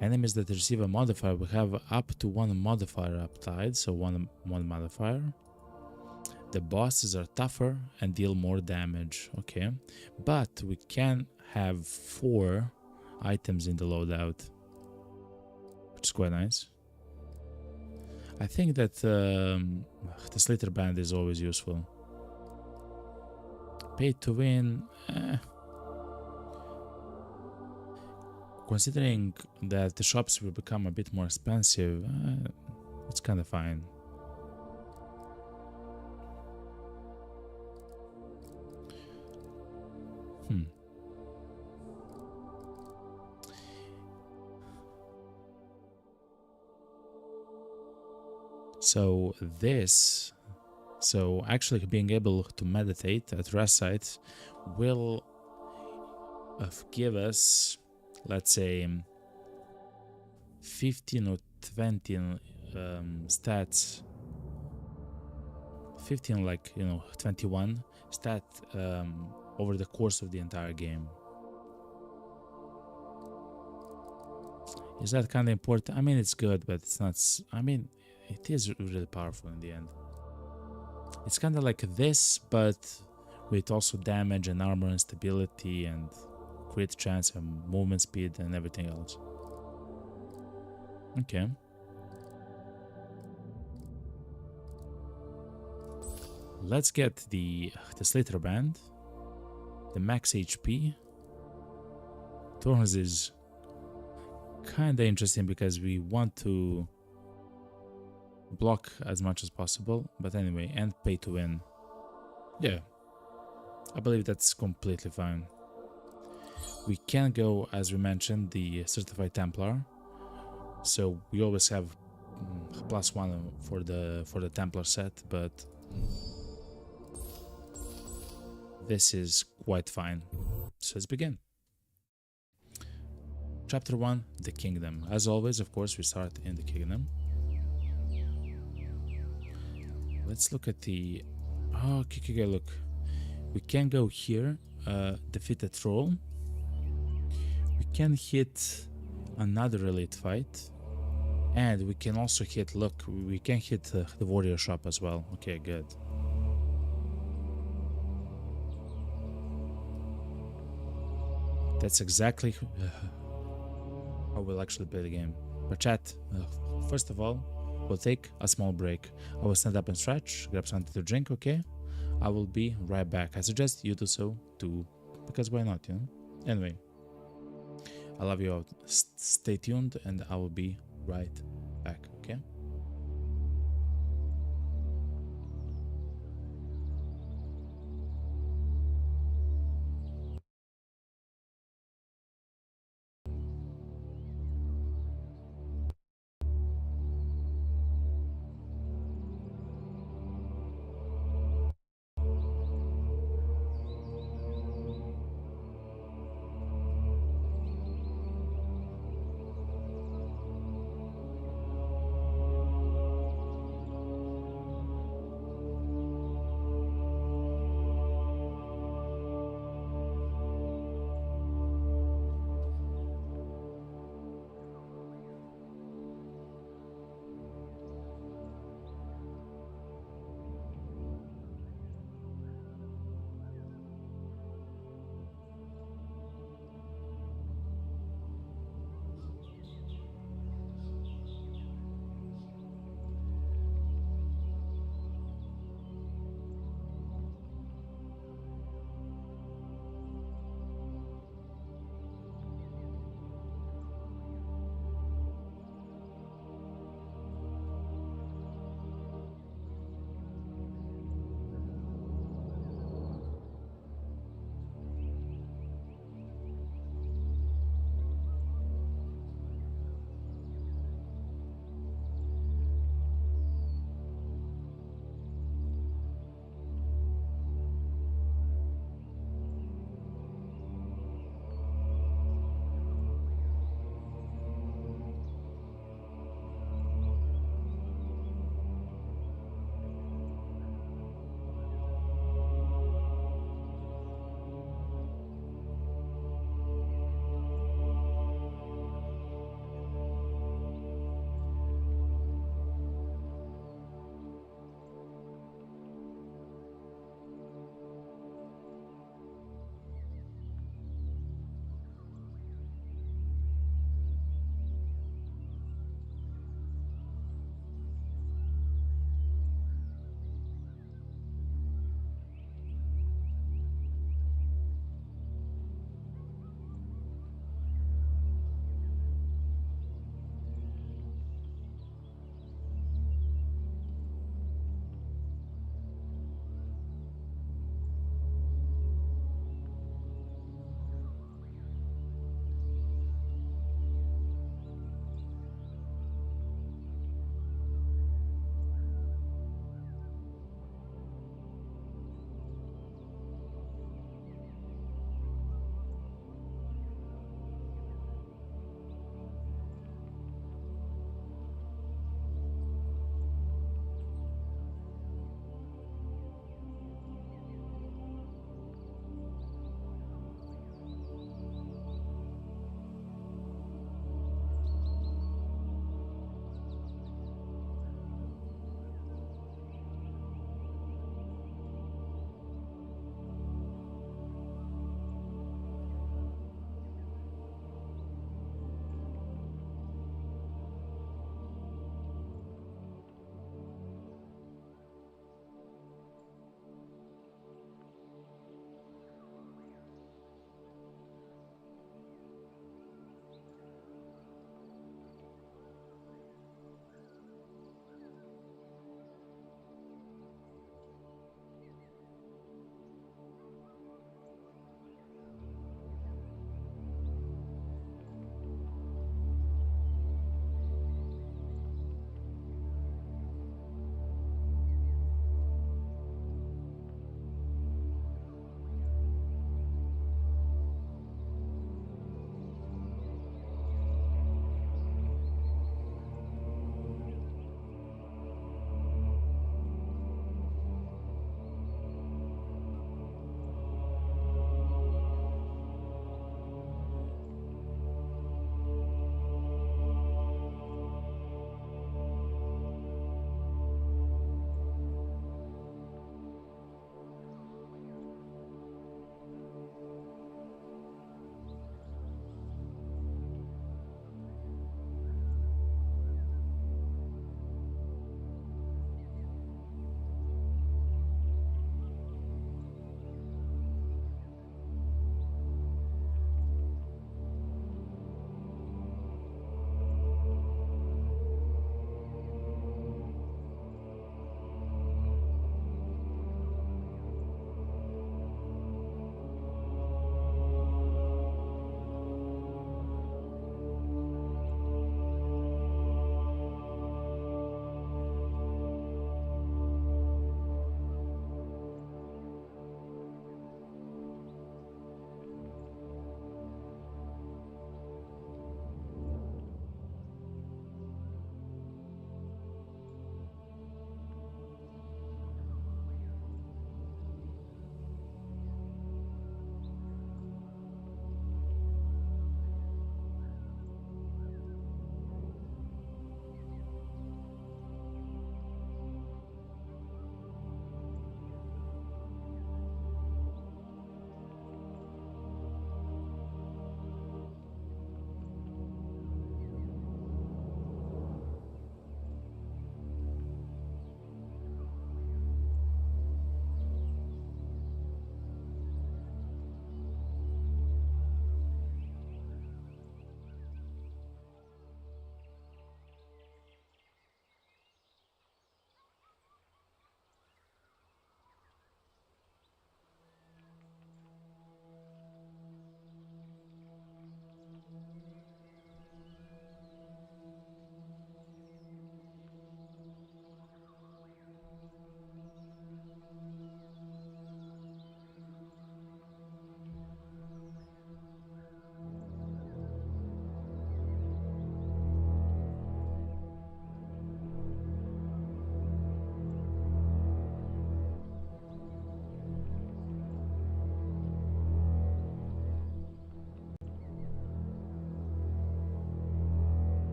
Enemies that receive a modifier will have up to 1 modifier applied, so one modifier. The bosses are tougher and deal more damage, okay. But we can have 4 items in the loadout, which is quite nice. I think that the Slither Band is always useful. Pay to win. Considering that the shops will become a bit more expensive, it's kind of fine. So actually being able to meditate at rest sites will give us, let's say, 15 or 20 stats, 15, like, you know, 21 stat over the course of the entire game. Is that kind of important? I mean, it's good, but it's not. I mean, it is really powerful in the end. It's kind of like this, but with also damage and armor and stability and crit chance and movement speed and everything else. Okay. Let's get the Slither Band, the max HP. Thorns is kind of interesting because we want to block as much as possible. But anyway, and pay to win. Yeah, I believe that's completely fine. We can go, as we mentioned, the Certified Templar. So we always have +1 for the Templar set, but this is quite fine. So let's begin. Chapter 1, the Kingdom. As always, of course, we start in the Kingdom. Let's look at the... Oh, okay, look. We can go here, defeat a troll. We can hit another elite fight. And we can also hit, look, we can hit the warrior shop as well. Okay, good. That's exactly how we'll actually play the game. But chat, first of all, we'll take a small break. I will stand up and stretch, grab something to drink, okay? I will be right back. I suggest you do so too, because why not, you know? Anyway, I love you all. Stay tuned and I will be right back, okay?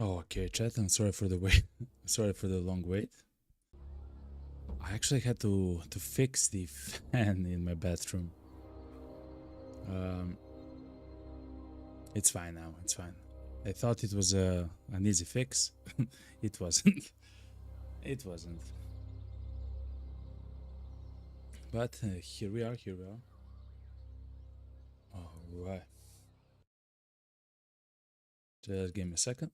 Oh, okay, chat. I'm sorry for the wait. Sorry for the long wait. I actually had to fix the fan in my bathroom. It's fine now. It's fine. I thought it was an easy fix. It wasn't. It wasn't. But here we are. Here we are. All right. Just give me a second.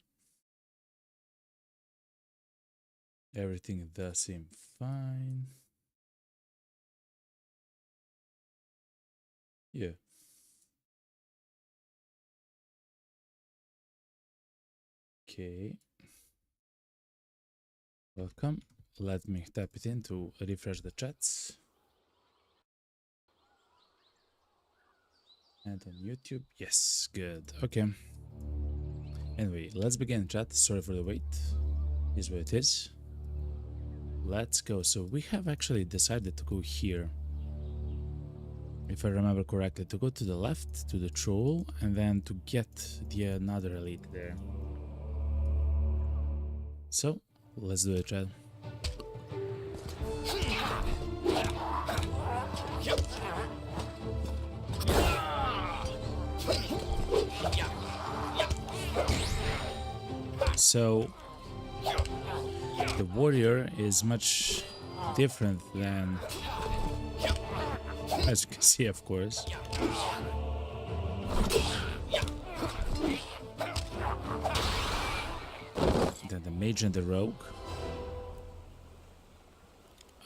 Everything does seem fine. Yeah. Okay. Welcome. Let me tap it in to refresh the chats. And on YouTube. Yes, good. Okay. Anyway, let's begin, chat. Sorry for the wait. Is what it is. Let's go. So we have actually decided to go here. If I remember correctly, to go to the left, to the troll, and then to get the another elite there. So, let's do it, chat. So, the warrior is much different than, as you can see, of course. Then the mage and the rogue.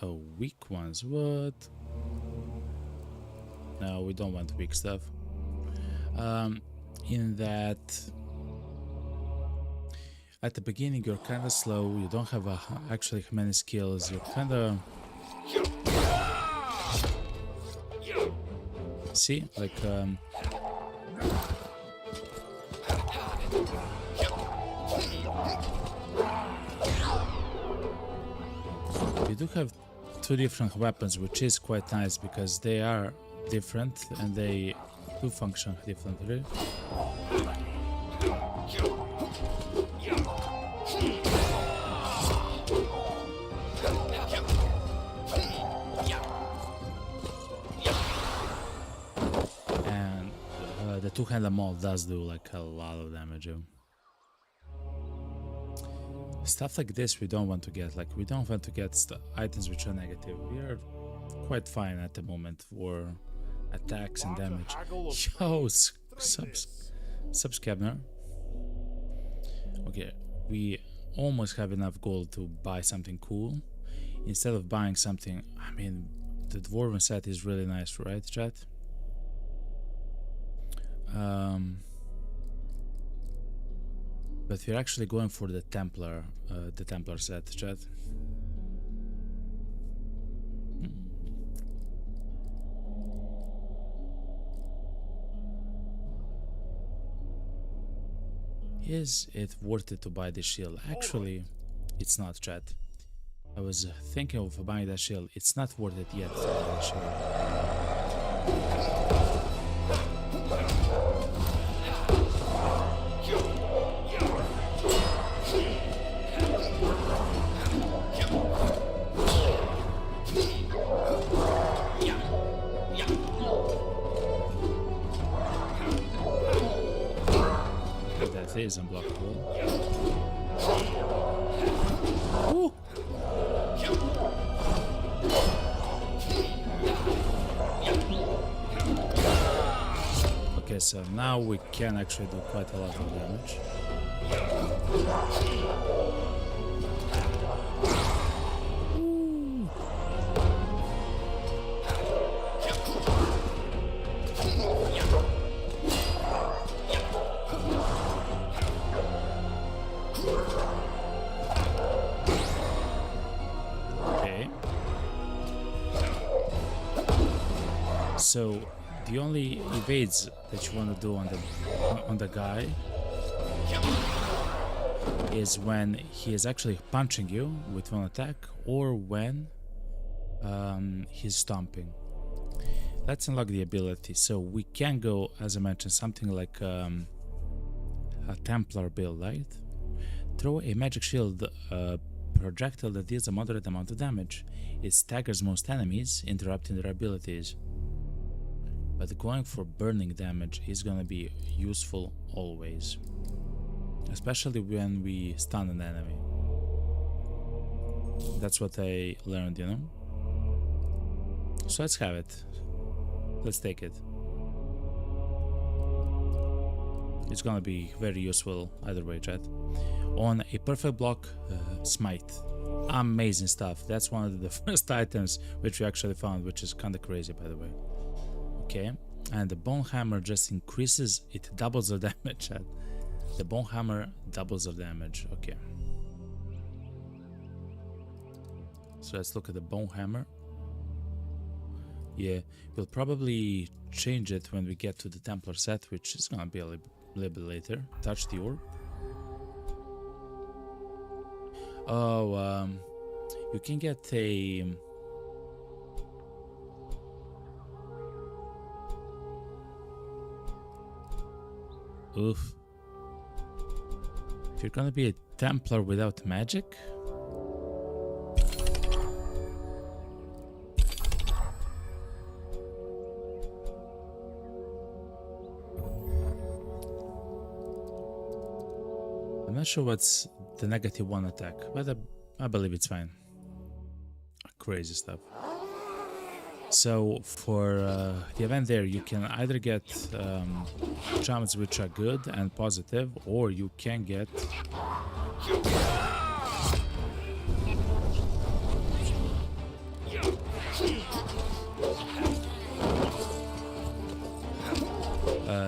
Oh, weak ones. What? No, we don't want weak stuff. In that, at the beginning you're kind of slow. You don't have actually many skills. You're kind of see, like you do have two different weapons, which is quite nice because they are different and they do function differently. And the two-handed maul does do like a lot of damage. Stuff like this we don't want to get. Like, we don't want to get items which are negative. We are quite fine at the moment for attacks and damage. Yo, Subscabner. Okay, we almost have enough gold to buy something cool. Instead of buying something, I mean, the Dwarven set is really nice, right, chat? But we're actually going for the Templar set, chat. Is it worth it to buy the shield? Actually, it's not, chat. I was thinking of buying that shield. It's not worth it yet to buy the shield. That is unblockable. Ooh. Okay, so now we can actually do quite a lot of damage. So the only evades that you want to do on the guy is when he is actually punching you with one attack, or when he's stomping. Let's unlock the ability. So we can go, as I mentioned, something like a Templar build, right? Throw a magic shield projectile that deals a moderate amount of damage. It staggers most enemies, interrupting their abilities. But going for burning damage is gonna be useful always. Especially when we stun an enemy. That's what I learned, you know? So let's have it. Let's take it. It's gonna be very useful either way, chat. On a perfect block, smite. Amazing stuff. That's one of the first items which we actually found, which is kind of crazy, by the way. Okay, and the bone hammer just increases, it doubles the damage, chat. The bone hammer doubles the damage. Okay. So let's look at the bone hammer. Yeah, we'll probably change it when we get to the Templar set, which is gonna be a little bit later. Touch the orb. Oh, you can get a... Oof. If you're gonna be a Templar without magic... I'm not sure what's the -1 attack, but I believe it's fine. Crazy stuff. So for the event there, you can either get charms which are good and positive, or you can get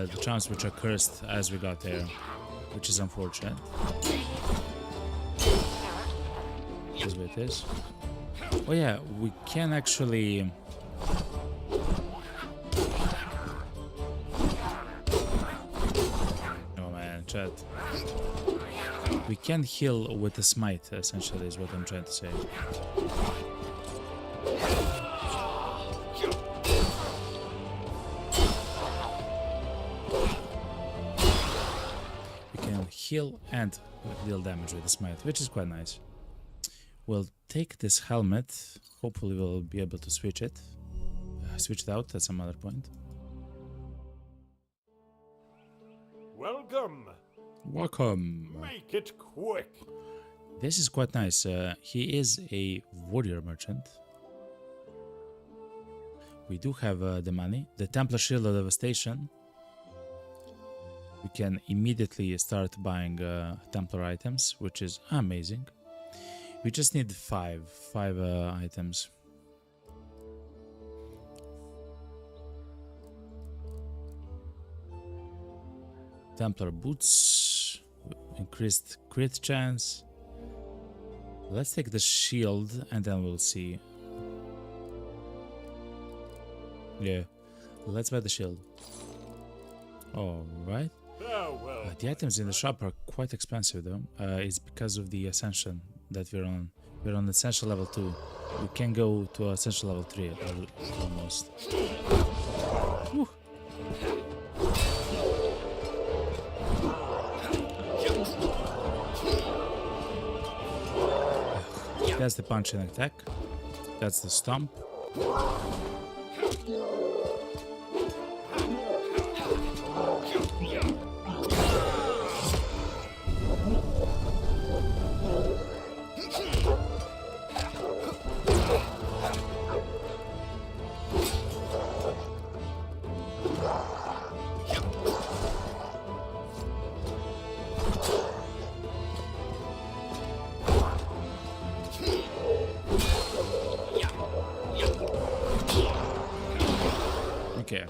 the charms which are cursed, as we got there, which is unfortunate. Here's what it is. Oh yeah, we can actually... Oh man, chat. We can heal with the smite, essentially, is what I'm trying to say. We can heal and deal damage with the smite, which is quite nice. We'll take this helmet. Hopefully we'll be able to switch it. Switch it out at some other point. Welcome. Welcome. Make it quick. This is quite nice. He is a warrior merchant. We do have the money. The Templar Shield of Devastation. We can immediately start buying Templar items, which is amazing. We just need five items. Templar boots, increased crit chance. Let's take the shield and then we'll see. Yeah, let's buy the shield. All right. The items in the shop are quite expensive though. It's because of the ascension that we're on. We're on essential level 2. We can go to essential level 3 almost. Whew. That's the punch and attack. That's the stomp. Okay,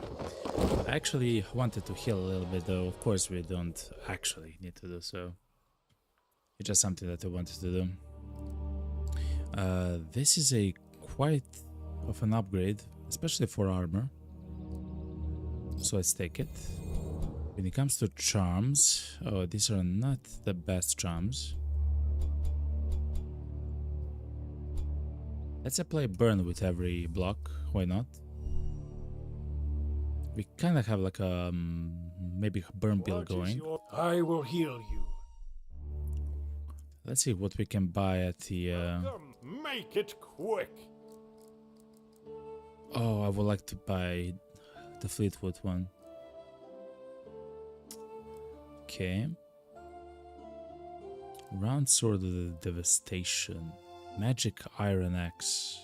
I actually wanted to heal a little bit though. Of course we don't actually need to do so. It's just something that I wanted to do. This is a quite of an upgrade, especially for armor. So let's take it. When it comes to charms, oh, these are not the best charms. Let's apply burn with every block, why not? We kind of have like a maybe burn build going. I will heal you. Let's see what we can buy at the... Come, make it quick. Oh, I would like to buy the Fleetwood one. Okay. Round Sword of the Devastation. Magic Iron Axe.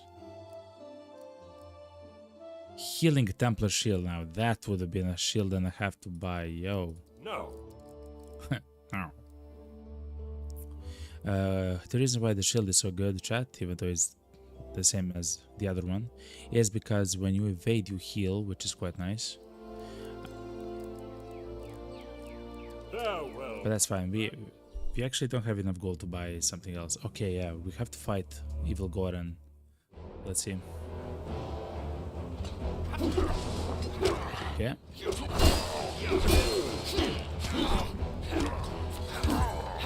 Healing Templar Shield now. That would have been a shield and I have to buy. Yo. No. No. The reason why the shield is so good, chat, even though it's the same as the other one, is because when you evade, you heal, which is quite nice. Farewell. But that's fine. We actually don't have enough gold to buy something else. Okay, yeah, we have to fight Evil Goran. Let's see. Okay.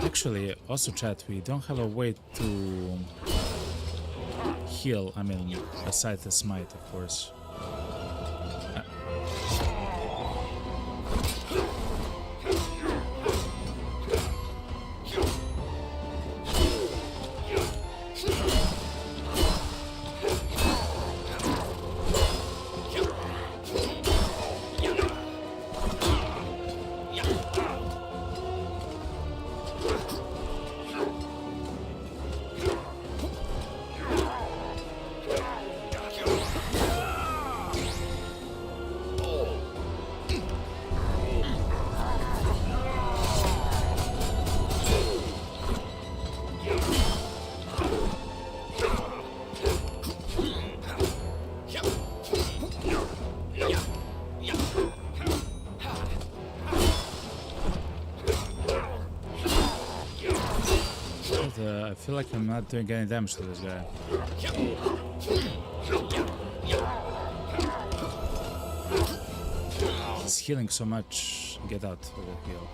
Actually, also chat, we don't have a way to heal. I mean, aside the smite, of course. I feel like I'm not doing any damage to this guy. He's healing so much. Get out of the heal.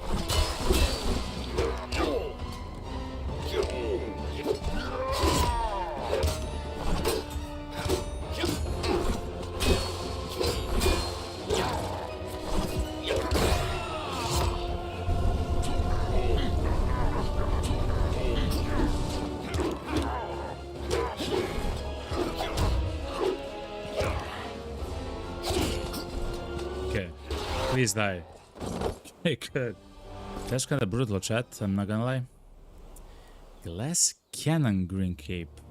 Please die. Okay, good. That's kind of brutal, chat. I'm not gonna lie. Glass Cannon Green Cape.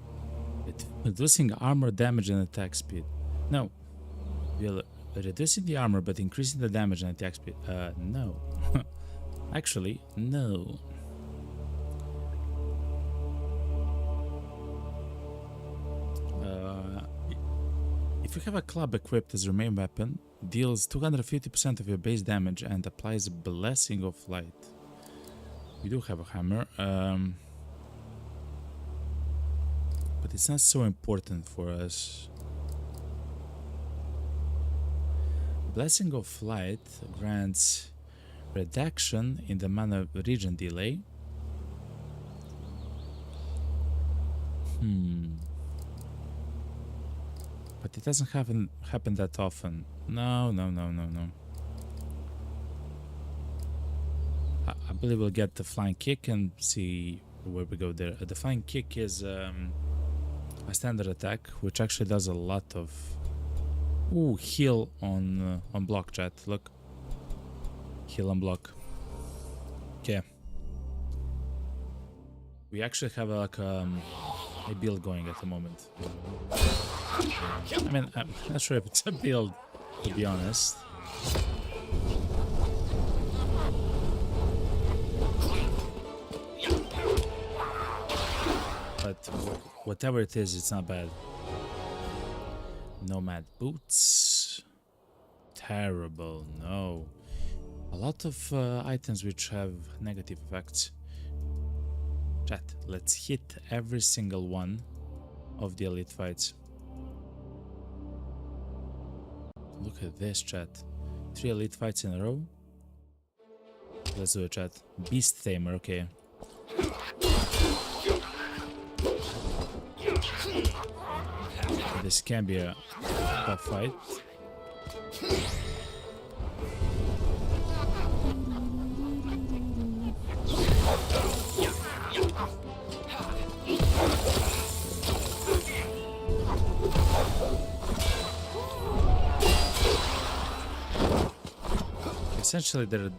Reducing armor damage and attack speed. No. We're reducing the armor but increasing the damage and attack speed. No. Actually, no. If you have a club equipped as your main weapon, deals 250% of your base damage and applies a Blessing of Light. We do have a hammer, but it's not so important for us. Blessing of Light grants reduction in the mana regen delay. But it doesn't happen that often. No. I believe we'll get the Flying Kick and see where we go there. The Flying Kick is a standard attack, which actually does a lot of... Ooh, heal on block, chat. Look. Heal on block. Okay. We actually have like a build going at the moment. I mean, I'm not sure if it's a build, to be honest. But whatever it is, it's not bad. Nomad Boots. Terrible, no. A lot of items which have negative effects. Chat, let's hit every single one of the elite fights. Look at this, chat. 3 elite fights in a row. Let's do it, chat. Beast Tamer, okay. This can be a tough fight. Essentially, they're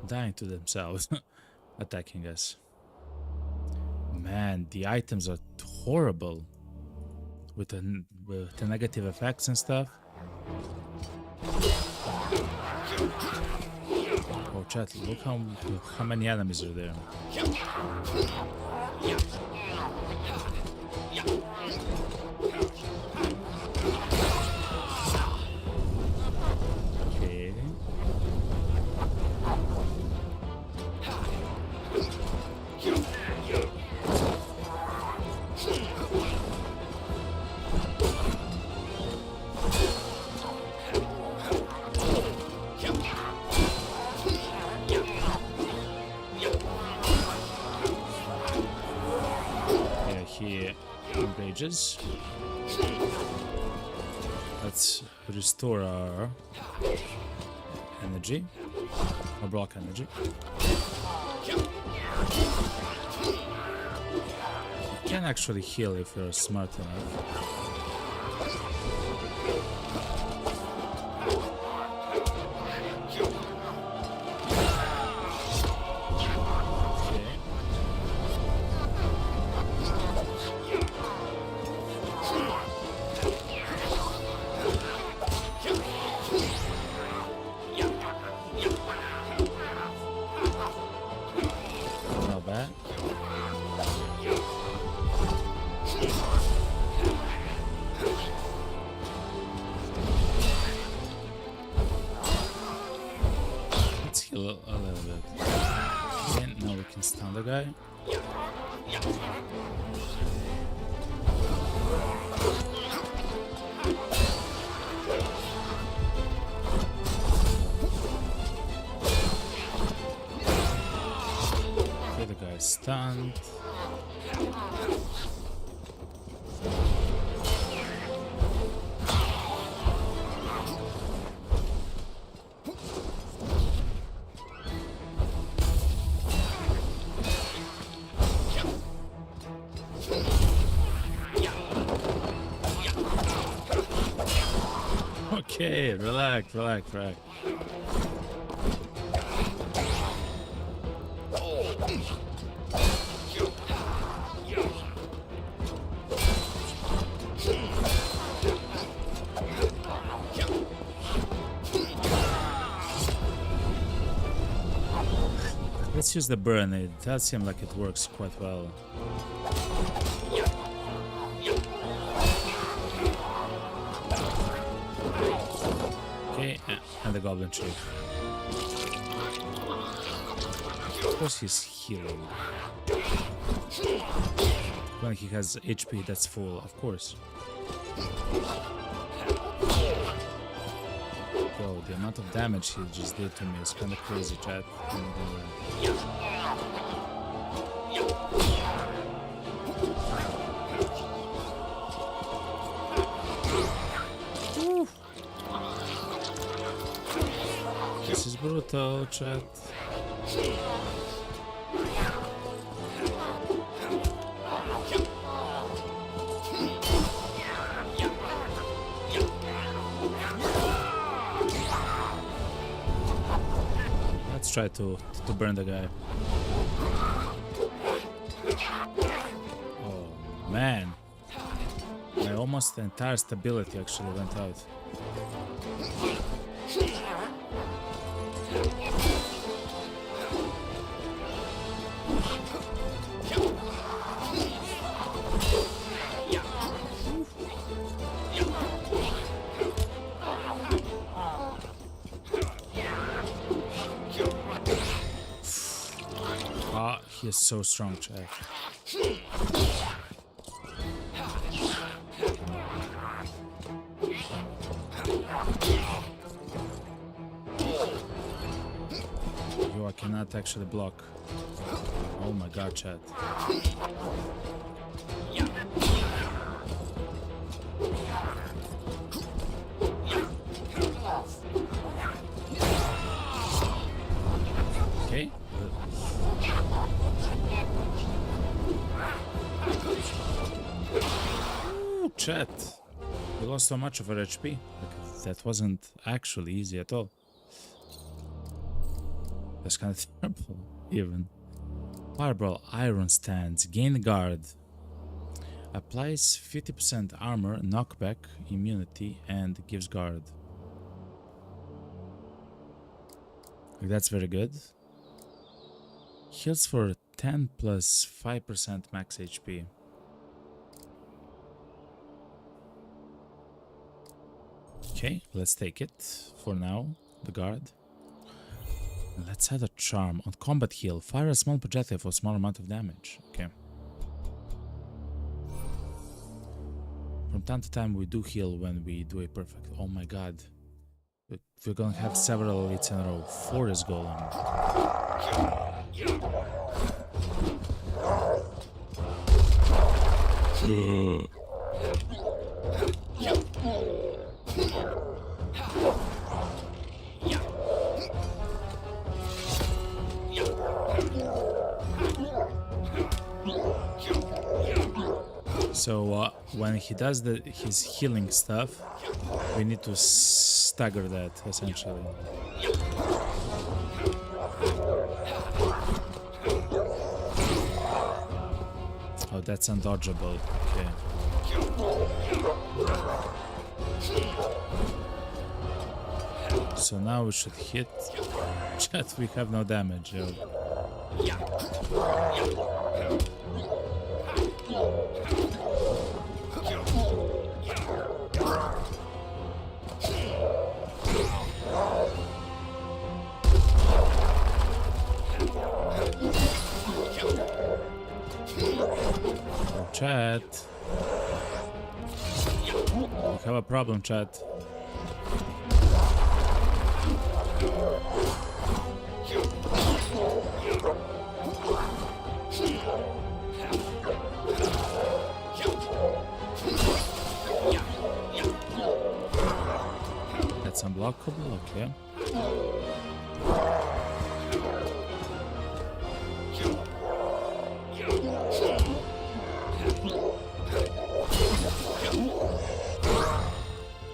dying to themselves, attacking us. Man, the items are horrible with the negative effects and stuff. Oh, chat! Look how many enemies are there. Okay. Yeah, he enrages. Let's restore our energy, or block energy. You can actually heal if you're smart enough. Not bad. Let's heal a little bit. Okay, now we can stun the guy. Okay, the guy's stunned. Okay, relax. Let's use the burn. It does seem like it works quite well. Okay, and the goblin chief. Of course he's healing. When he has HP that's full, of course. Yo, the amount of damage he just did to me is kind of crazy, chat. This is brutal, chat. Let's try to burn the guy. Oh man, my almost entire stability actually went out. He is so strong, Jack. Yo, I cannot actually block. Oh my god, chat. Okay. Ooh, chat. We lost so much of our HP. Like, that wasn't actually easy at all. That's kind of terrible, even. Fireball, Iron Stance, gain guard. Applies 50% armor, knockback, immunity, and gives guard. That's very good. Heals for 10 plus 5% max HP. Okay, let's take it for now, the guard. Let's add a charm. On combat heal, fire a small projectile for a small amount of damage. Okay. From time to time we do heal when we do a perfect. Oh my god. We're gonna have several elites in a row. Forest Golem. So when he does his healing stuff, we need to stagger that essentially. Oh, that's undodgeable. Okay. So now we should hit. Chat, we have no damage. Yo. Chat. We have a problem, chat. That's unblockable, okay.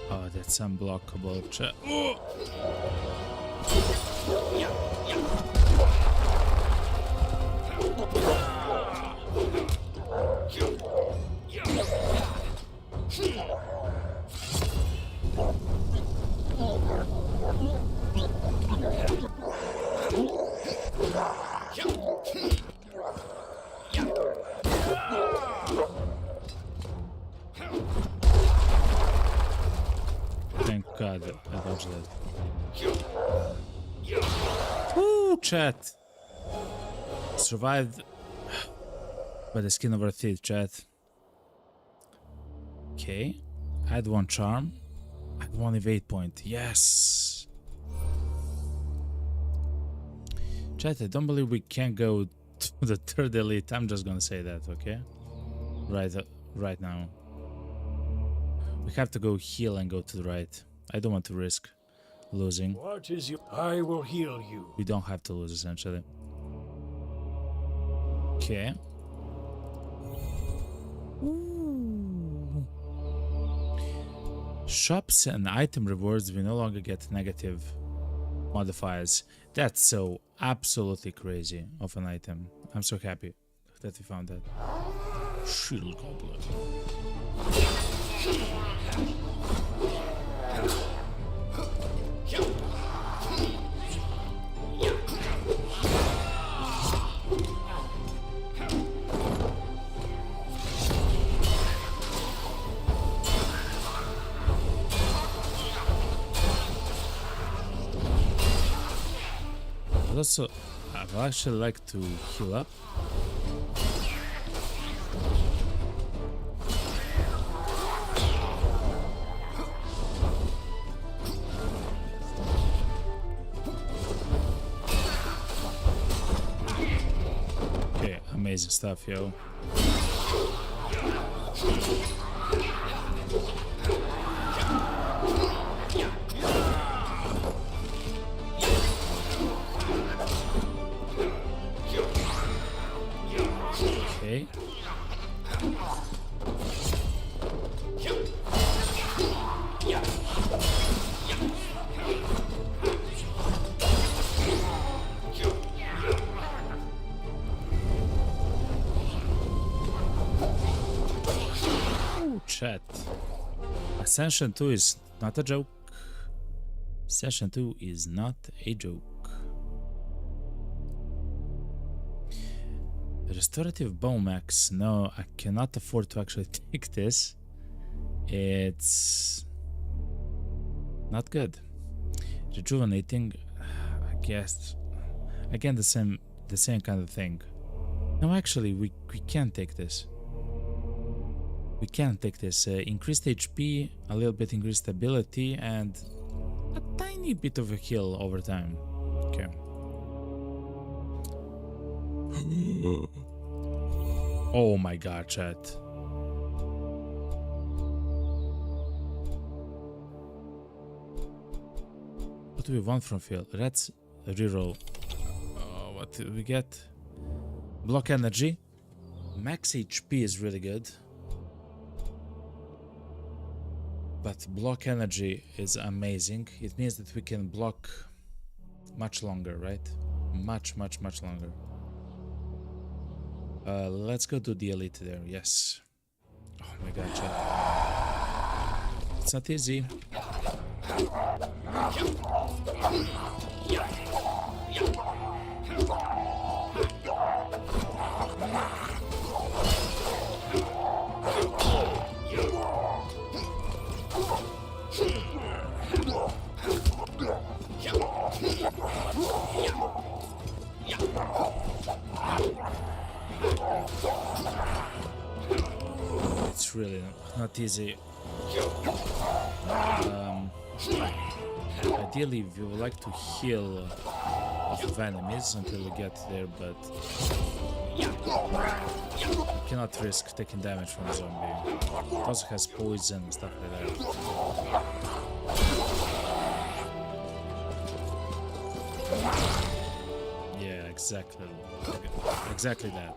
Oh, that's unblockable. Chat. Thank God I dodged that. Woo, chat. Survived by the skin of our teeth, chat. Okay. Add one charm. Add one evade point. Yes. Chat, I don't believe we can go to the third elite. I'm just gonna say that, okay? Right now. We have to go heal and go to the right. I don't want to risk losing. What is your... I will heal you. We don't have to lose, essentially. Okay. Ooh. Shops and item rewards, we no longer get negative modifiers. That's so absolutely crazy of an item. I'm so happy that we found that. Shield Goblet. Also, I would actually like to heal up. Okay, amazing stuff, yo. Okay. chat. Ascension 2 is not a joke. Ascension 2 is not a joke. Restorative Bowmax. No, I cannot afford to actually take this. It's not good. Rejuvenating, I guess. Again, the same kind of thing. No, actually, we can't take this. We can't take this. Increased HP, a little bit increased stability, and a tiny bit of a heal over time. Okay. Oh my god, chat. What do we want from field? Let's reroll. What do we get? Block energy. Max HP is really good. But block energy is amazing. It means that we can block much longer, right? Much longer. Let's go to the elite there. Yes. Oh my god, chat. It's not easy. It's really not easy. Ideally, we would like to heal off of enemies until we get there, but we cannot risk taking damage from a zombie. It also has poison and stuff like that. Yeah, exactly that.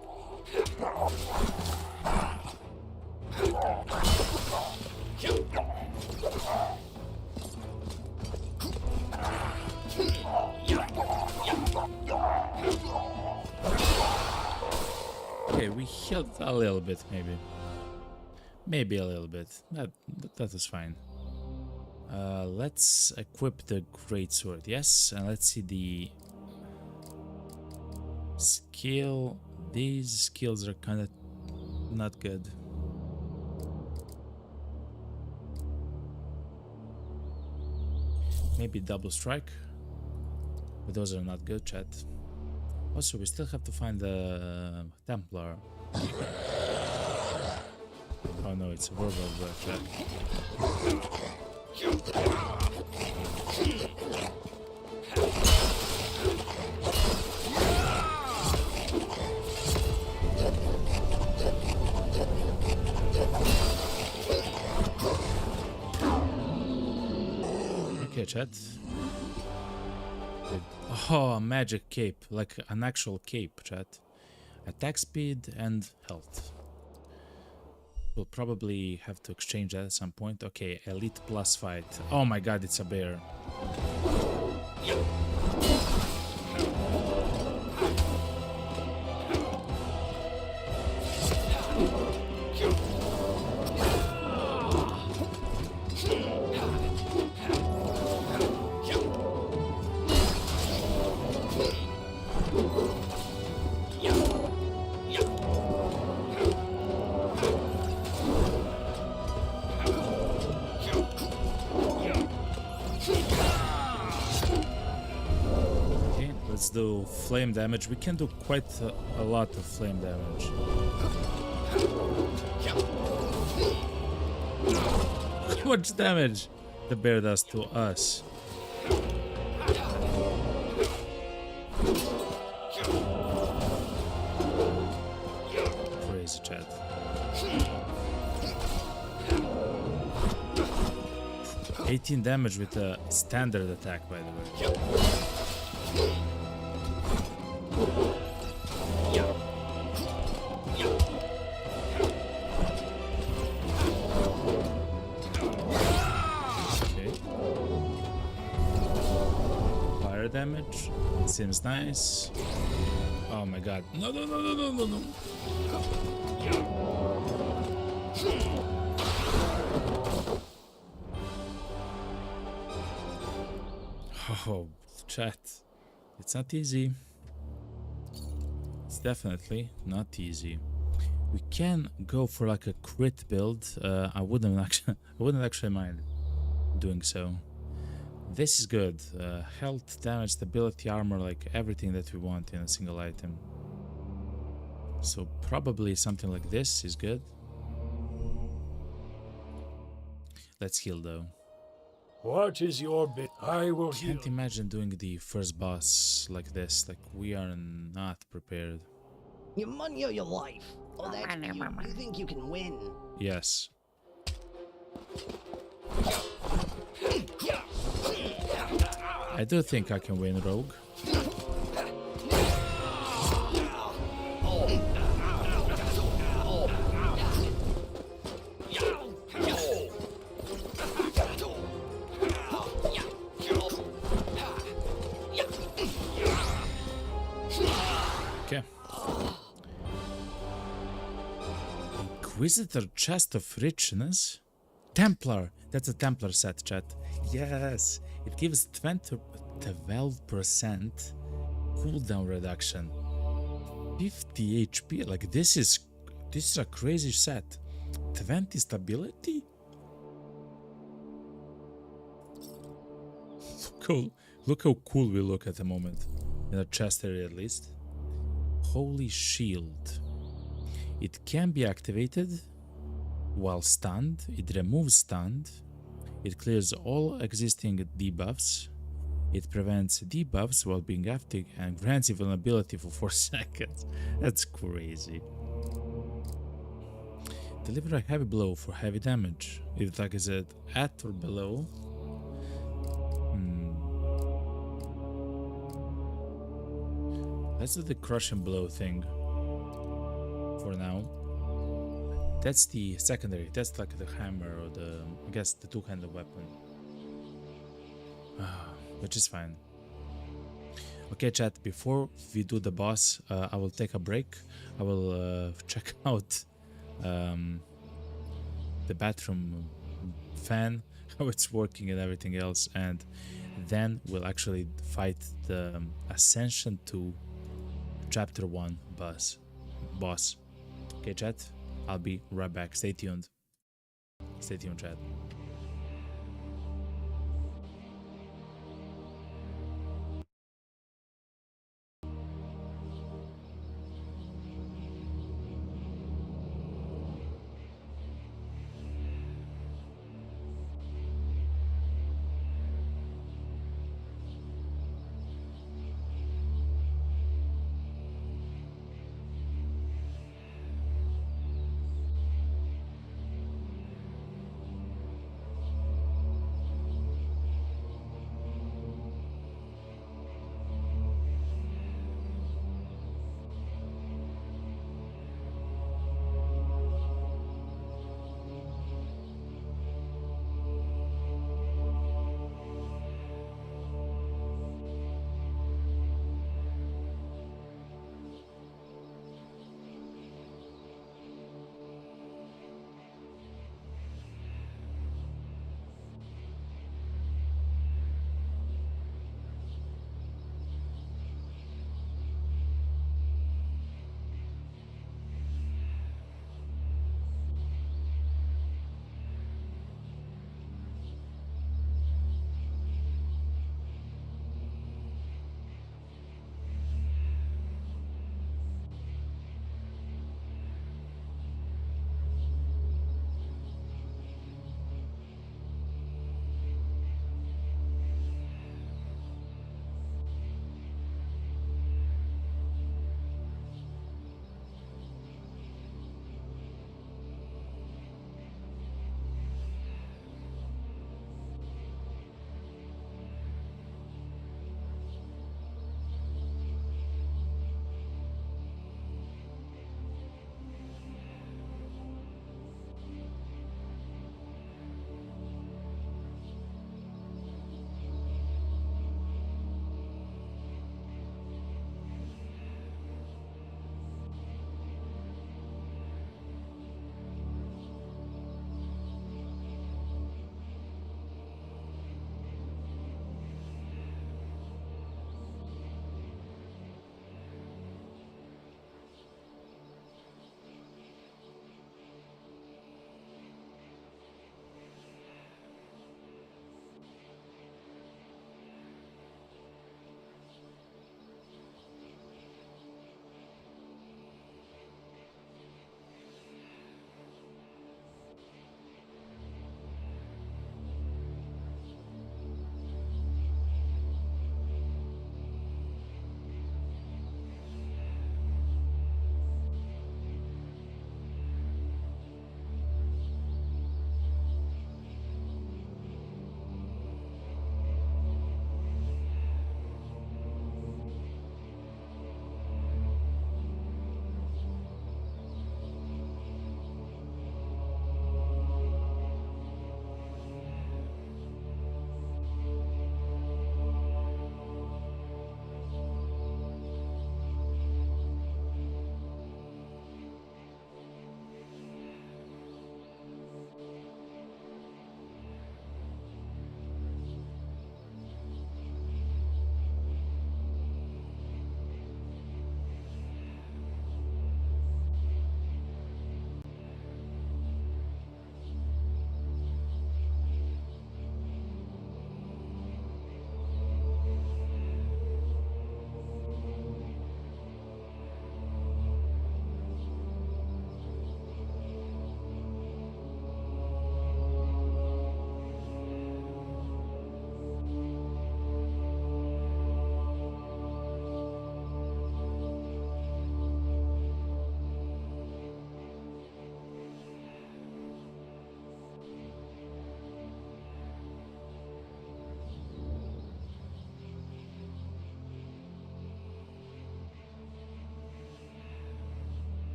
Okay, we healed a little bit, maybe a little bit. That is fine. Let's equip the greatsword, yes, and let's see the skill. These skills are kind of not good. Maybe double strike, but those are not good, chat. Also, we still have to find the Templar. Oh no, it's a werewolf, chat. Okay, chat. Oh, a magic cape, like an actual cape, chat. Attack speed and health. We'll probably have to exchange that at some point. Okay, elite plus fight. Oh my god, it's a bear. Let's do flame damage. We can do quite a lot of flame damage. How much damage the bear does to us. Crazy, chat. $18 damage with a standard attack, by the way. Okay. Fire damage seems nice. Oh my god. No, no, no, no, no, no, no. Oh, chat. It's not easy. It's definitely not easy. We can go for like a crit build. I wouldn't actually mind doing so. This is good. Health, damage, stability, armor, like everything that we want in a single item. So probably something like this is good. Let's heal though. What is your bit? I will heal. Can't imagine doing the first boss like this. Like we are not prepared. Your money or your life? Oh, that's cute. You think you can win? Yes. I do think I can win, Rogue. Okay. Inquisitor Chest of Richness. Templar. That's a Templar set, chat. Yes. It gives 12% cooldown reduction. 50 HP. Like this is a crazy set. 20 stability? Look how cool we look at the moment. In the chest area at least. Holy Shield. It can be activated while stunned. It removes stunned. It clears all existing debuffs. It prevents debuffs while being active and grants invulnerability for 4 seconds. That's crazy. Deliver a heavy blow for heavy damage. If like is it at or below? Let's do the crushing blow thing for now. That's the secondary. That's like the hammer or the, I guess, the two-handed weapon. Which is fine. Okay, chat, before we do the boss, I will take a break. I will check out the bathroom fan, how it's working and everything else, and then we'll actually fight the Ascension 2 Chapter 1 boss. Okay, chat, I'll be right back. Stay tuned. Stay tuned, chat.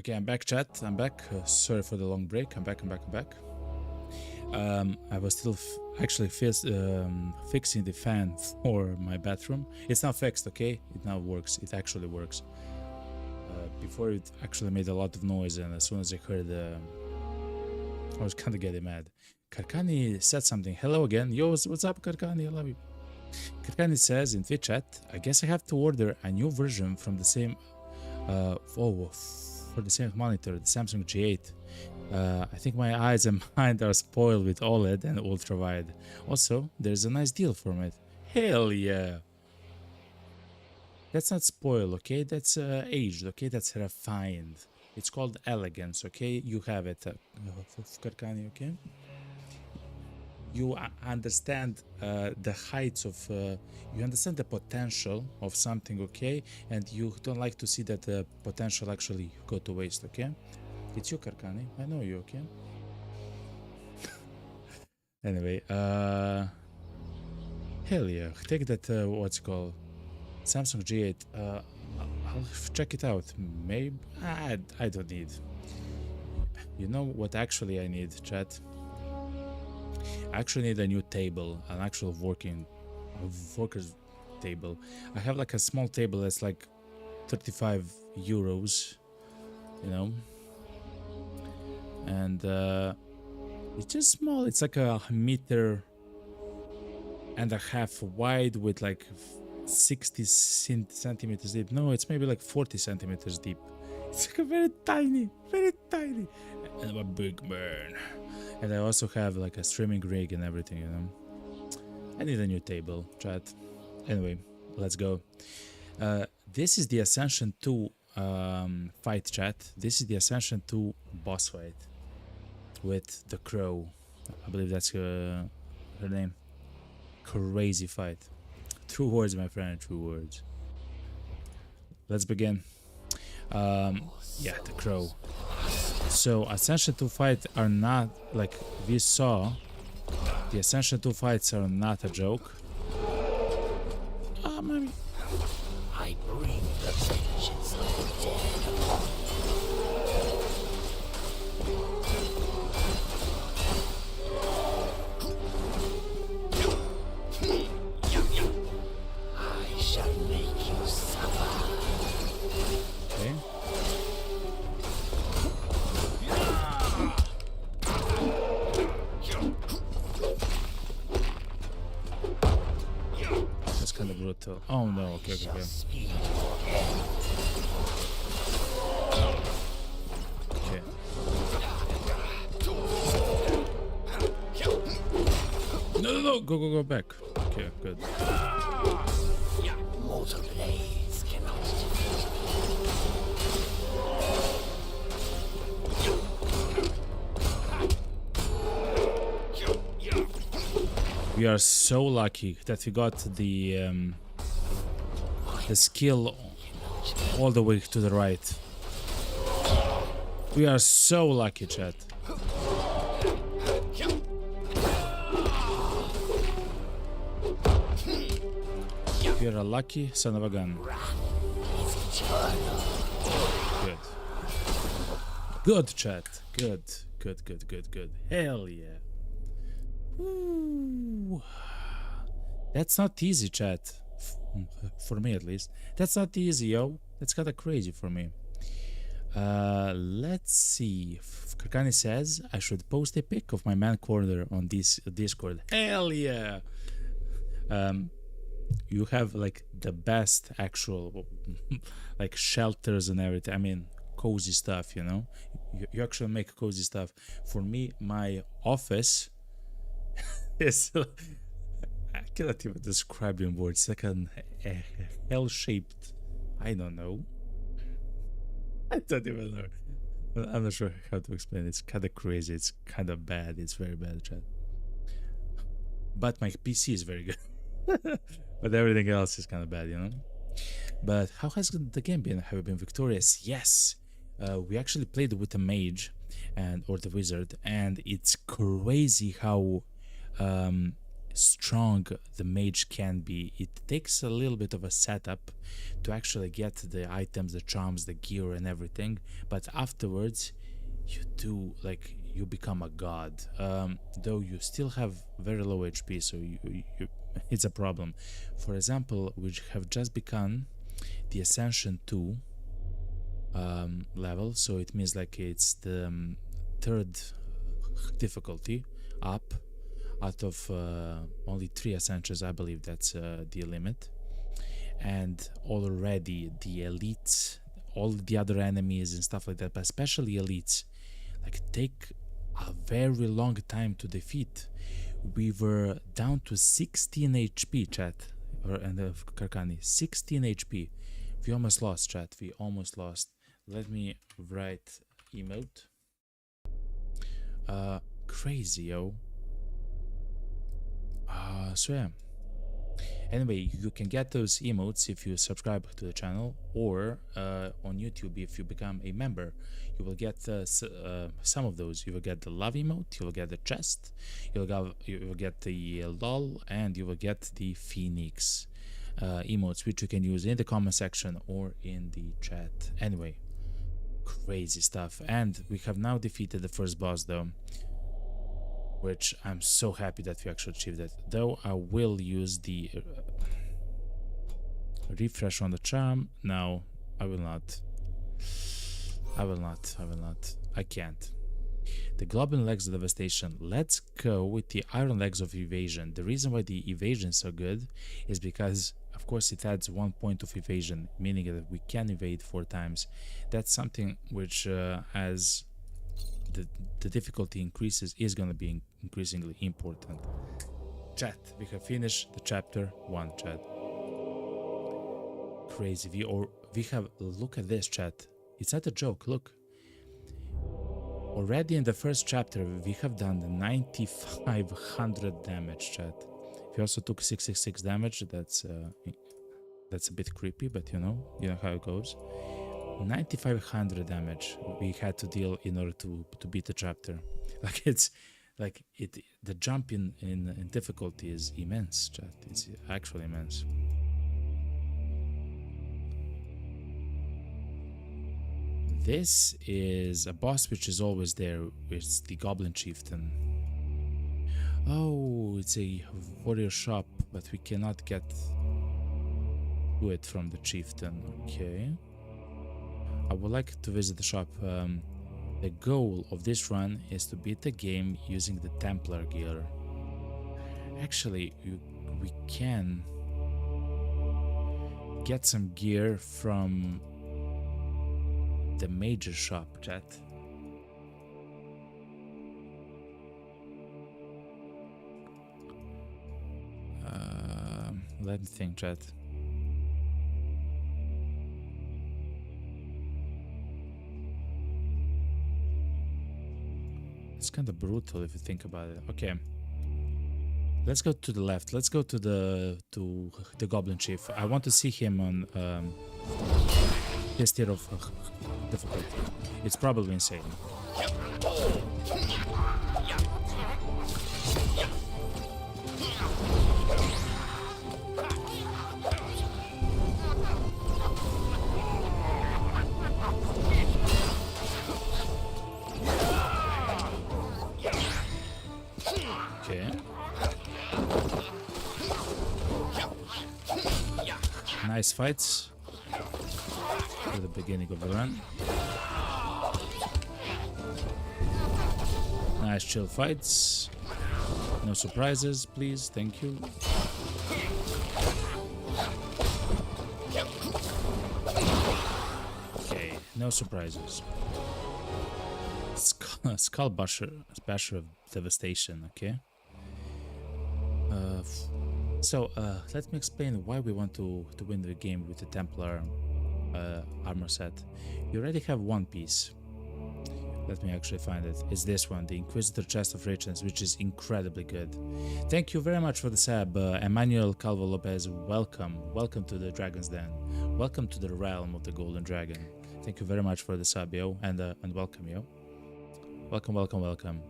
Okay, I'm back, chat. I'm back. Sorry for the long break. I'm back. I was still actually fixing the fan for my bathroom. It's now fixed, okay? It now works. It actually works. Before it actually made a lot of noise, and as soon as I heard I was kind of getting mad. Karkani said something. Hello again. Yo, what's up, Karkani? I love you. Karkani says in Twitch chat, I guess I have to order a new version from the same for the same monitor, the Samsung G8. I think my eyes and mind are spoiled with OLED and ultra wide. Also, there's a nice deal from it. Hell yeah! That's not spoiled, okay? That's aged, okay? That's refined. It's called elegance, okay? You have it, Karkani, okay? You understand the heights of, you understand the potential of something, okay? And you don't like to see that the potential actually go to waste, okay? It's you, Karkani. I know you, okay? Anyway, hell yeah. Take that, what's it called? Samsung G8. I'll check it out. Maybe I don't need. You know what actually I need, chat? I actually need a new table, an actual worker's table. I have like a small table that's like 35 euros, you know, and it's just small. It's like a meter and a half wide with like 60 centimeters deep. No, it's maybe like 40 centimeters deep. It's like a very tiny, and I'm a big man. And I also have like a streaming rig and everything, you know. I need a new table, chat. Anyway, let's go. This is the Ascension 2 fight, chat. This is the Ascension 2 boss fight with the Crow. I believe that's her name. Crazy fight. True words, my friend, true words. Let's begin. Yeah, the Crow. So Ascension 2 fights are not, like we saw, the Ascension 2 fights are not a joke. Ah, mommy. I bring the vengeance of the dead. I shall make you suffer. Okay. That's kind of brutal. Oh no, okay. Okay. No, go back. Okay, good. Mortal blades cannot We are so lucky that we got the skill all the way to the right. We are so lucky, chat. You're a lucky son of a gun. Good. Good, chat. Good. Hell yeah. Ooh. That's not easy, chat. For me, at least. That's not easy, yo. That's kind of crazy for me. Let's see. Kakani says I should post a pic of my man corner on this Discord. Hell yeah. You have like the best actual like shelters and everything. I mean, cozy stuff, you know. You actually make cozy stuff. For me, my office is I cannot even describe it in words. It's like a L-shaped. I don't know. I don't even know. I'm not sure how to explain it. It's kind of crazy. It's kind of bad. It's very bad, chat. But my PC is very good. But everything else is kind of bad, you know. But how has the game been? Have we been victorious? Yes. We actually played with a mage or the wizard, and it's crazy how strong the mage can be. It takes a little bit of a setup to actually get the items, the charms, the gear and everything, but afterwards you do, like, you become a god. Though you still have very low HP, so it's a problem. For example, we have just begun the Ascension 2 level, so it means like it's the third difficulty up out of only 3 Ascensions. I believe that's the limit. And already the elites, all the other enemies and stuff like that, but especially elites, like, take a very long time to defeat. We were down to 16 HP, chat, and Karkani, 16 HP. We almost lost, chat. We almost lost. Let me write emote. Crazy, yo. So yeah. Anyway, you can get those emotes if you subscribe to the channel, or on YouTube if you become a member. You will get some of those. You will get the love emote, you will get the chest, you will get the lol, and you will get the phoenix emotes, which you can use in the comment section or in the chat. Anyway, crazy stuff. And we have now defeated the first boss, though, which I'm so happy that we actually achieved it. Though I will use the refresh on the charm. No, I will not. I can't. The Goblin Legs of Devastation. Let's go with the Iron Legs of Evasion. The reason why the evasion is so good is because, of course, it adds 1 point of evasion, meaning that we can evade 4 times. That's something which, as the difficulty increases, is going to be increasingly important. Chat, we have finished the chapter 1, chat. Crazy. We have, look at this, chat. It's not a joke, look. Already in the first chapter we have done 9500 damage, chat. We also took 666 damage. That's a bit creepy, but you know how it goes. 9500 damage we had to deal in order to beat the chapter. Like, it's like the jump in difficulty is immense, chat. It's actually immense. This is a boss which is always there. It's the Goblin Chieftain. Oh, it's a warrior shop, but we cannot get to it from the Chieftain. Okay. I would like to visit the shop. The goal of this run is to beat the game using the Templar gear. Actually, we can get some gear from the major shop, chat. Let me think, chat. It's kind of brutal if you think about it. Okay, let's go to the left. Let's go to the Goblin Chief. I want to see him on his tier of difficulty. It's probably insane. Okay. Nice fights at the beginning of the run. Nice chill fights. No surprises, please. Thank you. Okay, no surprises. Skull Basher of Devastation, okay? So let me explain why we want to win the game with the Templar armor set. You already have one piece. Let me actually find it. It's this one, the Inquisitor Chest of Riches, which is incredibly good. Thank you very much for the sub, Emmanuel Calvo Lopez. Welcome to the Dragon's Den. Welcome to the realm of the Golden Dragon. Thank you very much for the sub, yo, and welcome, yo. Welcome.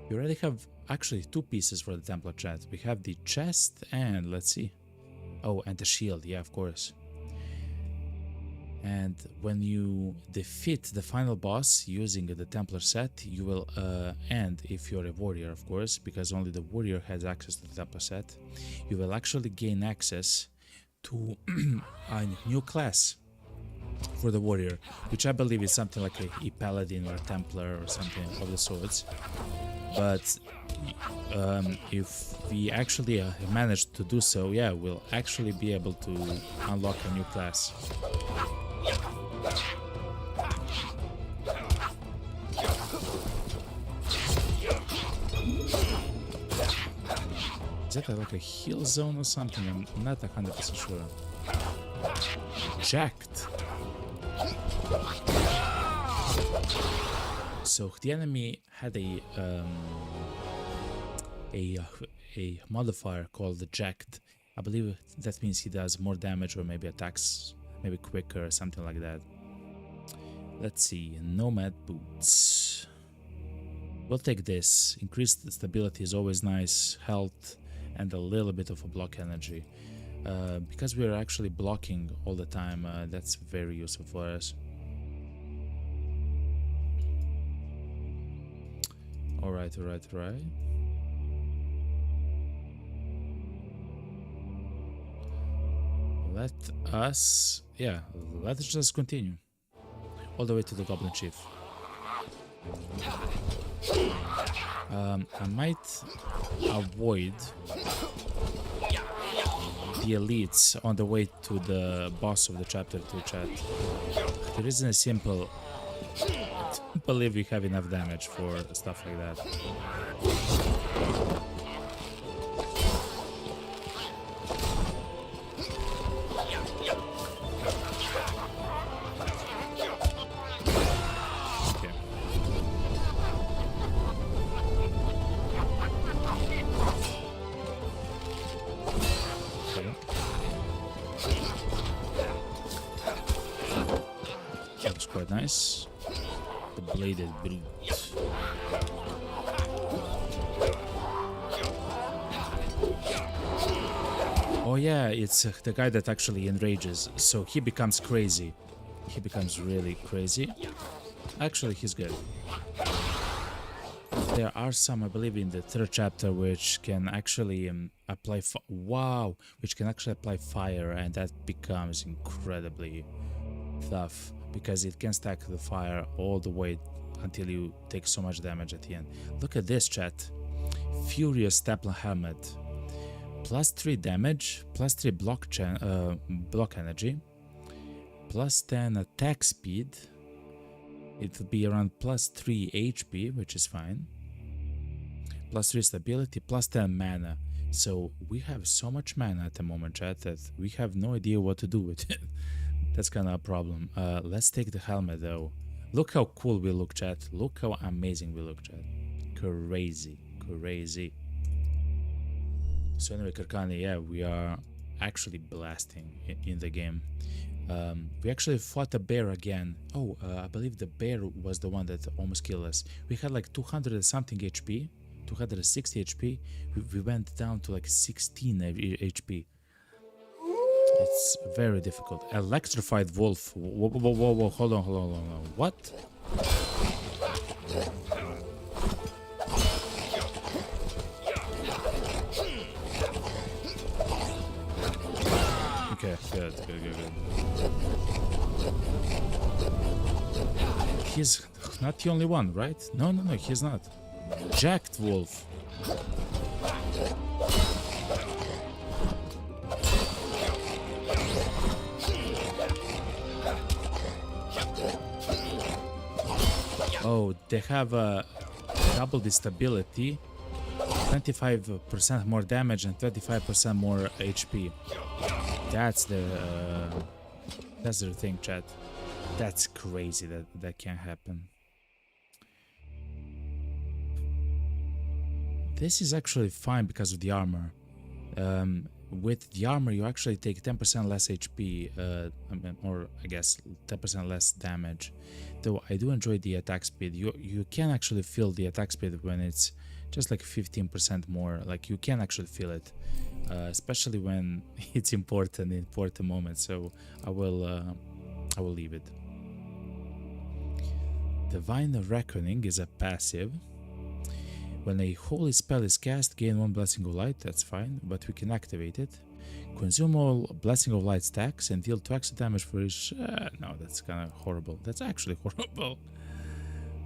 We already have actually 2 pieces for the Templar chat. We have the chest and let's see. Oh, and the shield, yeah, of course. And when you defeat the final boss using the Templar set, you will, and if you're a warrior, of course, because only the warrior has access to the Templar set, you will actually gain access to a new class for the warrior, which I believe is something like a paladin or a Templar or something of the sorts. But if we actually manage to do so, yeah, we'll actually be able to unlock a new class. Is that like a heal zone or something? I'm not 100% sure. Jacked. So the enemy had a modifier called the Jacked. I believe that means he does more damage or maybe attacks maybe quicker or something like that. Let's see, Nomad Boots. We'll take this. Increased stability is always nice, health, and a little bit of a block energy. Because we're actually blocking all the time, that's very useful for us. Alright. Let's just continue. All the way to the Goblin Chief. I might avoid the elites on the way to the boss of the chapter 2 chat. The reason is simple. I don't believe we have enough damage for stuff like that. Nice. The bladed brute. Oh yeah, it's the guy that actually enrages. So he becomes crazy. He becomes really crazy. Actually, he's good. There are some, I believe, in the 3rd chapter which can actually apply. Wow, which can actually apply fire, and that becomes incredibly tough. Because it can stack the fire all the way until you take so much damage at the end. Look at this, chat. Furious Templar Helmet. Plus 3 damage, plus 3 block energy, plus 10 attack speed. It will be around plus 3 HP, which is fine. Plus 3 stability, plus 10 mana. So we have so much mana at the moment, chat, that we have no idea what to do with it. That's kind of a problem. Let's take the helmet though. Look how cool we look, chat. Look how amazing we look, chat. Crazy. So anyway, Karkani, yeah, we are actually blasting in the game. We actually fought a bear again. Oh, I believe the bear was the one that almost killed us. We had like 200 and something HP, 260 HP. We went down to like 16 HP. It's very difficult. Electrified wolf. Whoa, hold on. What? Okay, good. He's not the only one, right? No, he's not. Jacked wolf. Oh, they have double the stability, 25% more damage and 25% more HP. That's the thing, chat. That's crazy that can happen. This is actually fine because of the armor. with the armor, you actually take 10% less HP, or I guess 10% less damage. Though I do enjoy the attack speed. You can actually feel the attack speed when it's just like 15% more. Like you can actually feel it, especially when it's important in important moments. So I will leave it. Divine Reckoning is a passive. When a holy spell is cast, gain 1 Blessing of Light, that's fine, but we can activate it. Consume all Blessing of Light stacks and deal 2 extra damage for each... no, that's kind of horrible. That's actually horrible.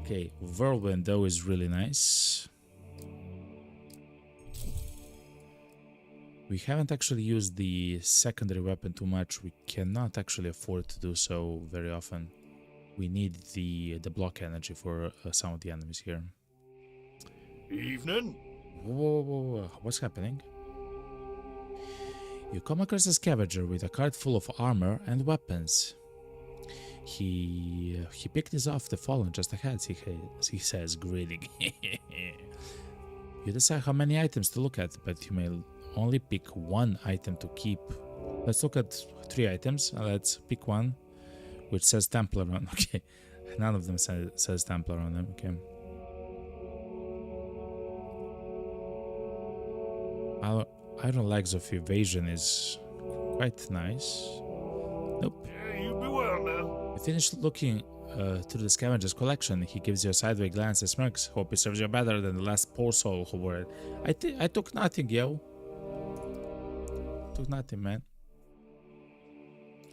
Okay, Whirlwind though is really nice. We haven't actually used the secondary weapon too much. We cannot actually afford to do so very often. We need the block energy for some of the enemies here. Evening. Whoa, what's happening? You come across a scavenger with a cart full of armor and weapons. He picked this off the fallen just ahead, he says, grinning. You decide how many items to look at, but you may only pick 1 item to keep. Let's look at 3 items. Let's pick one which says Templar on. Okay, none of them says Templar on them. Okay. Iron Legs of Evasion is quite nice. Nope. Yeah, you be well now. You finish looking through the scavenger's collection. He gives you a sideways glance and smirks. Hope it serves you better than the last poor soul who wore it. I took nothing, yo. Took nothing, man.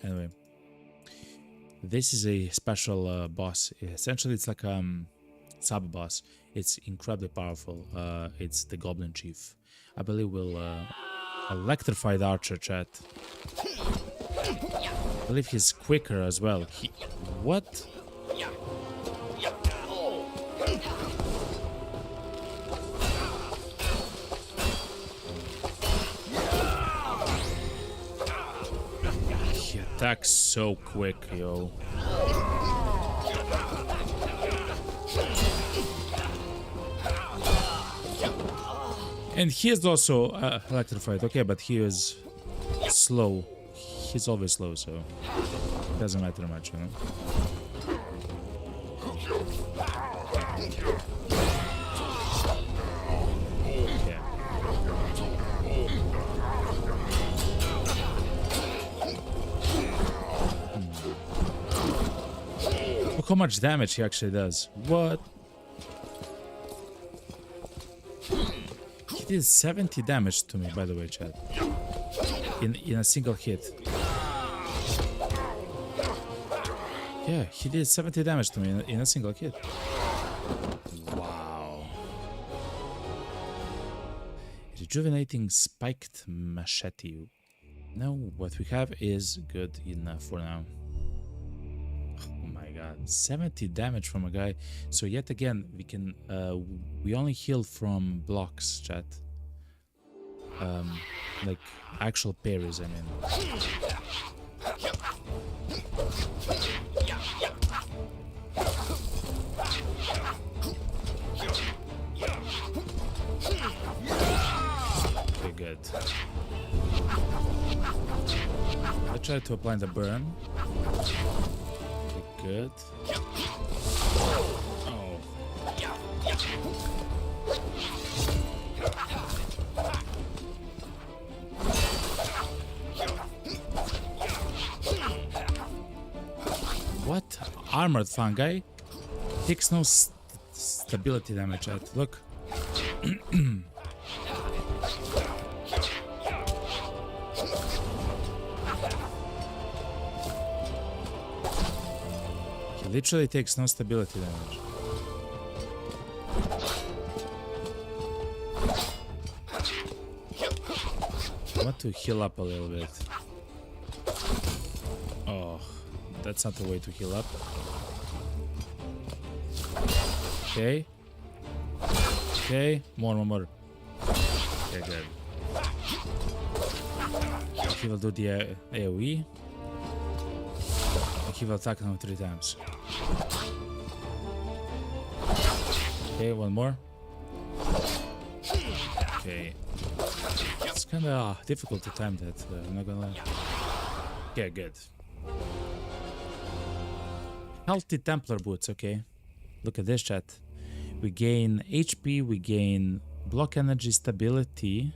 Anyway. This is a special boss. Essentially, it's like a sub-boss. It's incredibly powerful. It's the Goblin Chief. I believe we'll electrify the archer, chat. I believe he's quicker as well. What? He attacks so quick, yo. And he is also electrified, okay, but he is slow. He's always slow, so it doesn't matter much, you know. Yeah. Look how much damage he actually does. What? He did 70 damage to me, by the way, chat. In a single hit. Yeah, he did 70 damage to me in a single hit. Wow. Rejuvenating Spiked Machete. No, what we have is good enough for now. Oh my god, 70 damage from a guy. So yet again, we can we only heal from blocks, chat. Like actual parries, I mean. Okay, good. I try to apply the burn. Okay, good. Oh. What? Armored fungi? Takes no stability damage at. Look. He literally takes no stability damage. I want to heal up a little bit. Oh. That's not the way to heal up. Okay. Okay. More. Okay, good. He will do the AoE. And he will attack now 3 times. Okay, one more. Okay. It's kind of difficult to time that, I'm not gonna lie. Yeah, good. Healthy Templar boots, okay. Look at this, chat. We gain HP, we gain block energy, stability,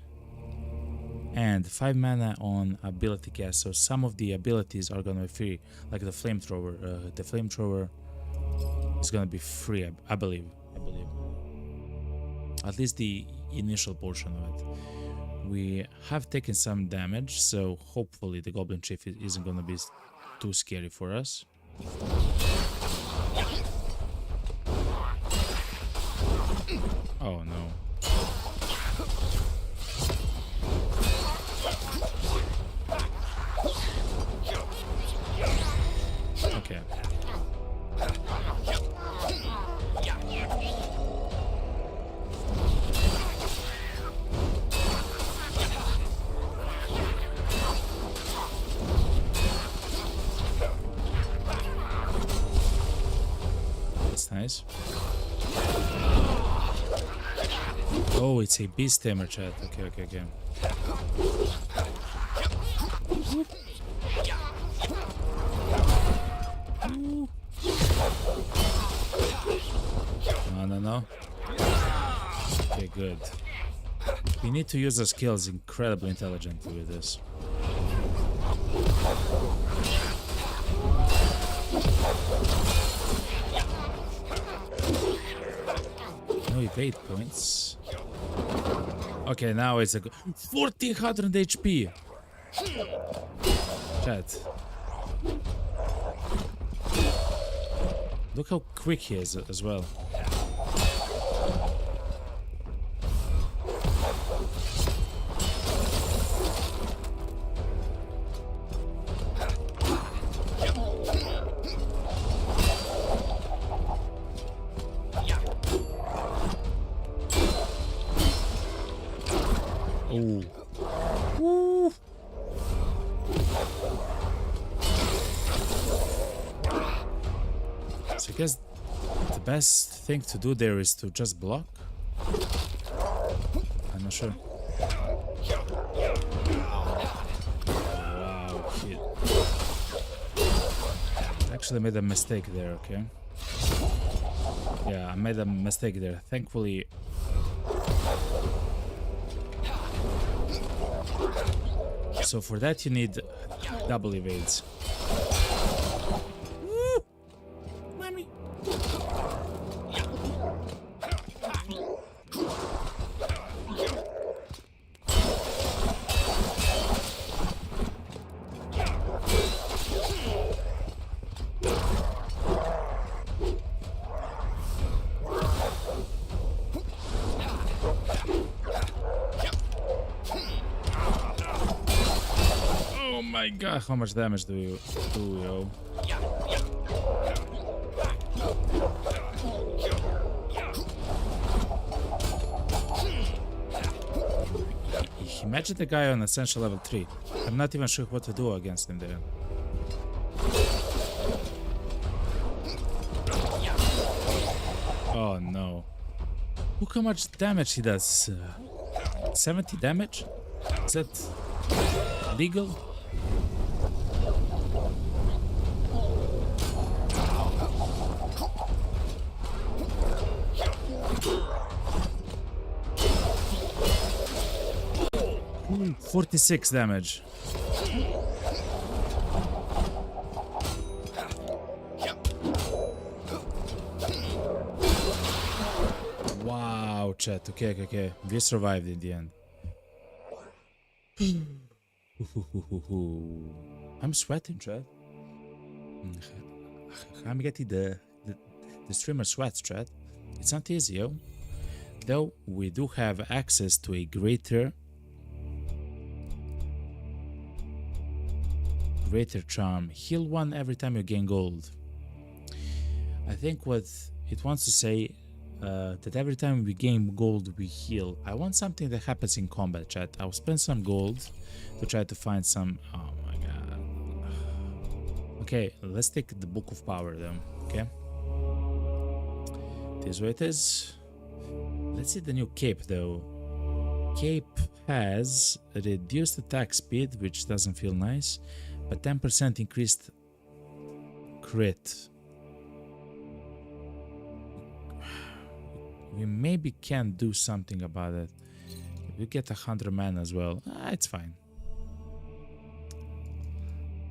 and 5 mana on ability cast. So some of the abilities are gonna be free, like the flamethrower. The flamethrower is gonna be free, I believe. At least the initial portion of it. We have taken some damage, so hopefully the Goblin Chief isn't gonna be too scary for us. Oh no. Okay. That's nice. Oh, it's a beast tamer, chat. Okay. No. Okay, good. We need to use our skills incredibly intelligently with this. No evade points. Okay, now it's a 1400 HP. Chat. Look how quick he is as well. Oh. Woo. So I guess the best thing to do there is to just block. I'm not sure. Wow, shit. Actually made a mistake there, okay? Yeah, I made a mistake there. Thankfully, so for that you need double evades. Woo! Mommy. Oh my god, how much damage do you do, yo? Imagine the guy on Essential level 3. I'm not even sure what to do against him there. Oh no. Look how much damage he does. 70 damage? Is that legal? Ooh, 46 damage. Wow, chat. Okay. We survived in the end. I'm sweating, chat. I'm getting the streamer sweats, chat. It's not easy, yo. Though we do have access to a greater charm. Heal 1 every time you gain gold. I think what it wants to say that every time we gain gold we heal. I want something that happens in combat, chat. I'll spend some gold to try to find some. Oh my god. Okay, let's take the Book of Power then. Okay, it is what it is. Let's see the new cape though. Cape has reduced attack speed, which doesn't feel nice, but 10% increased crit. We maybe can do something about it. We get 100 mana as well. It's fine.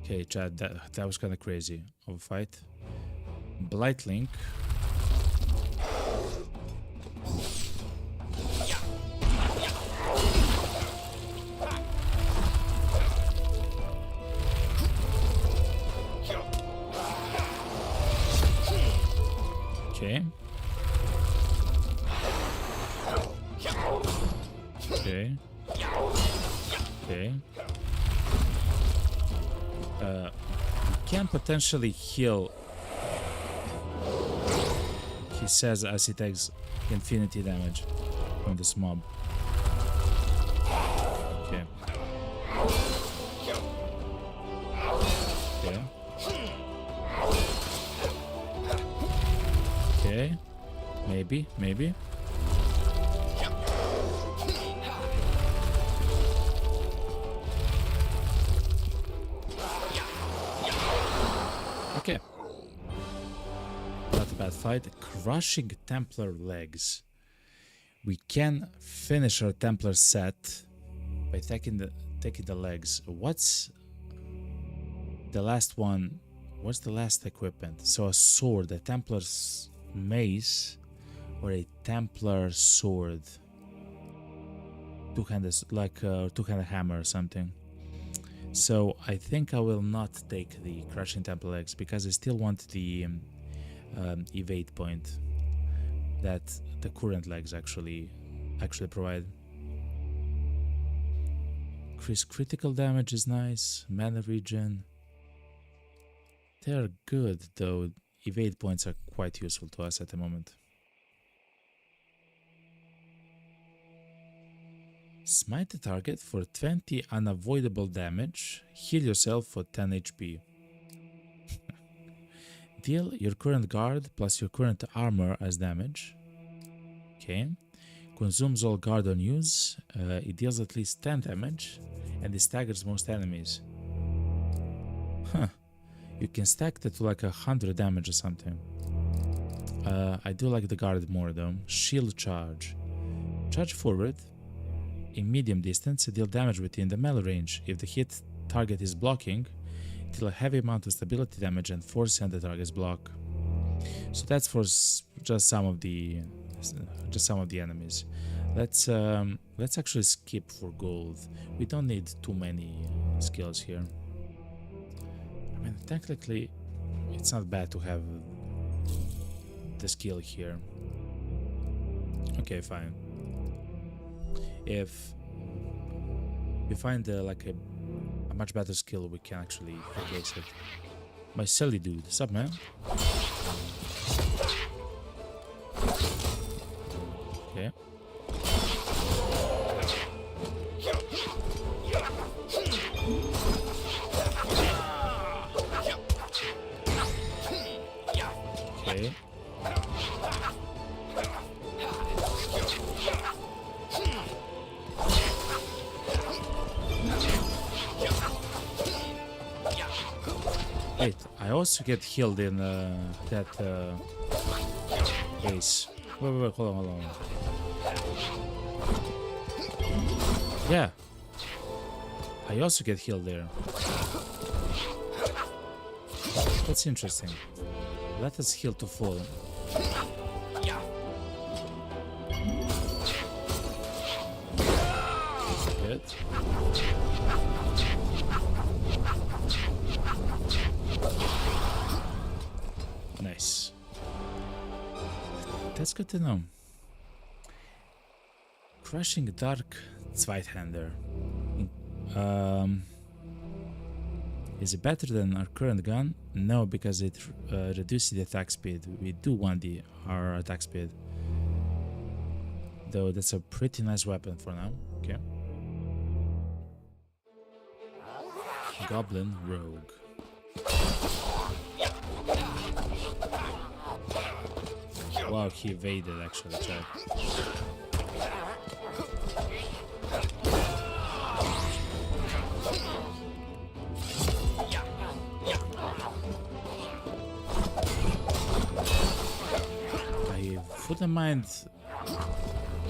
Okay, Chad, that was kind of crazy of a fight. Blight Link. Okay. Okay. Okay. We can potentially heal. He says as he takes infinity damage from this mob. Okay. Okay. Okay. Maybe. Okay. Not a bad fight. Crushing Templar legs. We can finish our Templar set by taking the legs. What's the last one? What's the last equipment? So a sword, a Templar's mace, or a Templar sword. Two-handed, like a two-handed hammer or something. So I think I will not take the Crushing Templar legs because I still want the evade point that the current legs actually provide. Increase critical damage is nice. Mana regen. They're good though. Evade points are quite useful to us at the moment. Smite the target for 20 unavoidable damage. Heal yourself for 10 HP. Deal your current guard plus your current armor as damage. Okay. Consumes all guard on use. It deals at least 10 damage and it staggers most enemies. Huh. You can stack that to like 100 damage or something. I do like the guard more though. Shield charge. Charge forward. In medium distance, deal damage within the melee range. If the hit target is blocking, deal a heavy amount of stability damage and force send the target's block. So that's for just some of the enemies. Let's actually skip for gold. We don't need too many skills here. I mean, technically, it's not bad to have the skill here. Okay, fine. If we find like a much better skill, we can actually replace it. My silly dude, sup man? Okay. Okay. Wait, I also get healed in that base. Wait, hold on. Yeah. I also get healed there. That's interesting. Let us heal to full. Good. Nice. That's good to know. Crushing Dark Zweithander. Is it better than our current gun? No, because it reduces the attack speed. We do want our attack speed. Though that's a pretty nice weapon for now. Okay. Goblin Rogue. Wow, he evaded actually, Chad. wouldn't mind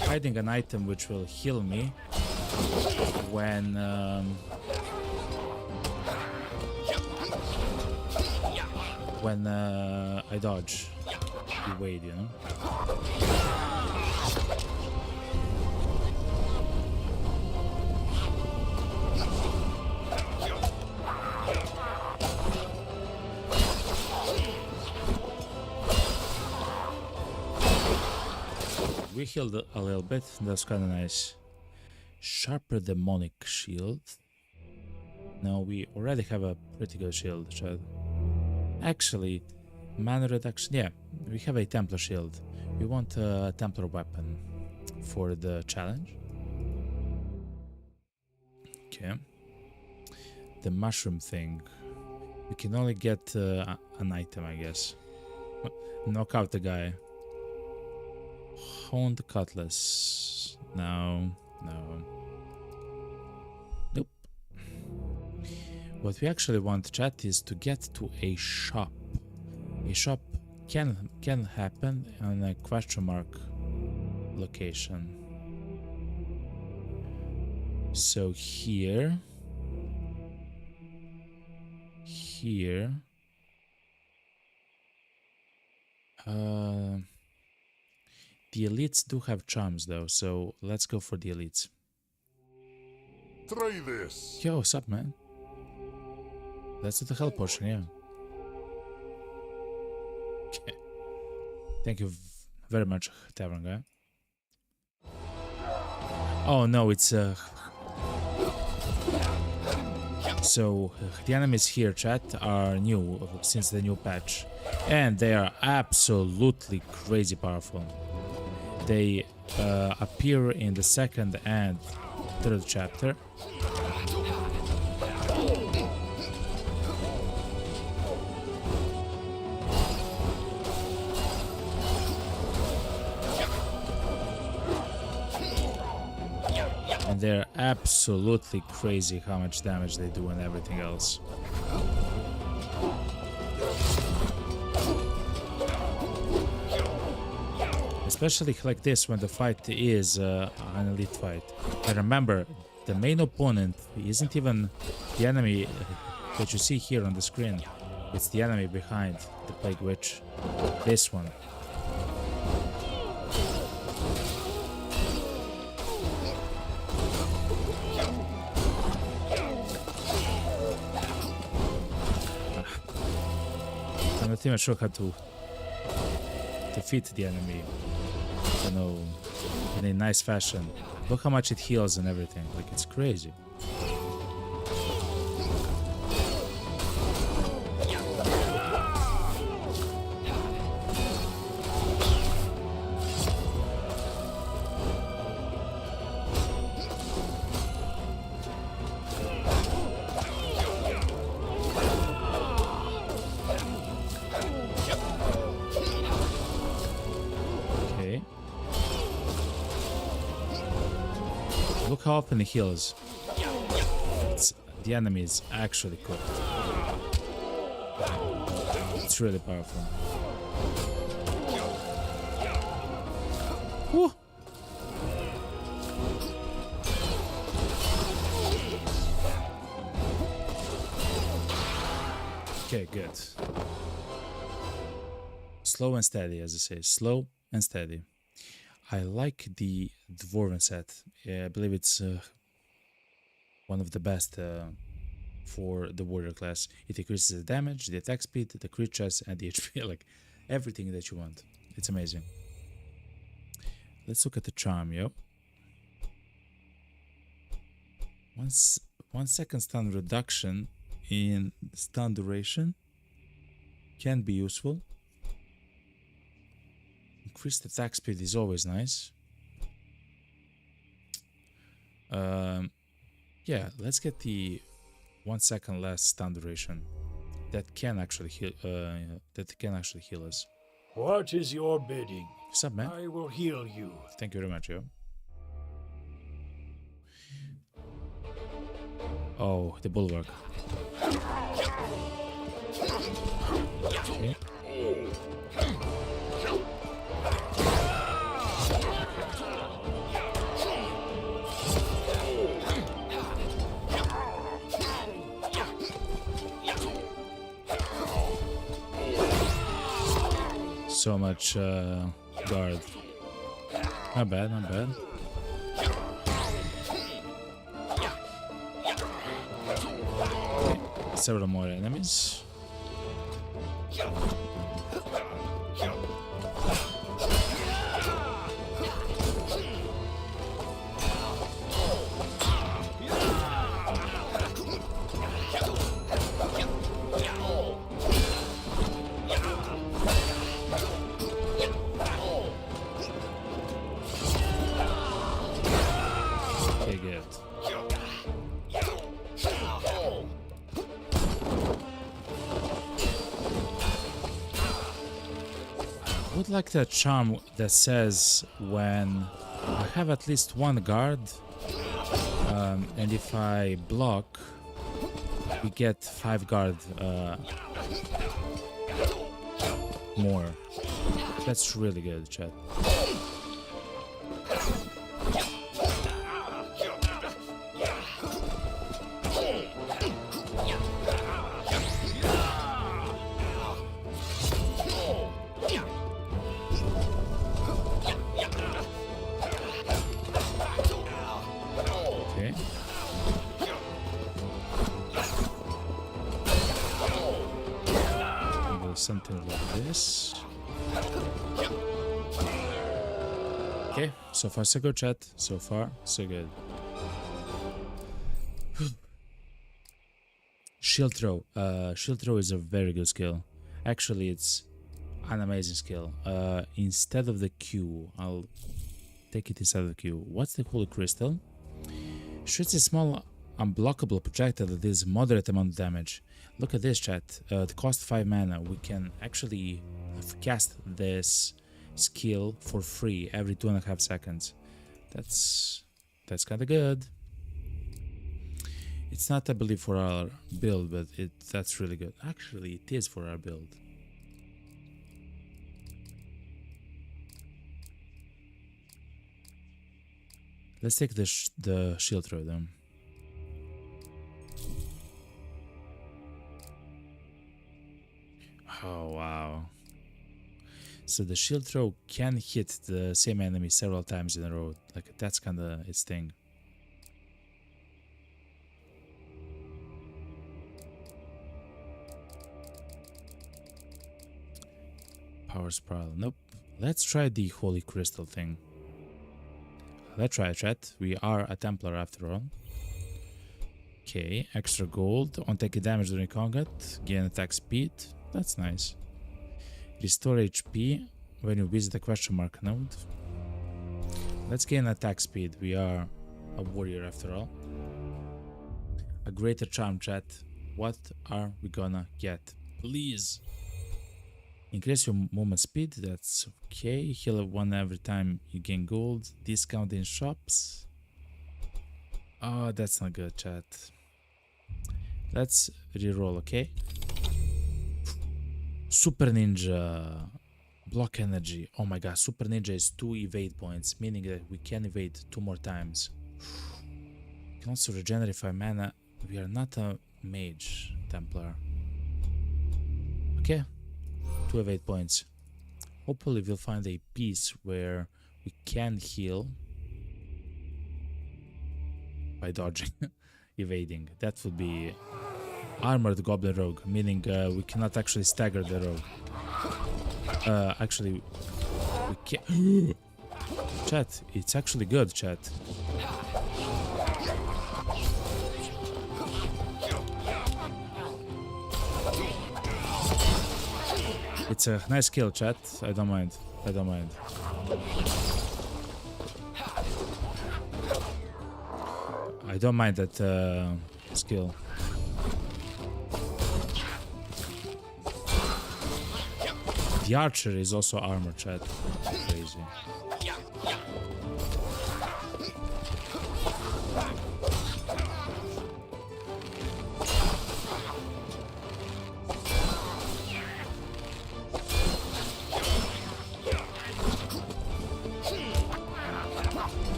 hiding an item which will heal me when I dodge, evade, you know. We healed a little bit, that's kind of nice. Sharper demonic shield. No, we already have a pretty good shield, Chad. Actually, mana reduction, yeah, we have a Templar shield. We want a Templar weapon for the challenge. Okay. The mushroom thing. We can only get an item, I guess. Knock out the guy. Honed cutlass. No. Nope. What we actually want, chat, is to get to a shop. A shop can happen on a question mark location. So here. The elites do have charms though, so let's go for the elites. Try this. Yo, what's up, man? Let's do the health potion, yeah. Okay. Thank you very much, Tavern guy. Oh no, it's so the enemies here, chat, are new since the new patch, and they are absolutely crazy powerful. They appear in the second and third chapter. And they're absolutely crazy how much damage they do and everything else. Especially like this when the fight is an elite fight. And remember, the main opponent isn't even the enemy that you see here on the screen. It's the enemy behind the Plague Witch. This one. I'm not even sure how to defeat the enemy, you know, in a nice fashion. Look how much it heals and everything. Like, it's crazy. Look how often he heals. The enemy is actually cooked. It's really powerful. Woo! Okay, good. Slow and steady, as I say. Slow and steady. I like the Dwarven set. I believe it's one of the best for the warrior class. It increases the damage, the attack speed, the crit chance, and the HP. Like, everything that you want. It's amazing. Let's look at the charm, yo. 1 second stun reduction in stun duration can be useful. Increased attack speed is always nice. Yeah, let's get the 1 second less stun duration. That can actually heal. Us. What is your bidding? What's up, man? I will heal you. Thank you very much, yo. Oh, the bulwark. Okay. so much guard. Not bad, not bad. Okay, several more enemies. Okay, good. I would like that charm that says when I have at least one guard, and if I block, we get 5 guard more. That's really good, chat. Okay. Do something like this. Okay, so far so good, chat. So far so good. Shield throw. Shield throw is a very good skill. Actually, it's an amazing skill. Instead of the Q, I'll take it instead of the Q. What's the holy crystal? Shoots a small unblockable projectile that deals moderate amount of damage. Look at this, chat. It costs 5 mana. We can actually cast this skill for free every 2.5 seconds. That's kind of good. It's not, I believe, for our build, but that's really good. Actually, it is for our build. Let's take the shield throw then. Oh wow. So the shield throw can hit the same enemy several times in a row. Like, that's kind of its thing. Power spiral. Nope. Let's try the holy crystal thing. Let's try it, chat. We are a Templar after all. Okay, extra gold on taking damage during combat. Gain attack speed. That's nice. Restore HP when you visit the question mark node. Let's gain attack speed. We are a warrior after all. A greater charm, chat. What are we gonna get? Please. Increase your movement speed. That's okay. Heal 1 every time you gain gold. Discount in shops. Oh, that's not good, chat. Let's reroll, okay? Super Ninja. Block energy. Oh my god, Super Ninja is 2 evade points, meaning that we can evade 2 more times. We can also regenerate 5 mana. We are not a mage Templar. Okay. 2 evade points. Hopefully we'll find a piece where we can heal by dodging, evading. That would be armored goblin rogue, meaning we cannot actually stagger the rogue. Actually, we can. Chat, it's actually good, chat. It's a nice kill, chat. I don't mind. I don't mind. I don't mind that skill. The archer is also armor, chat. Crazy.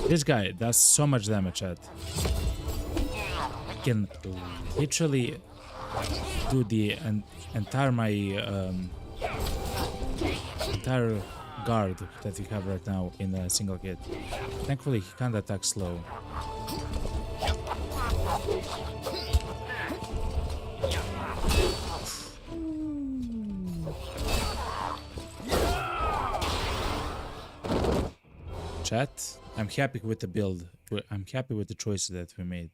This guy does so much damage, chat. can literally do the entire entire guard that we have right now in a single hit. Thankfully, he can't attack slow. Chat, I'm happy with the build. I'm happy with the choices that we made.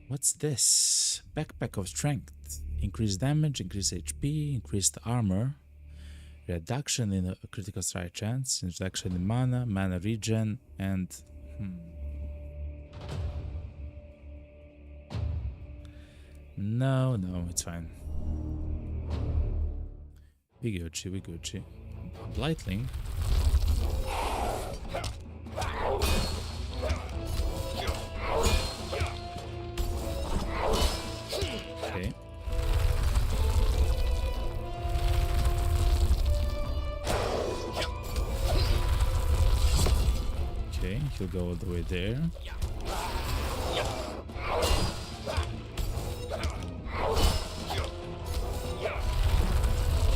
What's this? Backpack of Strength. Increased damage, increased HP, increased armor, reduction in a critical strike chance, reduction in mana, mana regen, and... No, it's fine. We Gucci. Blightling. Okay. Okay, he'll go all the way there.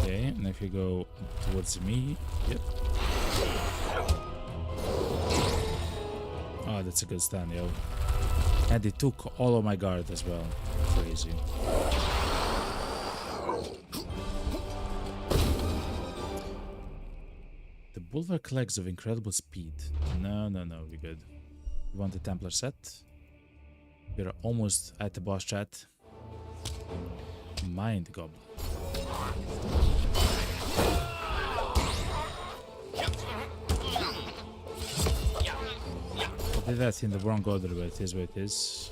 Okay, and if you go towards me, yep. Oh, that's a good stand, yo. And it took all of my guard as well. Crazy. The bulwark legs of incredible speed. No, we're good. We want the Templar set. We're almost at the boss, chat. Mind Goblin. I did that in the wrong order, but it is what it is.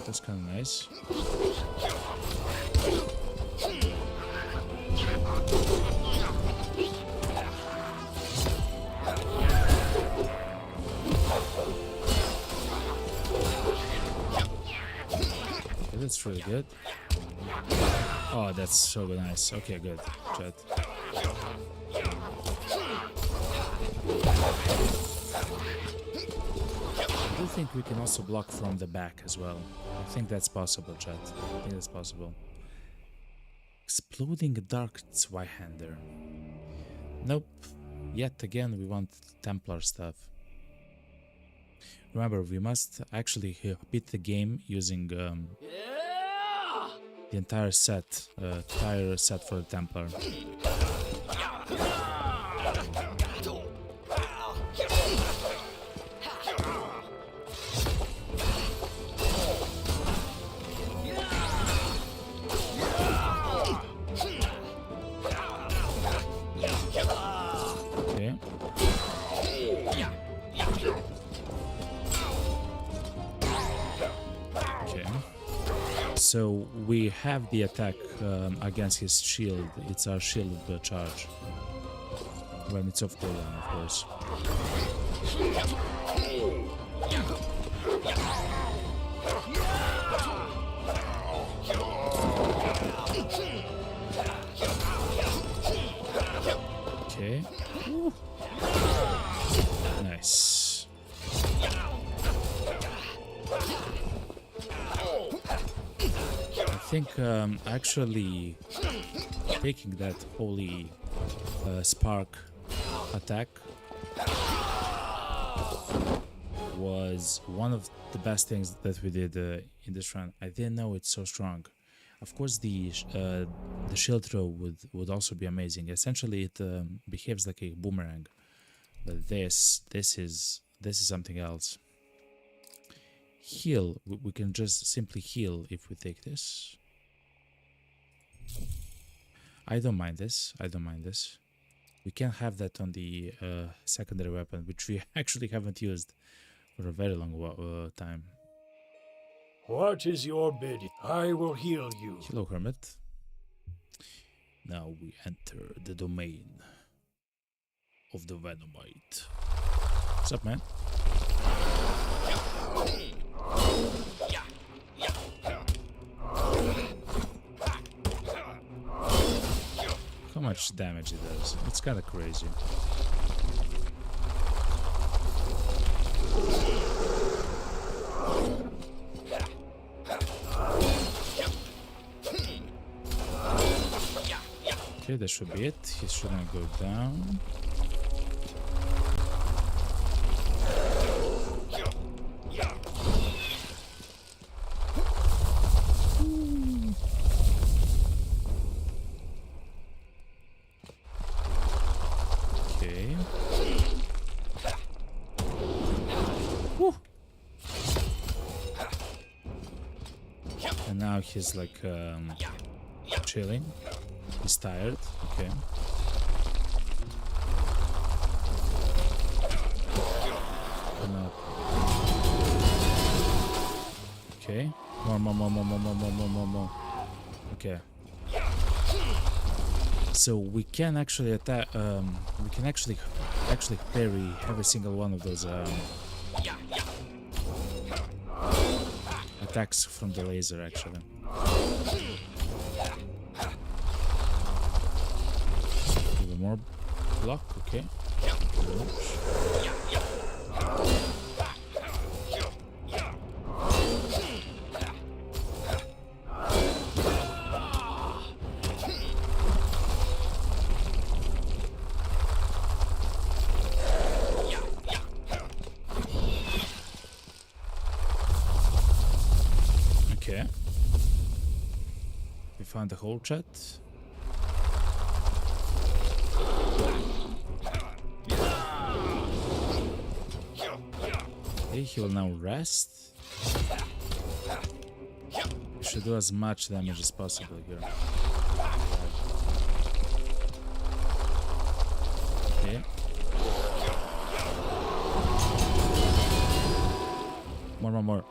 That's kind of nice. Okay, that's really good. Oh, that's so nice. Okay, good. Chat. I do think we can also block from the back as well. I think that's possible, chat. I think that's possible. Exploding Dark Zweihander. Nope. Yet again, we want Templar stuff. Remember, we must actually beat the game using the entire set for the Templar. So we have the attack against his shield. It's our shield charge. When it's off cooldown, of course. Okay. Woo. Nice. I think actually taking that holy spark attack was one of the best things that we did in this run. I didn't know it's so strong. Of course, the shield throw would also be amazing. Essentially, it behaves like a boomerang, but this is something else. Heal. We can just simply heal if we take this. I don't mind this. We can have that on the secondary weapon, which we actually haven't used for a very long time. What is your bidding? I will heal you. Hello, Hermit. Now we enter the domain of the Venomite. What's up, man? How much damage it does? It's kind of crazy. Okay, that should be it. He shouldn't go down. Okay. Woo. And now he's like chilling. He's tired. Okay. No. Okay. More. Okay. So we can actually attack. We can actually parry every single one of those attacks from the laser. Actually. Even more block. Okay. Okay. We found the whole chat. Okay, he will now rest. We should do as much damage as possible here. Okay. More.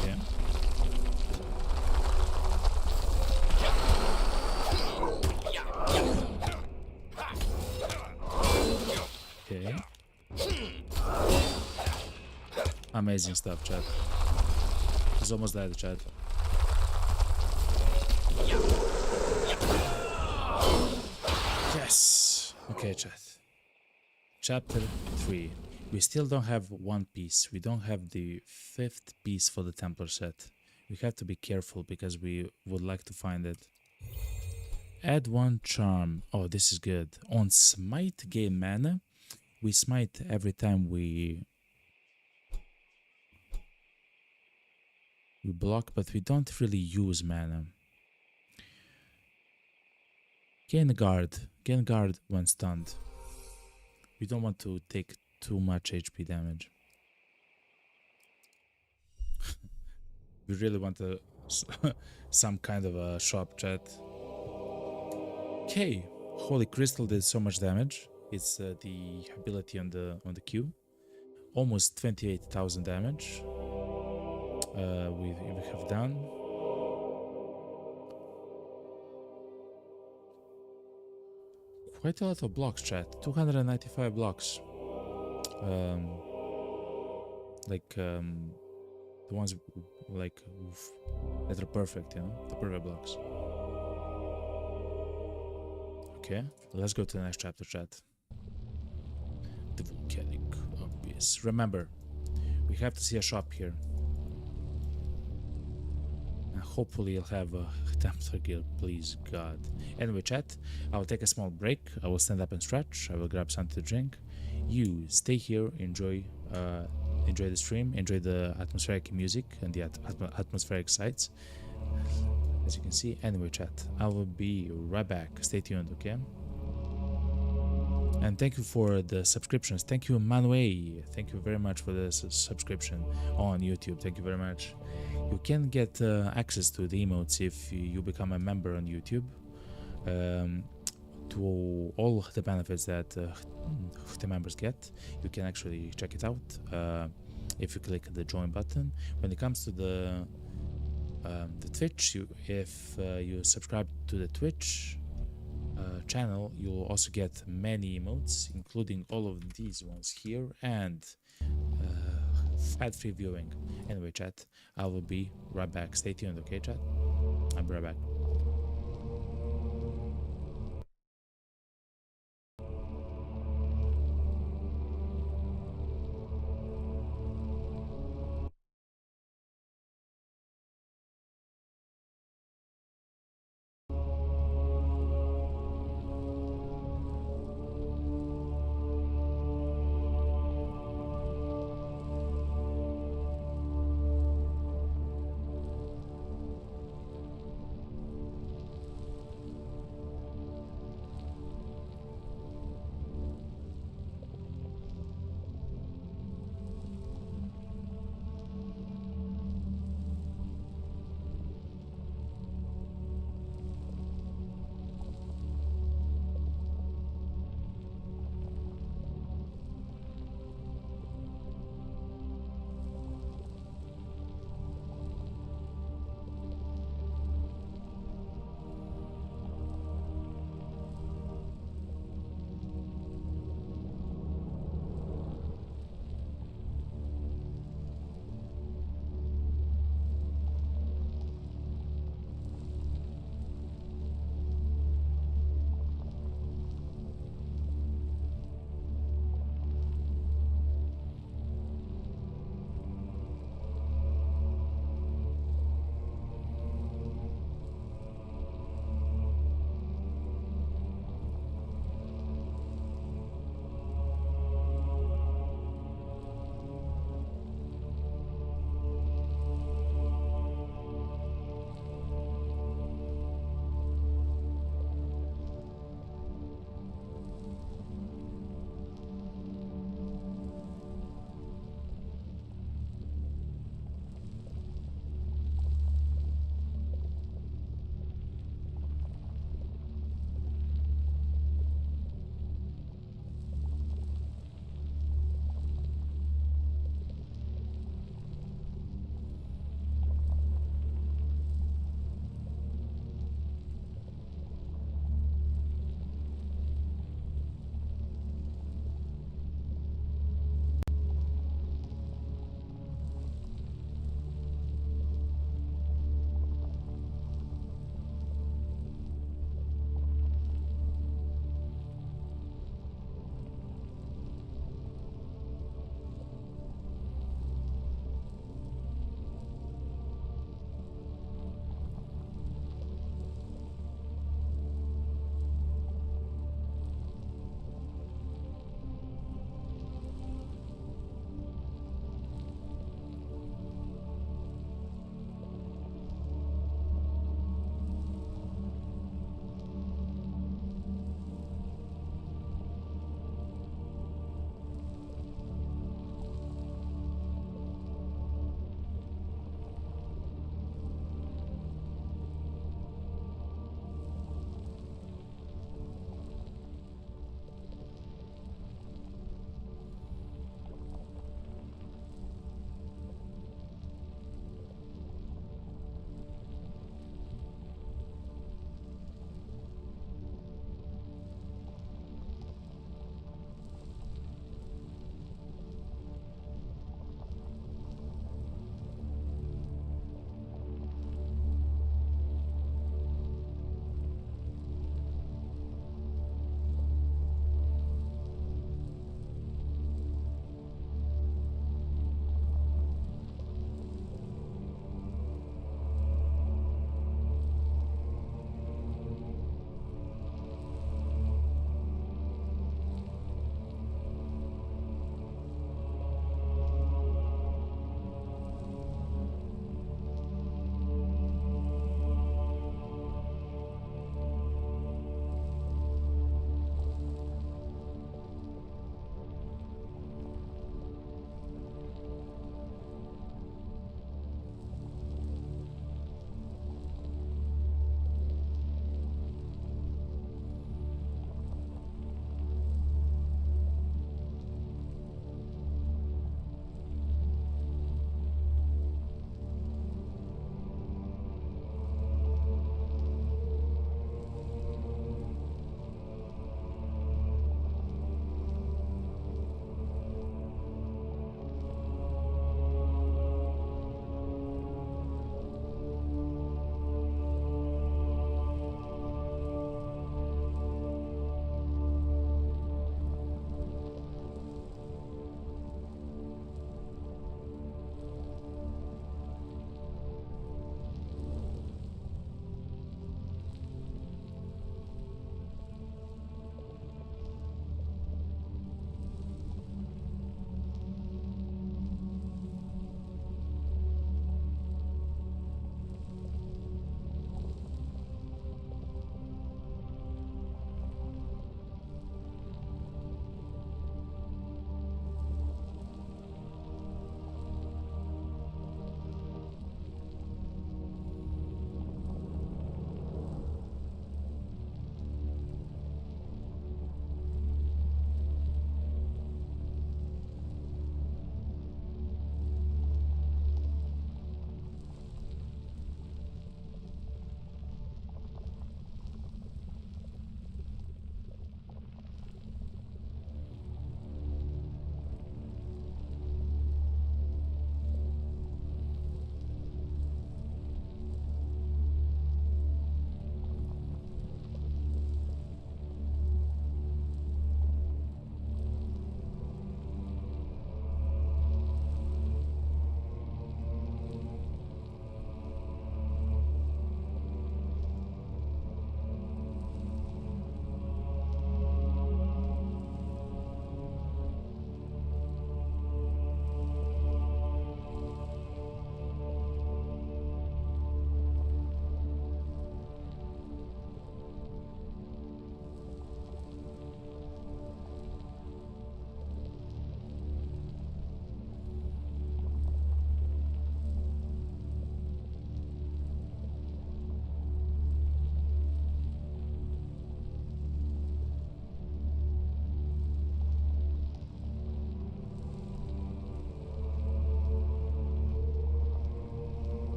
Okay. Okay. Amazing stuff, chat. He's almost dead, chat. Yes! Okay, chat. Chapter 3. We still don't have one piece. We don't have the 5th piece for the Templar set. We have to be careful because we would like to find it. Add 1 charm. Oh, this is good. On smite, gain mana. We smite every time we block, but we don't really use mana. Gain guard. Gain guard when stunned. We don't want to take too much HP damage. We really want some kind of a shop, chat. Okay, Holy Crystal did so much damage. It's the ability on the Q. Almost 28,000 damage. We have done. Quite a lot of blocks, chat. 295 blocks. The ones like that are perfect, you know, the perfect blocks. Okay, let's go to the next chapter, chat. The volcanic abyss. Remember, we have to see a shop here. And hopefully you'll have a Templar guild, please God. Anyway, chat, I will take a small break. I will stand up and stretch. I will grab something to drink. You stay here, enjoy the stream, enjoy the atmospheric music and the atmospheric sights, as you can see. Anyway, chat, I will be right back. Stay tuned, okay? And thank you for the subscriptions. Thank you, Manuel. Thank you very much for the subscription on YouTube. Thank you very much. You can get access to the emotes if you become a member on YouTube. to all the benefits that the members get. You can actually check it out if you click the join button. When it comes to the Twitch, if you subscribe to the Twitch channel, you'll also get many emotes, including all of these ones here, and ad-free viewing. Anyway, chat, I will be right back. Stay tuned, okay, chat? I'll be right back.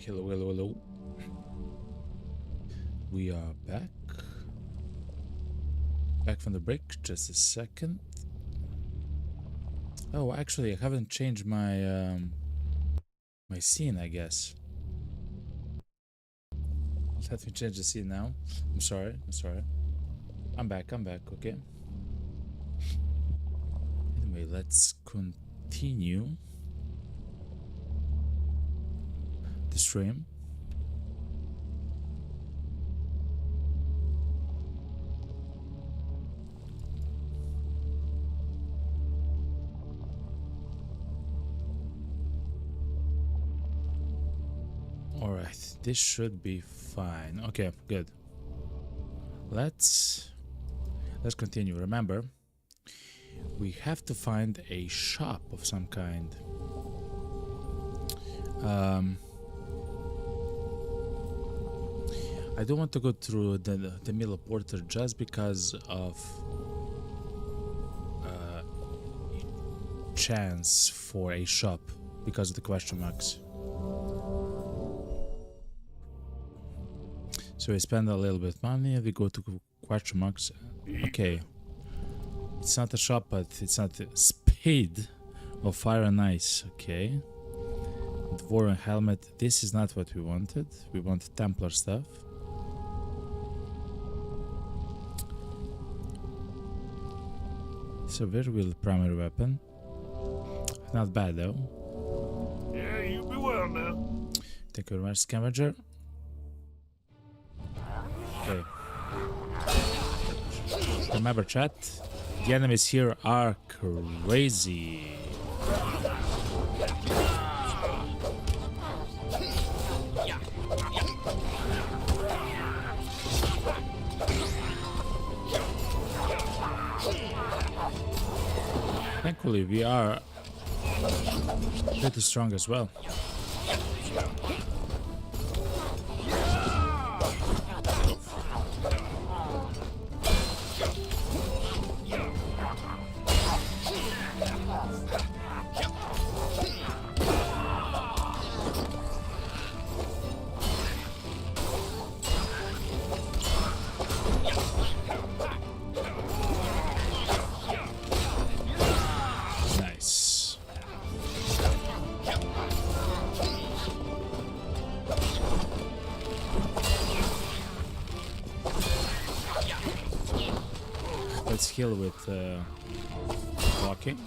hello, hello, hello. We are back. Back from the break, just a second. Oh, actually, I haven't changed my my scene, I guess. Let me change the scene now. I'm sorry, I'm sorry. I'm back, okay. Anyway, let's continue the stream. Alright, this should be fine. Okay, good. Let's continue. Remember, we have to find a shop of some kind. I don't want to go through the middle porter just because of chance for a shop, because of the question marks. So we spend a little bit of money and we go to question marks. Okay. It's not a shop, but it's not a spade of fire and ice. Okay. Dwarven helmet. This is not what we wanted. We want Templar stuff. So where will the primary weapon? Not bad though. Yeah, you be well now. Thank you very much, scavenger. Okay. Remember, chat, the enemies here are crazy. Thankfully, we are pretty strong as well. Nice. Let's heal with blocking.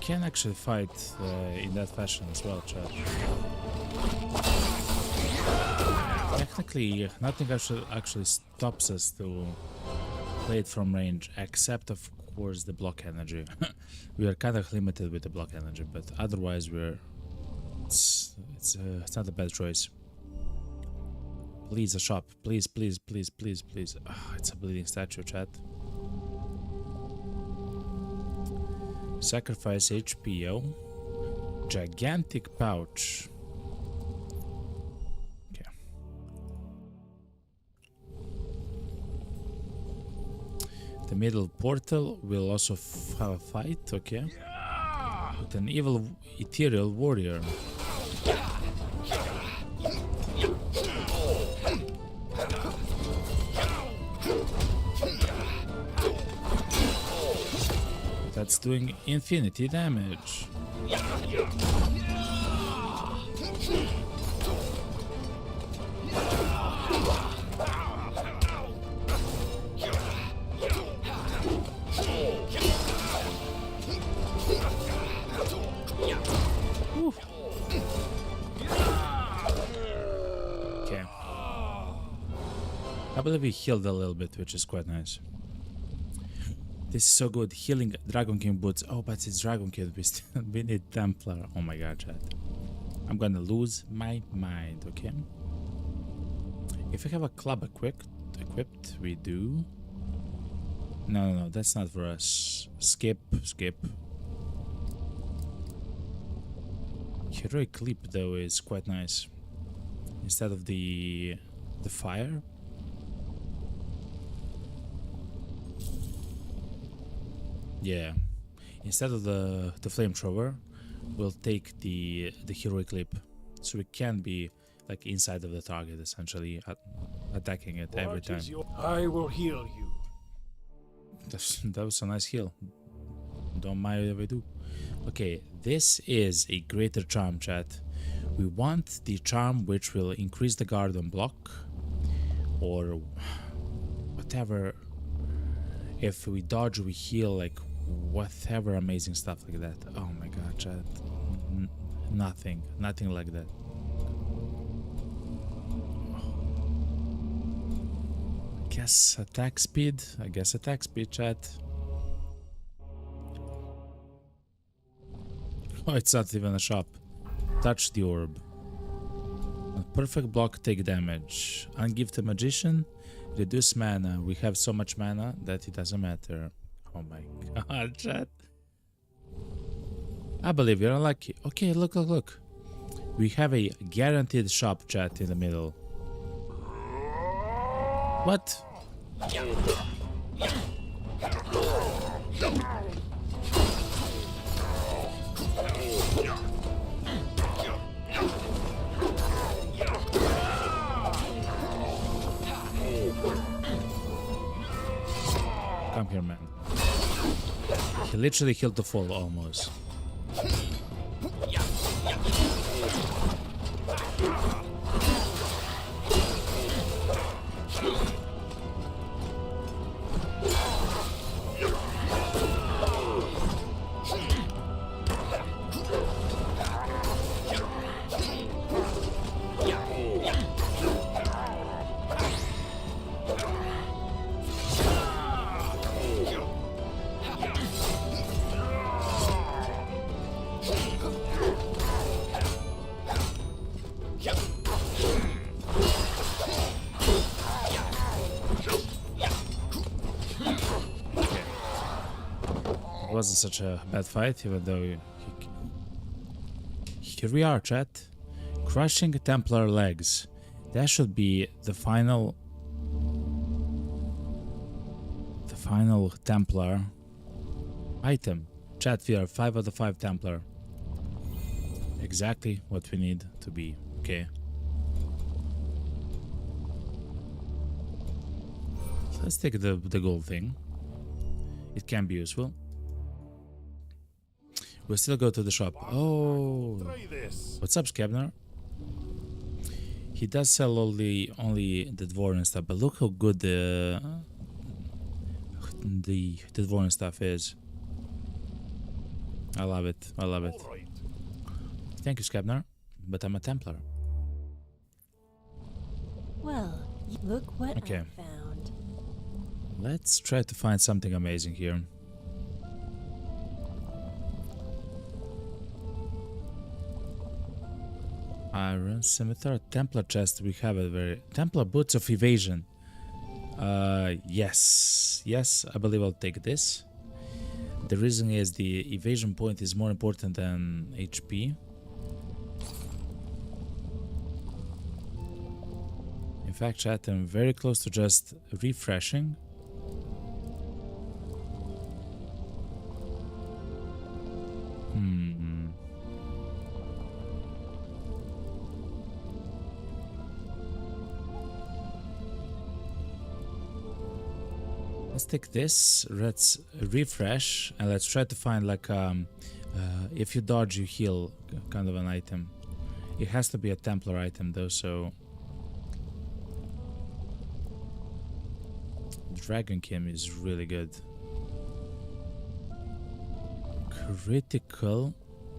Can actually fight in that fashion as well, chat. Technically, nothing actually stops us to play it from range, except of course the block energy. We are kind of limited with the block energy, but otherwise it's not a bad choice. Please, a shop, please, please, please, please, please. Oh, it's a bleeding statue, chat. Sacrifice HPO. Gigantic pouch. Okay. The middle portal will also have a fight, okay? With an evil ethereal warrior. That's doing infinity damage. Okay. I believe we healed a little bit, which is quite nice. This is so good. Healing Dragon King boots. Oh, but it's Dragon King. We need Templar. Oh my god, chat. I'm gonna lose my mind, okay? If we have a club equipped, we do. No, that's not for us. Skip. Heroic Leap though is quite nice. Instead of the fire, Yeah. Instead of the flamethrower, we'll take the heroic clip, so we can be like inside of the target essentially, attacking it every time. I will heal you. That was a nice heal. Don't mind if I do. Okay, this is a greater charm, chat. We want the charm which will increase the guard on block, or whatever. If we dodge, we heal, like whatever amazing stuff like that. Oh my god, chat. Nothing like that. I guess attack speed, chat. Oh, it's not even a shop. Touch the orb. A perfect block, take damage. Ungifted magician, reduce mana. We have so much mana that it doesn't matter. Oh my god, chat. I believe you're unlucky. Okay, look. We have a guaranteed shop, chat, in the middle. What? Come here, man. He literally killed the fall almost. Wasn't such a bad fight, even though here we are, chat. Crushing Templar legs. That should be the final Templar item. Chat, we are 5 out of 5 Templar. Exactly what we need to be. Okay. So let's take the gold thing. It can be useful. We'll still go to the shop. Oh, what's up, Skebner? He does sell only the Dvorin stuff, but look how good the Dvorin stuff is. I love it. Thank you, Skebner, but I'm a Templar. Well, look what Okay. I found. Let's try to find something amazing here. Iron scimitar, Templar chest. We have a very Templar boots of evasion. Yes, I believe I'll take this. The reason is the evasion point is more important than HP. In fact, chat, I'm very close to just refreshing. Let's take this, let's refresh, and let's try to find like if you dodge you heal kind of an item. It has to be a Templar item though, so Dragon Kim is really good. Critical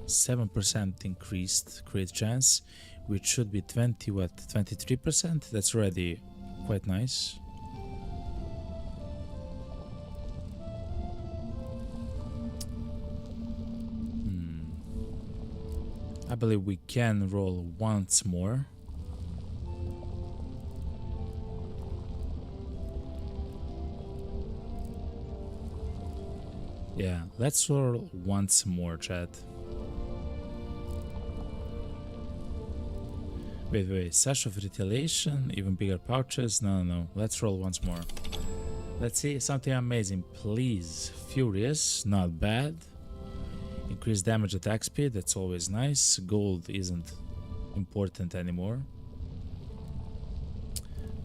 7% increased crit chance, which should be 23%. That's already quite nice. I believe we can roll once more. Yeah, let's roll once more, chat. Wait, Sash of Retaliation, even bigger pouches. No, let's roll once more. Let's see something amazing, please. Furious, not bad. Increased damage attack speed, that's always nice. Gold isn't important anymore.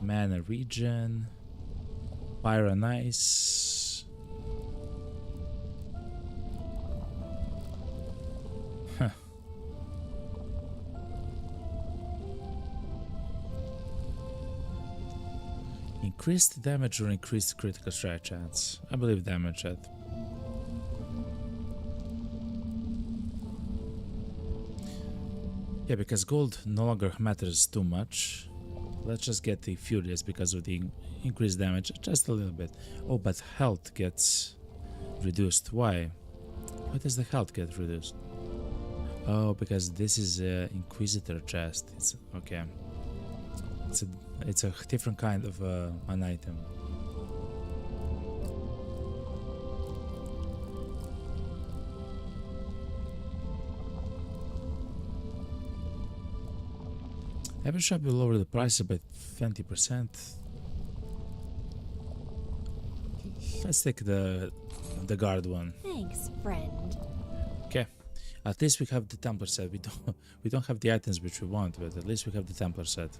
Mana regen. Pyro nice. Huh. Increased damage or increased critical strike chance? I believe damage at. Yeah, because gold no longer matters too much. Let's just get the Furious because of the increased damage, just a little bit. Oh, but health gets reduced. Why? Why does the health get reduced? Oh, because this is a Inquisitor chest. It's okay. It's a different kind of an item. Every shop will lower the price by 20%. Let's take the guard one. Thanks, friend. Okay. At least we have the Templar set. We don't have the items which we want, but at least we have the Templar set.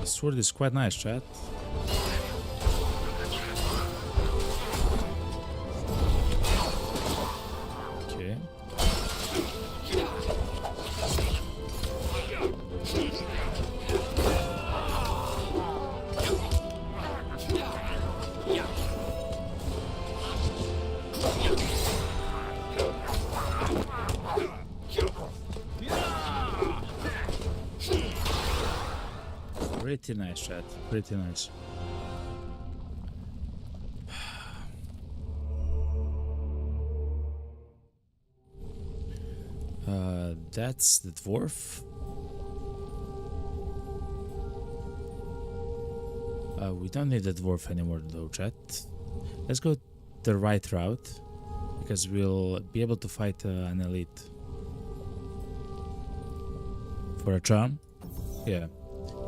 The sword is quite nice, chat. Okay. Pretty nice, chat. Pretty nice. That's the dwarf. We don't need the dwarf anymore though, chat. Let's go the right route, because we'll be able to fight an elite. For a charm? Yeah.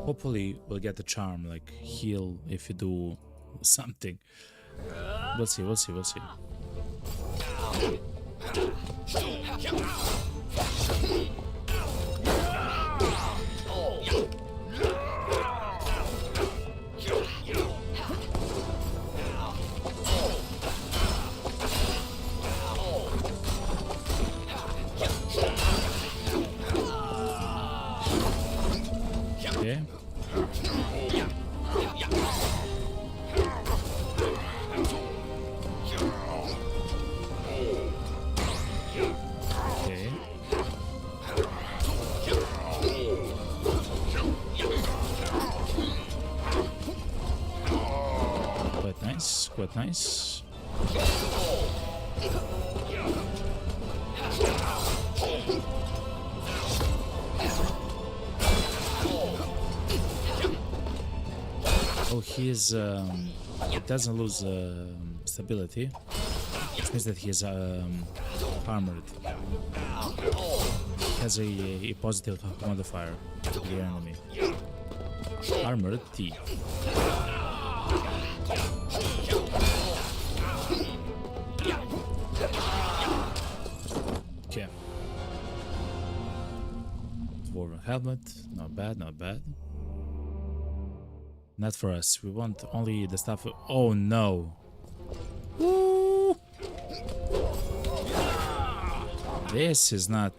Hopefully we'll get the charm, like heal if you do something. We'll see, we'll see, we'll see. Okay. Okay. Quite nice, quite nice. Oh, he is, it doesn't lose stability, which means that he is armored. He has a positive modifier to the enemy. Armored T. Okay. Dwarven helmet, not bad, not bad. Not for us. We want only the stuff. Oh no! Woo! This is not.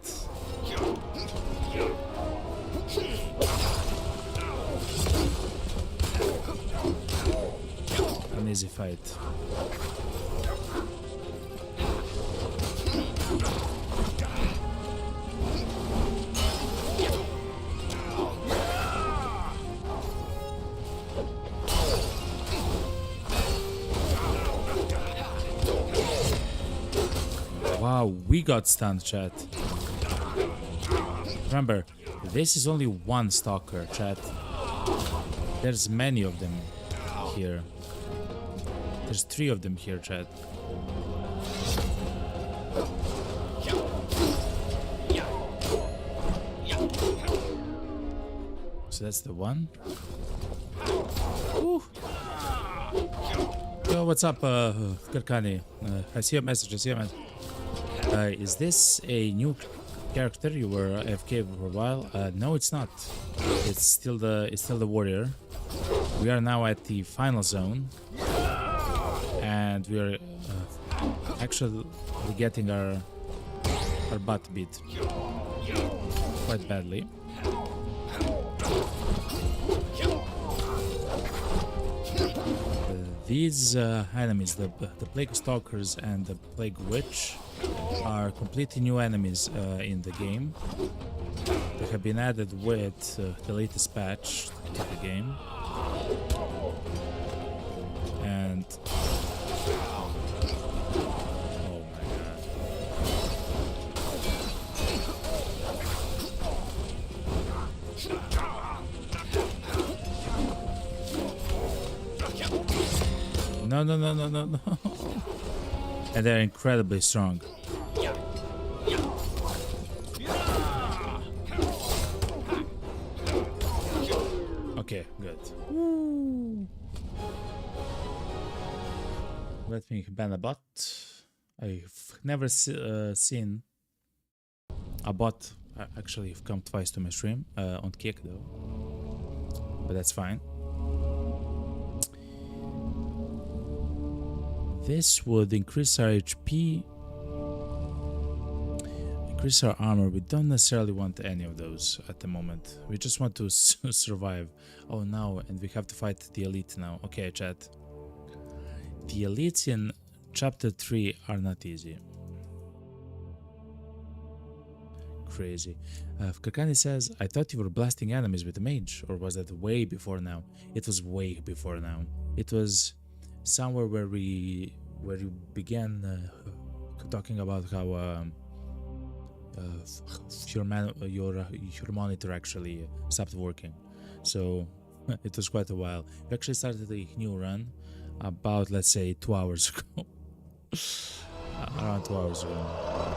An easy fight. we got stunned, chat. Remember, this is only one stalker, chat. There's many of them here. There's 3 of them here, chat. So that's the one. Ooh. Yo, what's up, Karkani? I see your message. Is this a new character? You were AFK for a while. No, it's not. It's still the warrior. We are now at the final zone, and we are actually getting our butt beat quite badly. These enemies, the Plague Stalkers and the Plague Witch, are completely new enemies in the game. They have been added with the latest patch to the game. And oh my god. No. And they're incredibly strong. Okay, good. Let me ban a bot. I've never seen a bot actually come twice to my stream on Kick though, but that's fine. This would increase our HP, increase our armor. We don't necessarily want any of those at the moment. We just want to survive. Oh no, and we have to fight the elite now. Okay, chat. The elites in chapter 3 are not easy. Crazy. Kakani says, I thought you were blasting enemies with the mage, or was that way before now? It was way before now. It was somewhere where you began talking about how your monitor actually stopped working. So it was quite a while. We actually started a new run about, let's say, 2 hours ago. Around 2 hours ago.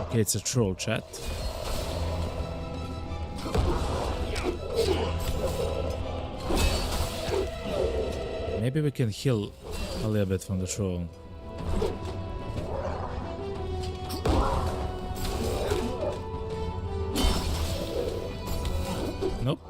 Okay, it's a troll, chat. Maybe we can heal a little bit from the troll. Nope.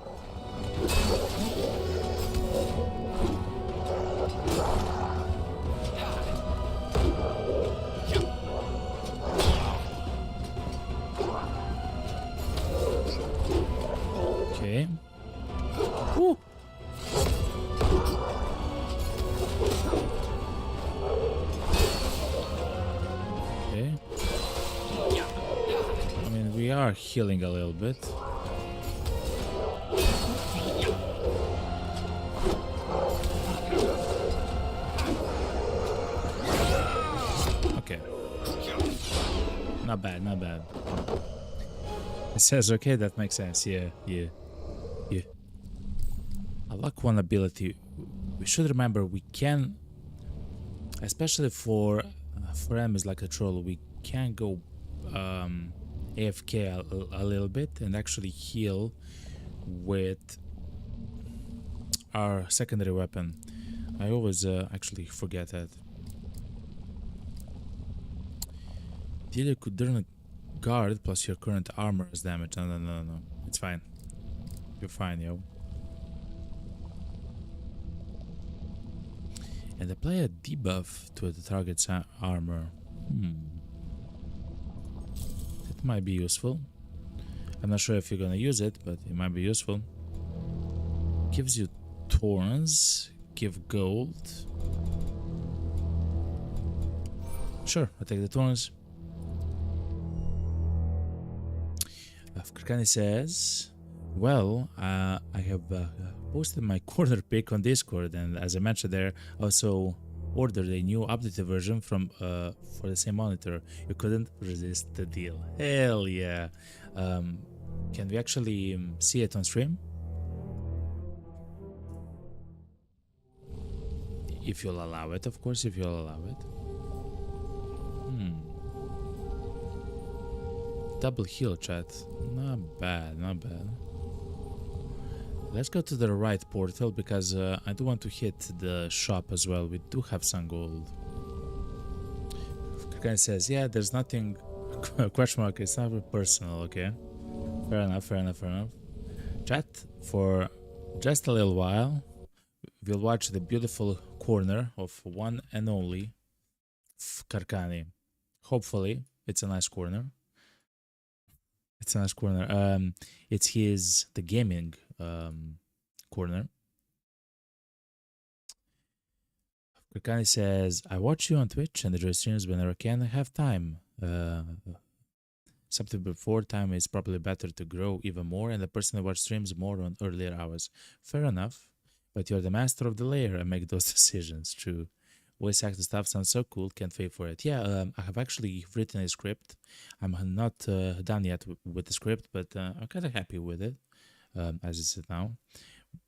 Okay. Woo. Okay. I mean, we are healing a little bit. Okay. Not bad, not bad. It says, okay, that makes sense. Yeah. I like one ability. We should remember we can, especially for enemies like a troll, we can go AFK a little bit and actually heal with our secondary weapon. I always actually forget that. Deal you could turn a guard plus your current armor as damage. No. It's fine. You're fine, yo. And apply a debuff to the target's armor. It might be useful. I'm not sure if you're gonna use it, but it might be useful. Gives you thorns. Give gold. Sure, I'll take the thorns. Kirkani says, well, I have posted my quarter pick on Discord, and as I mentioned there, also ordered a new updated version from for the same monitor. You couldn't resist the deal. Hell yeah. Can we actually see it on stream? If you'll allow it, of course, if you'll allow it. Double heal, chat. Not bad, not bad. Let's go to the right portal because I do want to hit the shop as well. We do have some gold. Guy says, yeah, there's nothing. Question mark. It's not personal, okay? Fair enough, fair enough, fair enough. Chat, for just a little while, we'll watch the beautiful corner of one and only Karkani. Hopefully, it's a nice corner. It's a nice corner. It's the gaming corner. Karkani says, I watch you on Twitch and enjoy streams whenever I can. I have time. Something before time is probably better to grow even more, and the person who watches streams more on earlier hours. Fair enough, but you're the master of the layer and make those decisions. True. Voice actor stuff sounds so cool. Can't wait for it. Yeah, I have actually written a script. I'm not done yet with the script, but I'm kind of happy with it as it's now.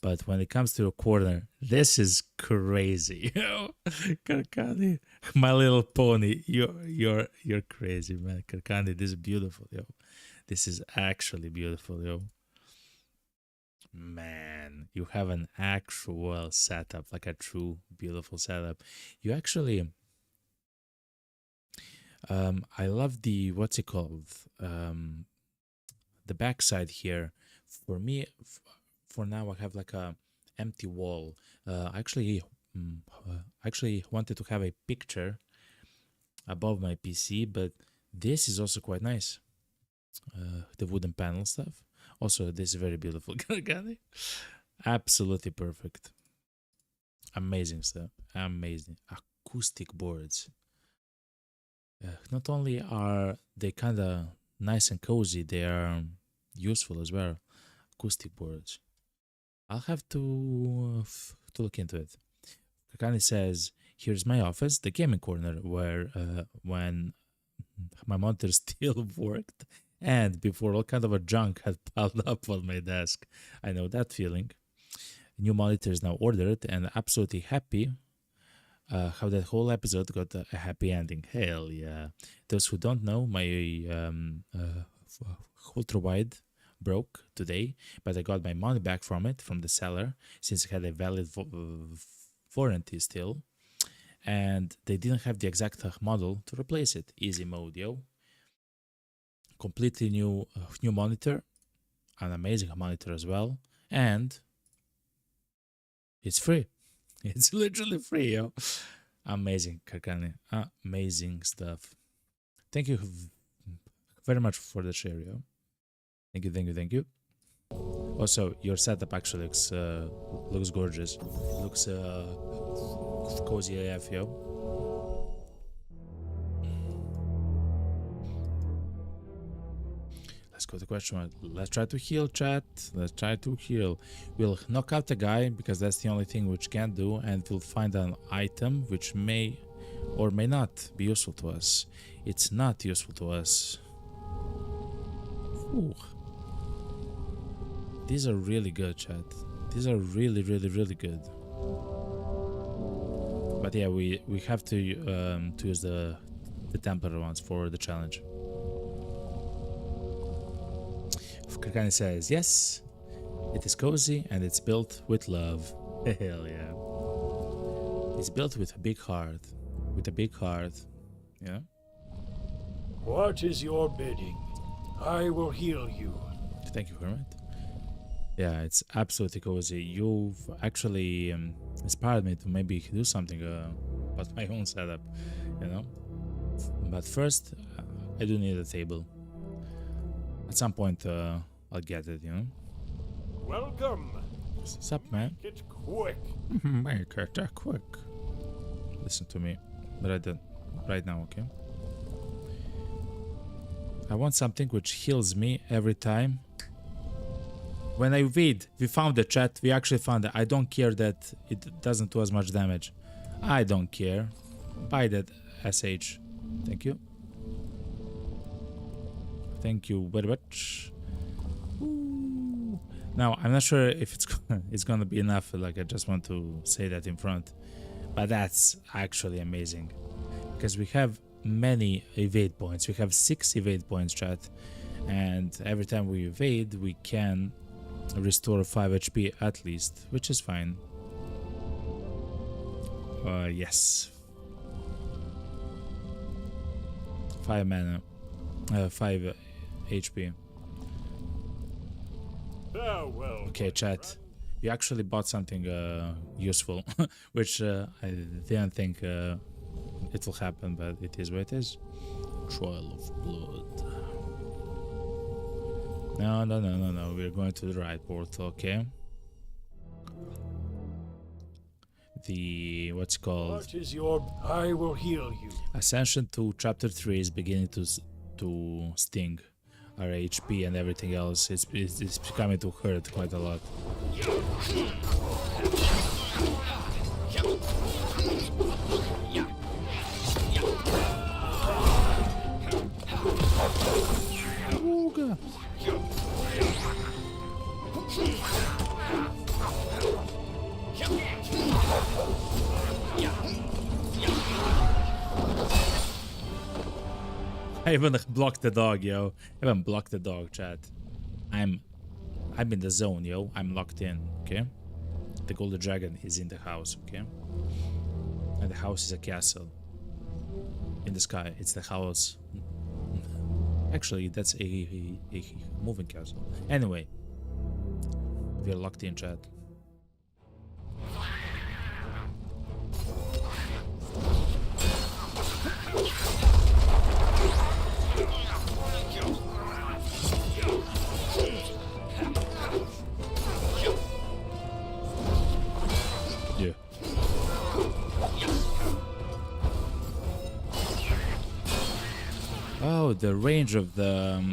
But when it comes to a corner, this is crazy. Karkani, My Little Pony, you're crazy, man. Karkani, this is beautiful, yo. This is actually beautiful, yo. Man, you have an actual setup, like a true beautiful setup. You actually, I love the what's it called, the backside here. For me. For now, I have like a empty wall. Actually wanted to have a picture above my PC, but this is also quite nice. The wooden panel stuff. Also, this is very beautiful. Absolutely perfect. Amazing stuff. Amazing. Acoustic boards. Not only are they kind of nice and cozy, they are useful as well. Acoustic boards. I'll have to look into it. Kakani says, here's my office, the gaming corner, where when my monitor still worked and before all kind of a junk had piled up on my desk. I know that feeling. New monitor is now ordered and absolutely happy how that whole episode got a happy ending. Hell yeah. Those who don't know, my ultra-wide broke today, but I got my money back from it, from the seller, since it had a valid warranty still, and they didn't have the exact model to replace it. Easy mode, yo. Completely new monitor, an amazing monitor as well, and it's free. It's literally free, yo. Amazing, Karkani. Amazing stuff. Thank you very much for the share, yo. Thank you, thank you, thank you. Also, your setup actually looks gorgeous. Looks cozy AF, yo. Let's go to question mark. Let's try to heal, chat. Let's try to heal. We'll knock out the guy because that's the only thing which can do, and we'll find an item which may or may not be useful to us. It's not useful to us. Ooh. These are really good, chat. These are really, really, really good. But yeah, we have to use the Templar ones for the challenge. Karkani says, yes, it is cozy and it's built with love. Hell yeah. It's built with a big heart. With a big heart. Yeah. What is your bidding? I will heal you. Thank you, Hermit. Yeah, it's absolutely cozy. You've actually inspired me to maybe do something about my own setup, you know? But first, I do need a table. At some point, I'll get it, you know? Welcome. What's up, man? Make it quick. Make it quick. Listen to me. Right now, okay? I want something which heals me every time. When I read, we found the chat, we actually found it. I don't care that it doesn't do as much damage. I don't care. Buy that SH. Thank you. Thank you very much. Ooh. Now, I'm not sure if it's gonna be enough. Like, I just want to say that in front. But that's actually amazing. Because we have many evade points. We have 6 evade points, chat. And every time we evade, we can restore 5 HP at least, which is fine. Yes. 5 mana. 5 HP. Farewell. Okay, chat. You actually bought something useful, which I didn't think it will happen, but it is what it is. Trial of Blood. No. We're going to the right portal, okay? The what's called? What is your? I will heal you. Ascension to Chapter 3 is beginning to sting. Our HP and everything else. It's becoming to hurt quite a lot. Ooga. I even blocked the dog, yo. I even blocked the dog, chat. I'm in the zone, yo. I'm locked in, okay? The golden dragon is in the house, okay? And the house is a castle. In the sky, it's the house. Actually, that's a moving castle. Anyway, we're locked in, chat. Yeah. Oh, the range of the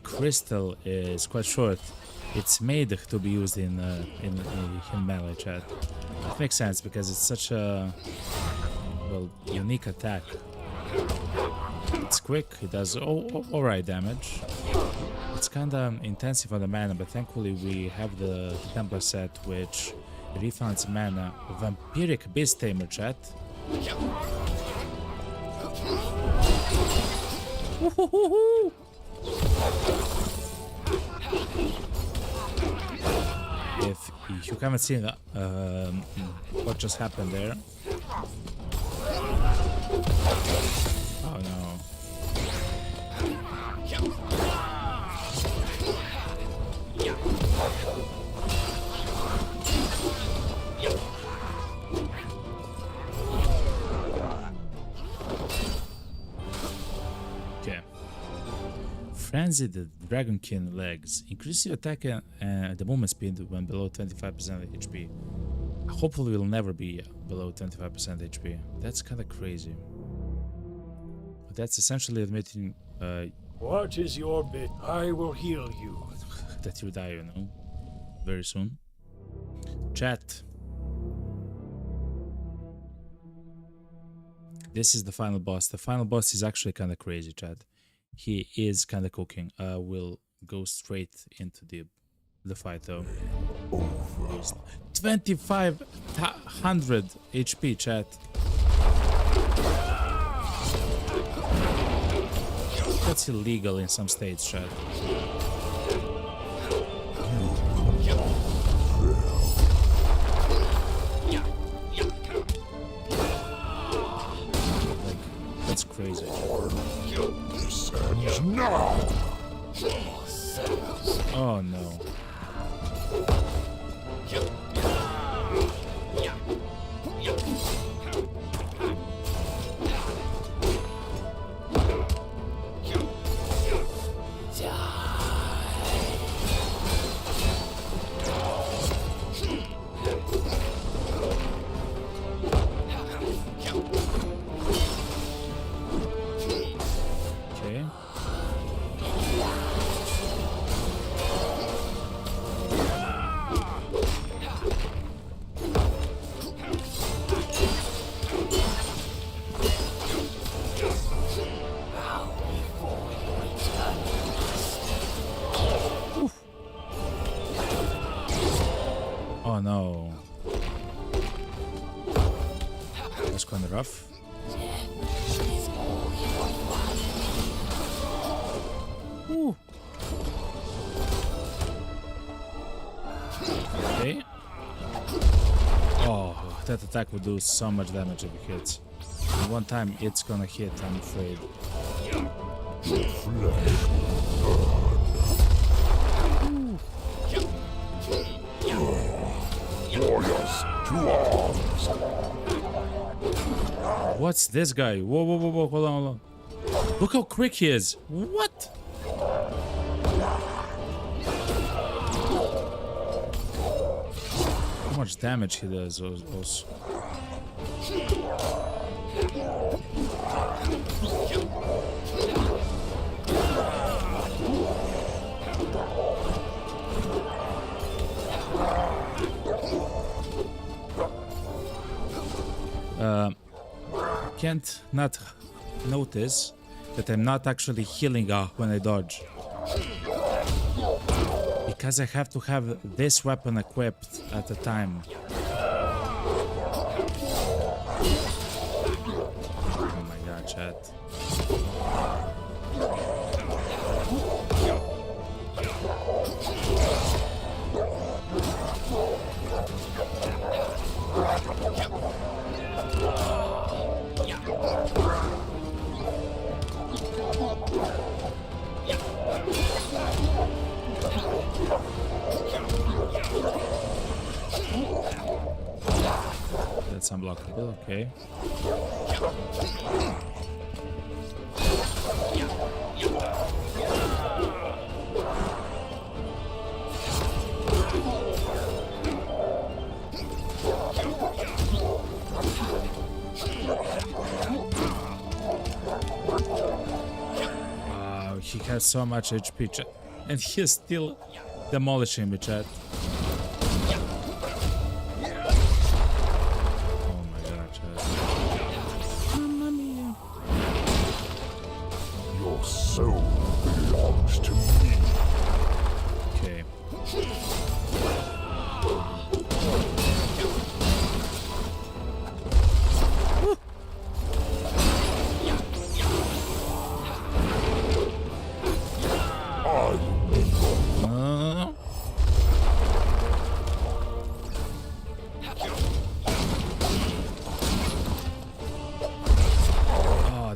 crystal is quite short. It's made to be used in melee, chat. It makes sense because it's such a unique attack. It's quick. It does alright damage. It's kinda intensive on the mana, but thankfully we have the Templar set, which refunds mana. Vampiric Beast Tamer, chat. If you haven't seen what just happened there. Oh no. Okay. Frenzy the Dragonkin legs. Increase your attack and the movement speed when below 25% HP. Hopefully we'll never be below 25% HP. That's kind of crazy. But that's essentially admitting What is your bid? I will heal you. that you die, you know, very soon. Chat. This is the final boss. The final boss is actually kind of crazy, chat. He is kind of cooking. We'll go straight into the fight though. 2500 HP, chat. That's illegal in some states, chat. Like, that's crazy. Now! Oh no. Okay. no. That's kind of rough. Ooh. Okay. Oh, that attack would do so much damage if it hits. And one time it's gonna hit, I'm afraid. Warriors to arms. What's this guy? Whoa, whoa, whoa, whoa, hold on, hold on. Look how quick he is. What? How much damage he does also. Can't not notice that I'm not actually healing when I dodge. Because I have to have this weapon equipped at a time. Oh my god, chat. That's unblockable, okay. He has so much HP, chat. And he's still demolishing me, chat. Oh my god, chat. Mamma mia. Your soul belongs to me. Okay.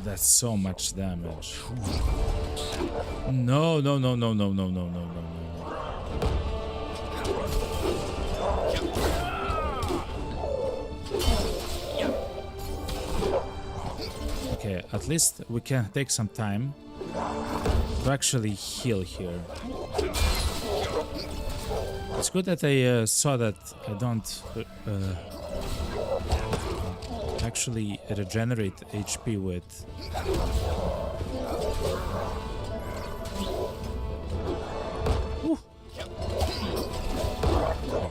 That's so much damage. No, no, no, no, no, no, no, no, no, no. Okay, at least we can take some time to actually heal here. It's good that I saw that I don't actually regenerate HP with. Woo.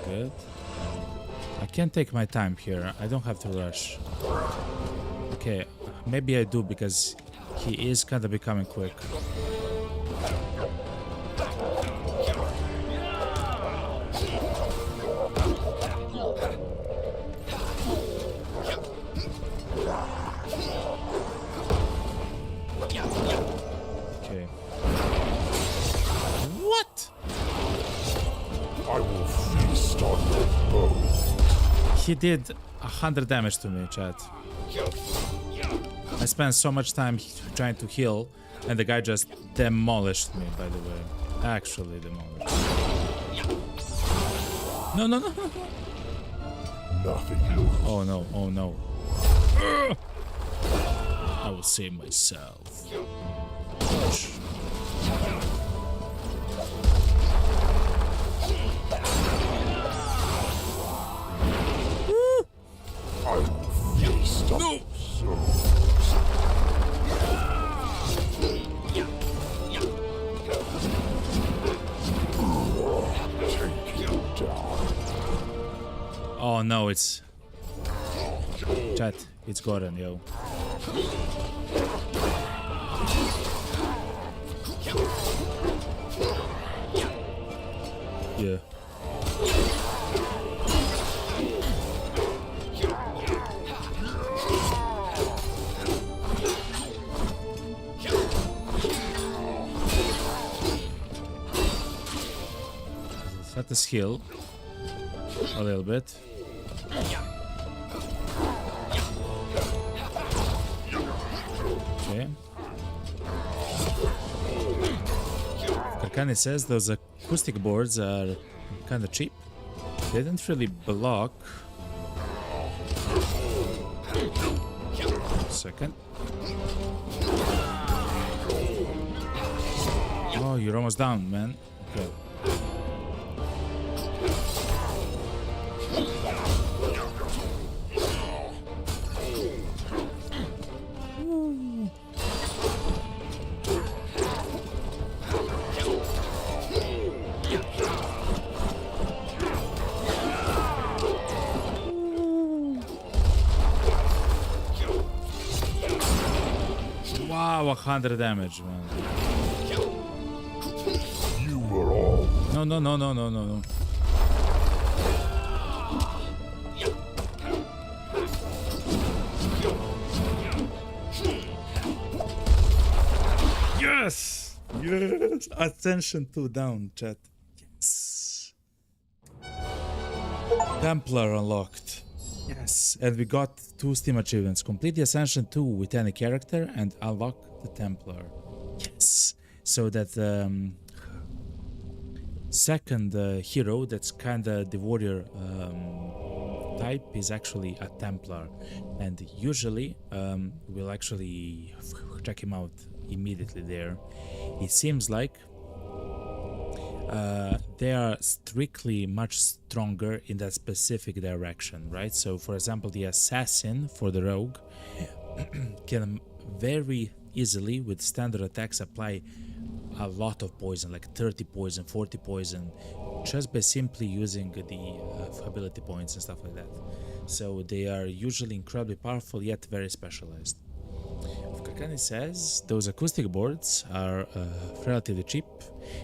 Good. I can take my time here. I don't have to rush. Okay, maybe I do because he is kind of becoming quick. He did 100 damage to me, chat. I spent so much time trying to heal, and the guy just demolished me, by the way. Actually demolished. No, no, no. Nothing. Oh no, oh no. I will save myself. No! Oh no, it's... Chat, it's Gordon, yo. Yeah. cut his heal a little bit. Okay. Karkani says those acoustic boards are kind of cheap. They don't really block. Second. Oh, you're almost down, man. Okay. Wow, 100 damage, man. You were all. No, no, no, no, no, no, no. Yes! Yes! Ascension 2 down, chat. Yes. Templar unlocked. Yes, and we got 2 Steam achievements. Complete the Ascension 2 with any character and unlock the Templar. Yes. So that second hero that's kinda the warrior type is actually a Templar. And usually we'll actually check him out immediately there. It seems like they are strictly much stronger in that specific direction, right? So for example, the assassin for the rogue can very easily with standard attacks apply a lot of poison, like 30 poison, 40 poison, just by simply using the ability points and stuff like that. So they are usually incredibly powerful yet very specialized. Kakani says those acoustic boards are relatively cheap.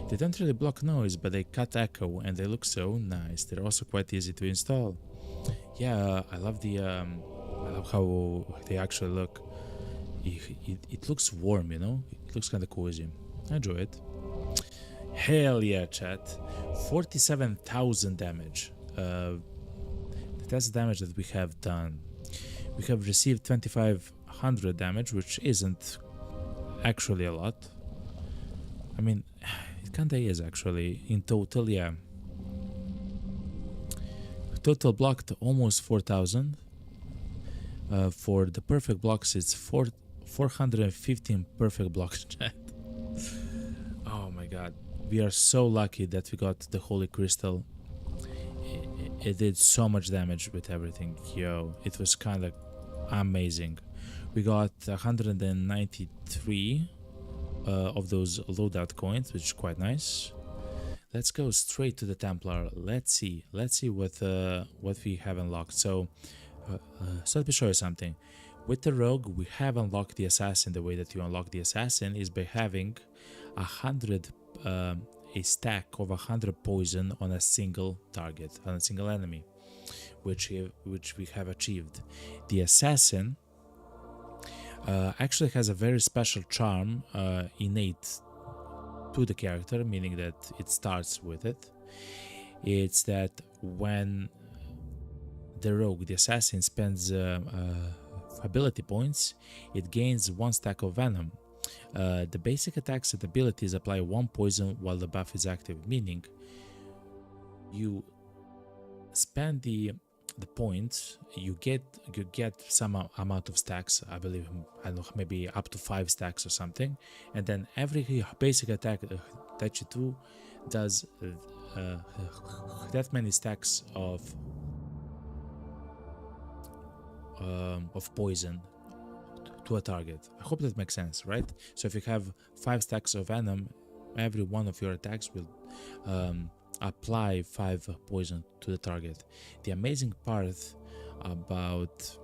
They don't really block noise, but they cut echo and they look so nice. They're also quite easy to install. Yeah, I love the I love how they actually look. It looks warm, you know. It looks kind of cozy. I enjoy it. Hell yeah, chat. 47,000 damage. That's the damage that we have done. We have received 2,500 damage, which isn't actually a lot. I mean, it kinda is actually. In total, yeah. Total blocked almost 4,000. For the perfect blocks, it's 415 perfect blocks, chat. Oh my god. We are so lucky that we got the Holy Crystal. It did so much damage with everything. Yo, it was kind of amazing. We got 193 of those loadout coins, which is quite nice. Let's go straight to the Templar. Let's see what we have unlocked. So let me show you something. With the rogue, we have unlocked the assassin. The way that you unlock the assassin is by having a stack of 100 poison on a single target, on a single enemy, which we have achieved. The assassin actually has a very special charm innate to the character, meaning that it starts with it. It's that when the rogue, the assassin, spends ability points, it gains 1 stack of venom. The basic attacks and abilities apply 1 poison while the buff is active, meaning you spend the points, you get some amount of stacks, I believe, I don't know, maybe up to 5 stacks or something, and then every basic attack that you do does that many stacks of poison to a target. I hope that makes sense, right? So if you have 5 stacks of venom, every one of your attacks will apply 5 poison to the target. The amazing part about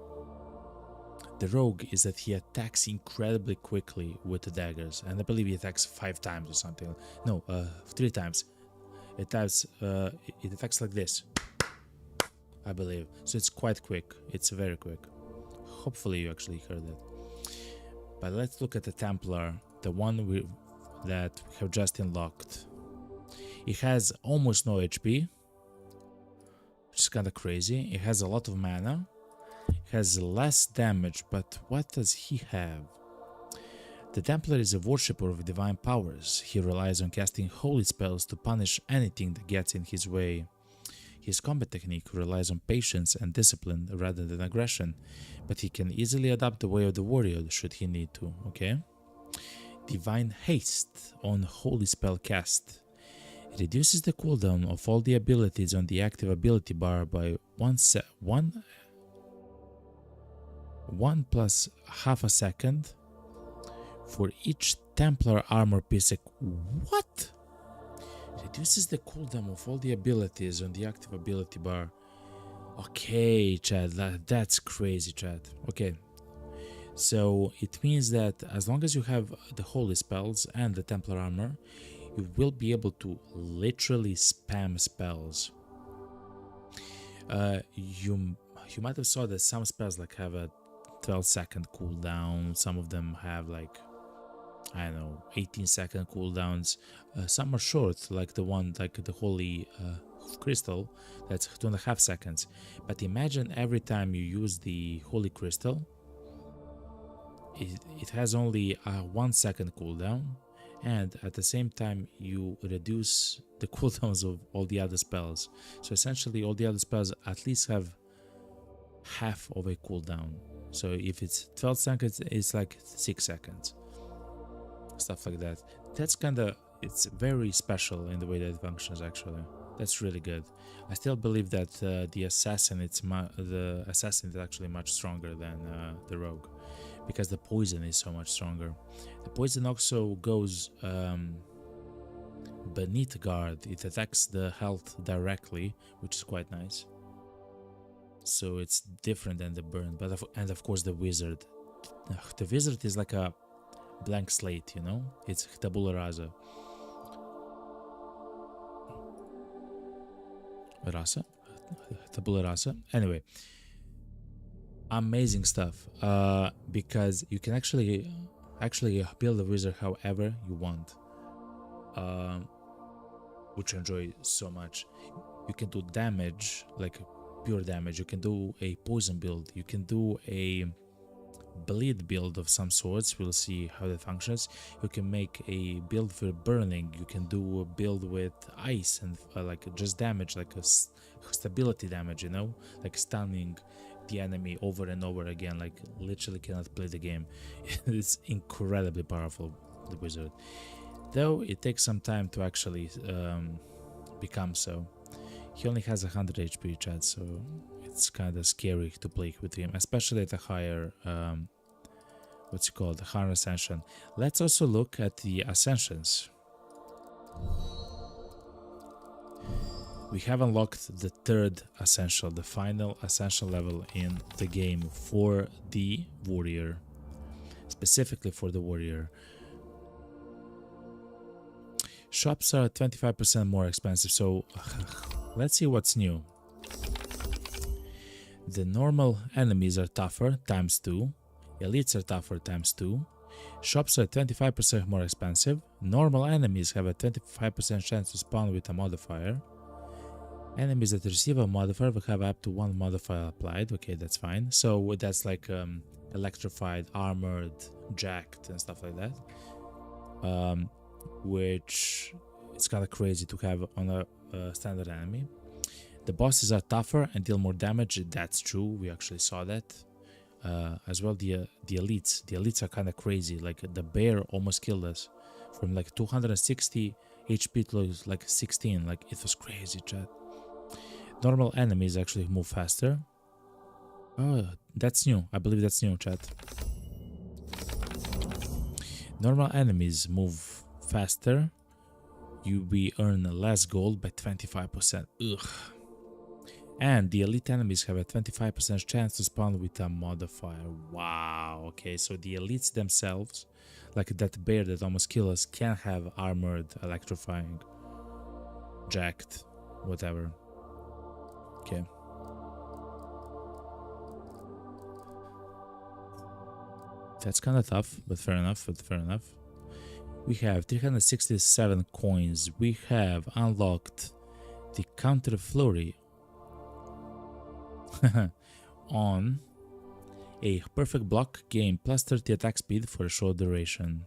the rogue is that he attacks incredibly quickly with the daggers, and I believe he attacks 5 times or something. No, 3 times. It attacks like this, I believe. So it's quite quick. It's very quick. Hopefully you actually heard that. But let's look at the Templar, the one that we have just unlocked. It has almost no HP, which is kind of crazy. It has a lot of mana. It has less damage, but what does he have? The Templar is a worshipper of divine powers. He relies on casting holy spells to punish anything that gets in his way. His combat technique relies on patience and discipline rather than aggression, but he can easily adapt the way of the warrior should he need to, okay? Divine Haste on holy spell cast. It reduces the cooldown of all the abilities on the active ability bar by 1 plus half a second for each Templar armor piece. What? Reduces the cooldown of all the abilities on the active ability bar. Okay, chat, that's crazy, chat. Okay, so it means that as long as you have the holy spells and the Templar armor, you will be able to literally spam spells. You might have saw that some spells like have a 12-second cooldown. Some of them have like, I don't know, 18-second cooldowns. Some are short, like the one, like the holy crystal, that's 2.5 seconds. But imagine every time you use the holy crystal, it has only a 1 second cooldown, and at the same time you reduce the cooldowns of all the other spells. So essentially all the other spells at least have half of a cooldown. So if it's 12 seconds, it's like 6 seconds. Stuff like that. That's kind of, it's very special in the way that it functions actually. That's really good. I still believe that the assassin is actually much stronger than the rogue, because the poison is so much stronger. The poison also goes beneath guard. It attacks the health directly, which is quite nice. So it's different than the burn. And of course the wizard. The wizard is like a blank slate, you know? It's tabula rasa. Tabula rasa. Anyway, amazing stuff. Because you can actually build a wizard however you want, which I enjoy so much. You can do damage, like pure damage. You can do a poison build. You can do a bleed build of some sorts. We'll see how that functions. You can make a build for burning. You can do a build with ice and like just damage, like a stability damage, you know, like stunning the enemy over and over again, like literally cannot play the game. It's incredibly powerful, the wizard, though it takes some time to actually become so. He only has 100 HP, chat, so it's kind of scary to play with him, especially at a higher what's it called, higher ascension. Let's also look at the ascensions. We have unlocked the third essential, the final essential level in the game for the warrior, specifically for the warrior. Shops are 25% more expensive, so let's see what's new. The normal enemies are tougher, ×2. Elites are tougher, ×2. Shops are 25% more expensive. Normal enemies have a 25% chance to spawn with a modifier. Enemies that receive a modifier will have up to 1 modifier applied. Okay, that's fine. So that's like electrified, armored, jacked, and stuff like that. Which it's kind of crazy to have on a standard enemy. The bosses are tougher and deal more damage. That's true. We actually saw that. As well, the elites. The elites are kind of crazy. Like the bear almost killed us from like 260 HP to like 16. Like it was crazy, chat. Normal enemies actually move faster. Oh, that's new. I believe that's new, chat. Normal enemies move faster. We earn less gold by 25%. Ugh. And the elite enemies have a 25% chance to spawn with a modifier. Wow. Okay, so the elites themselves, like that bear that almost killed us, can have armored, electrifying, jacked, whatever. Okay. That's kind of tough, but fair enough. We have 367 coins. We have unlocked the counter flurry on a perfect block gain plus 30 attack speed for a short duration.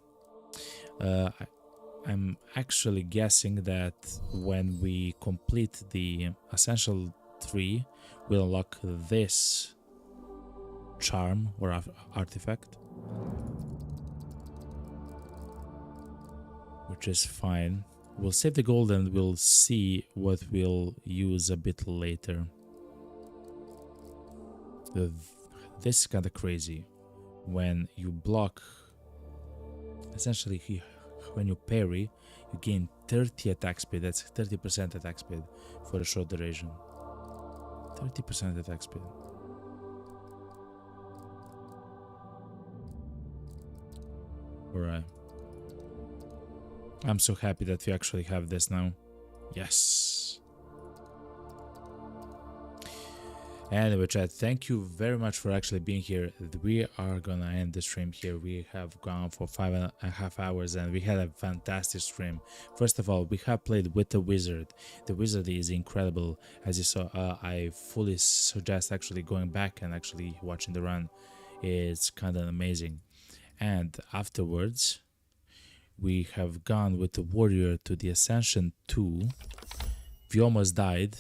I'm actually guessing that when we complete the essential 3, we'll unlock this charm or artifact, which is fine. We'll save the gold and we'll see what we'll use a bit later. This is kind of crazy. When you block, essentially when you parry, you gain 30 attack speed. That's 30% attack speed for a short duration. 30% attack speed. Alright. I'm so happy that we actually have this now. Yes. Anyway, chat, thank you very much for actually being here. We are gonna end the stream here. We have gone for 5.5 hours and we had a fantastic stream. First of all, we have played with the wizard. The wizard is incredible. As you saw, I fully suggest actually going back and actually watching the run. It's kind of amazing. And afterwards, we have gone with the warrior to the Ascension 2. We almost died.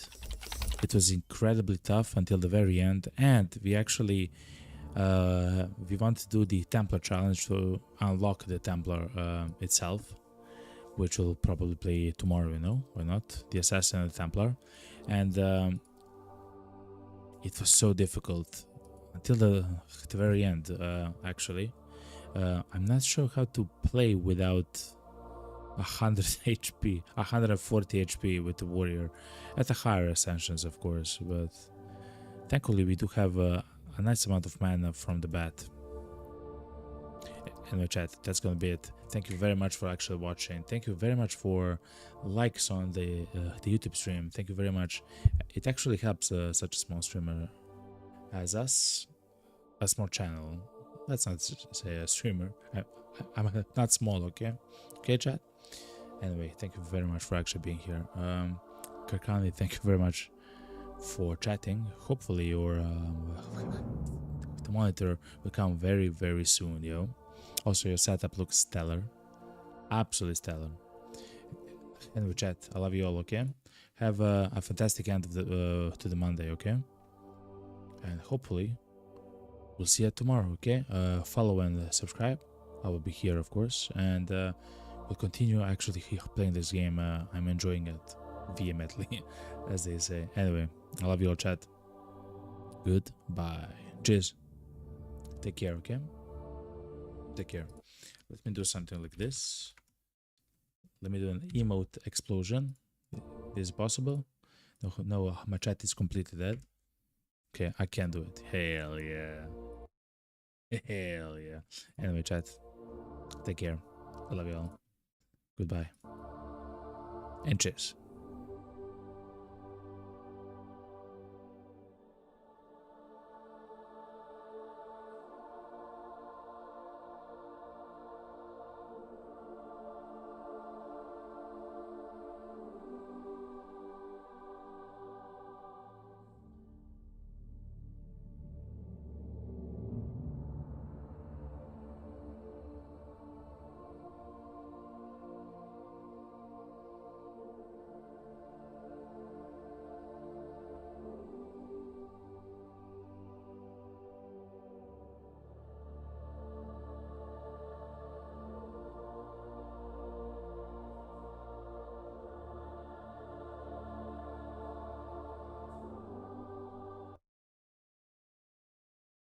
It was incredibly tough until the very end, and we actually we want to do the Templar challenge to unlock the Templar itself, which will probably play tomorrow, you know, or not, the Assassin and the Templar. And it was so difficult until the very end, actually. I'm not sure how to play without 100 HP, 140 HP with the warrior at the higher ascensions, of course, but thankfully we do have a nice amount of mana from the bat. Anyway, chat, that's gonna be it. Thank you very much for actually watching. Thank you very much for likes on the YouTube stream. Thank you very much. It actually helps such a small streamer as us, a small channel. Let's not say a streamer. I'm not small, okay? Okay, chat? Anyway, thank you very much for actually being here. Kirkani, thank you very much for chatting. Hopefully your the monitor will come very, very soon, yo. Also, your setup looks stellar. Absolutely stellar. Anyway, chat, I love you all, okay? Have a fantastic end of the to the Monday, okay? And hopefully we'll see you tomorrow, okay? Follow and subscribe. I will be here, of course, and we'll continue actually playing this game. I'm enjoying it vehemently, as they say. Anyway, I love you all, chat. Goodbye. Cheers. Take care, okay? Take care. Let me do something like this. Let me do an emote explosion. Is it possible? No, my chat is completely dead. Okay, I can do it. Hell yeah. Hell yeah. Anyway, chat. Take care. I love you all. Goodbye. And cheers.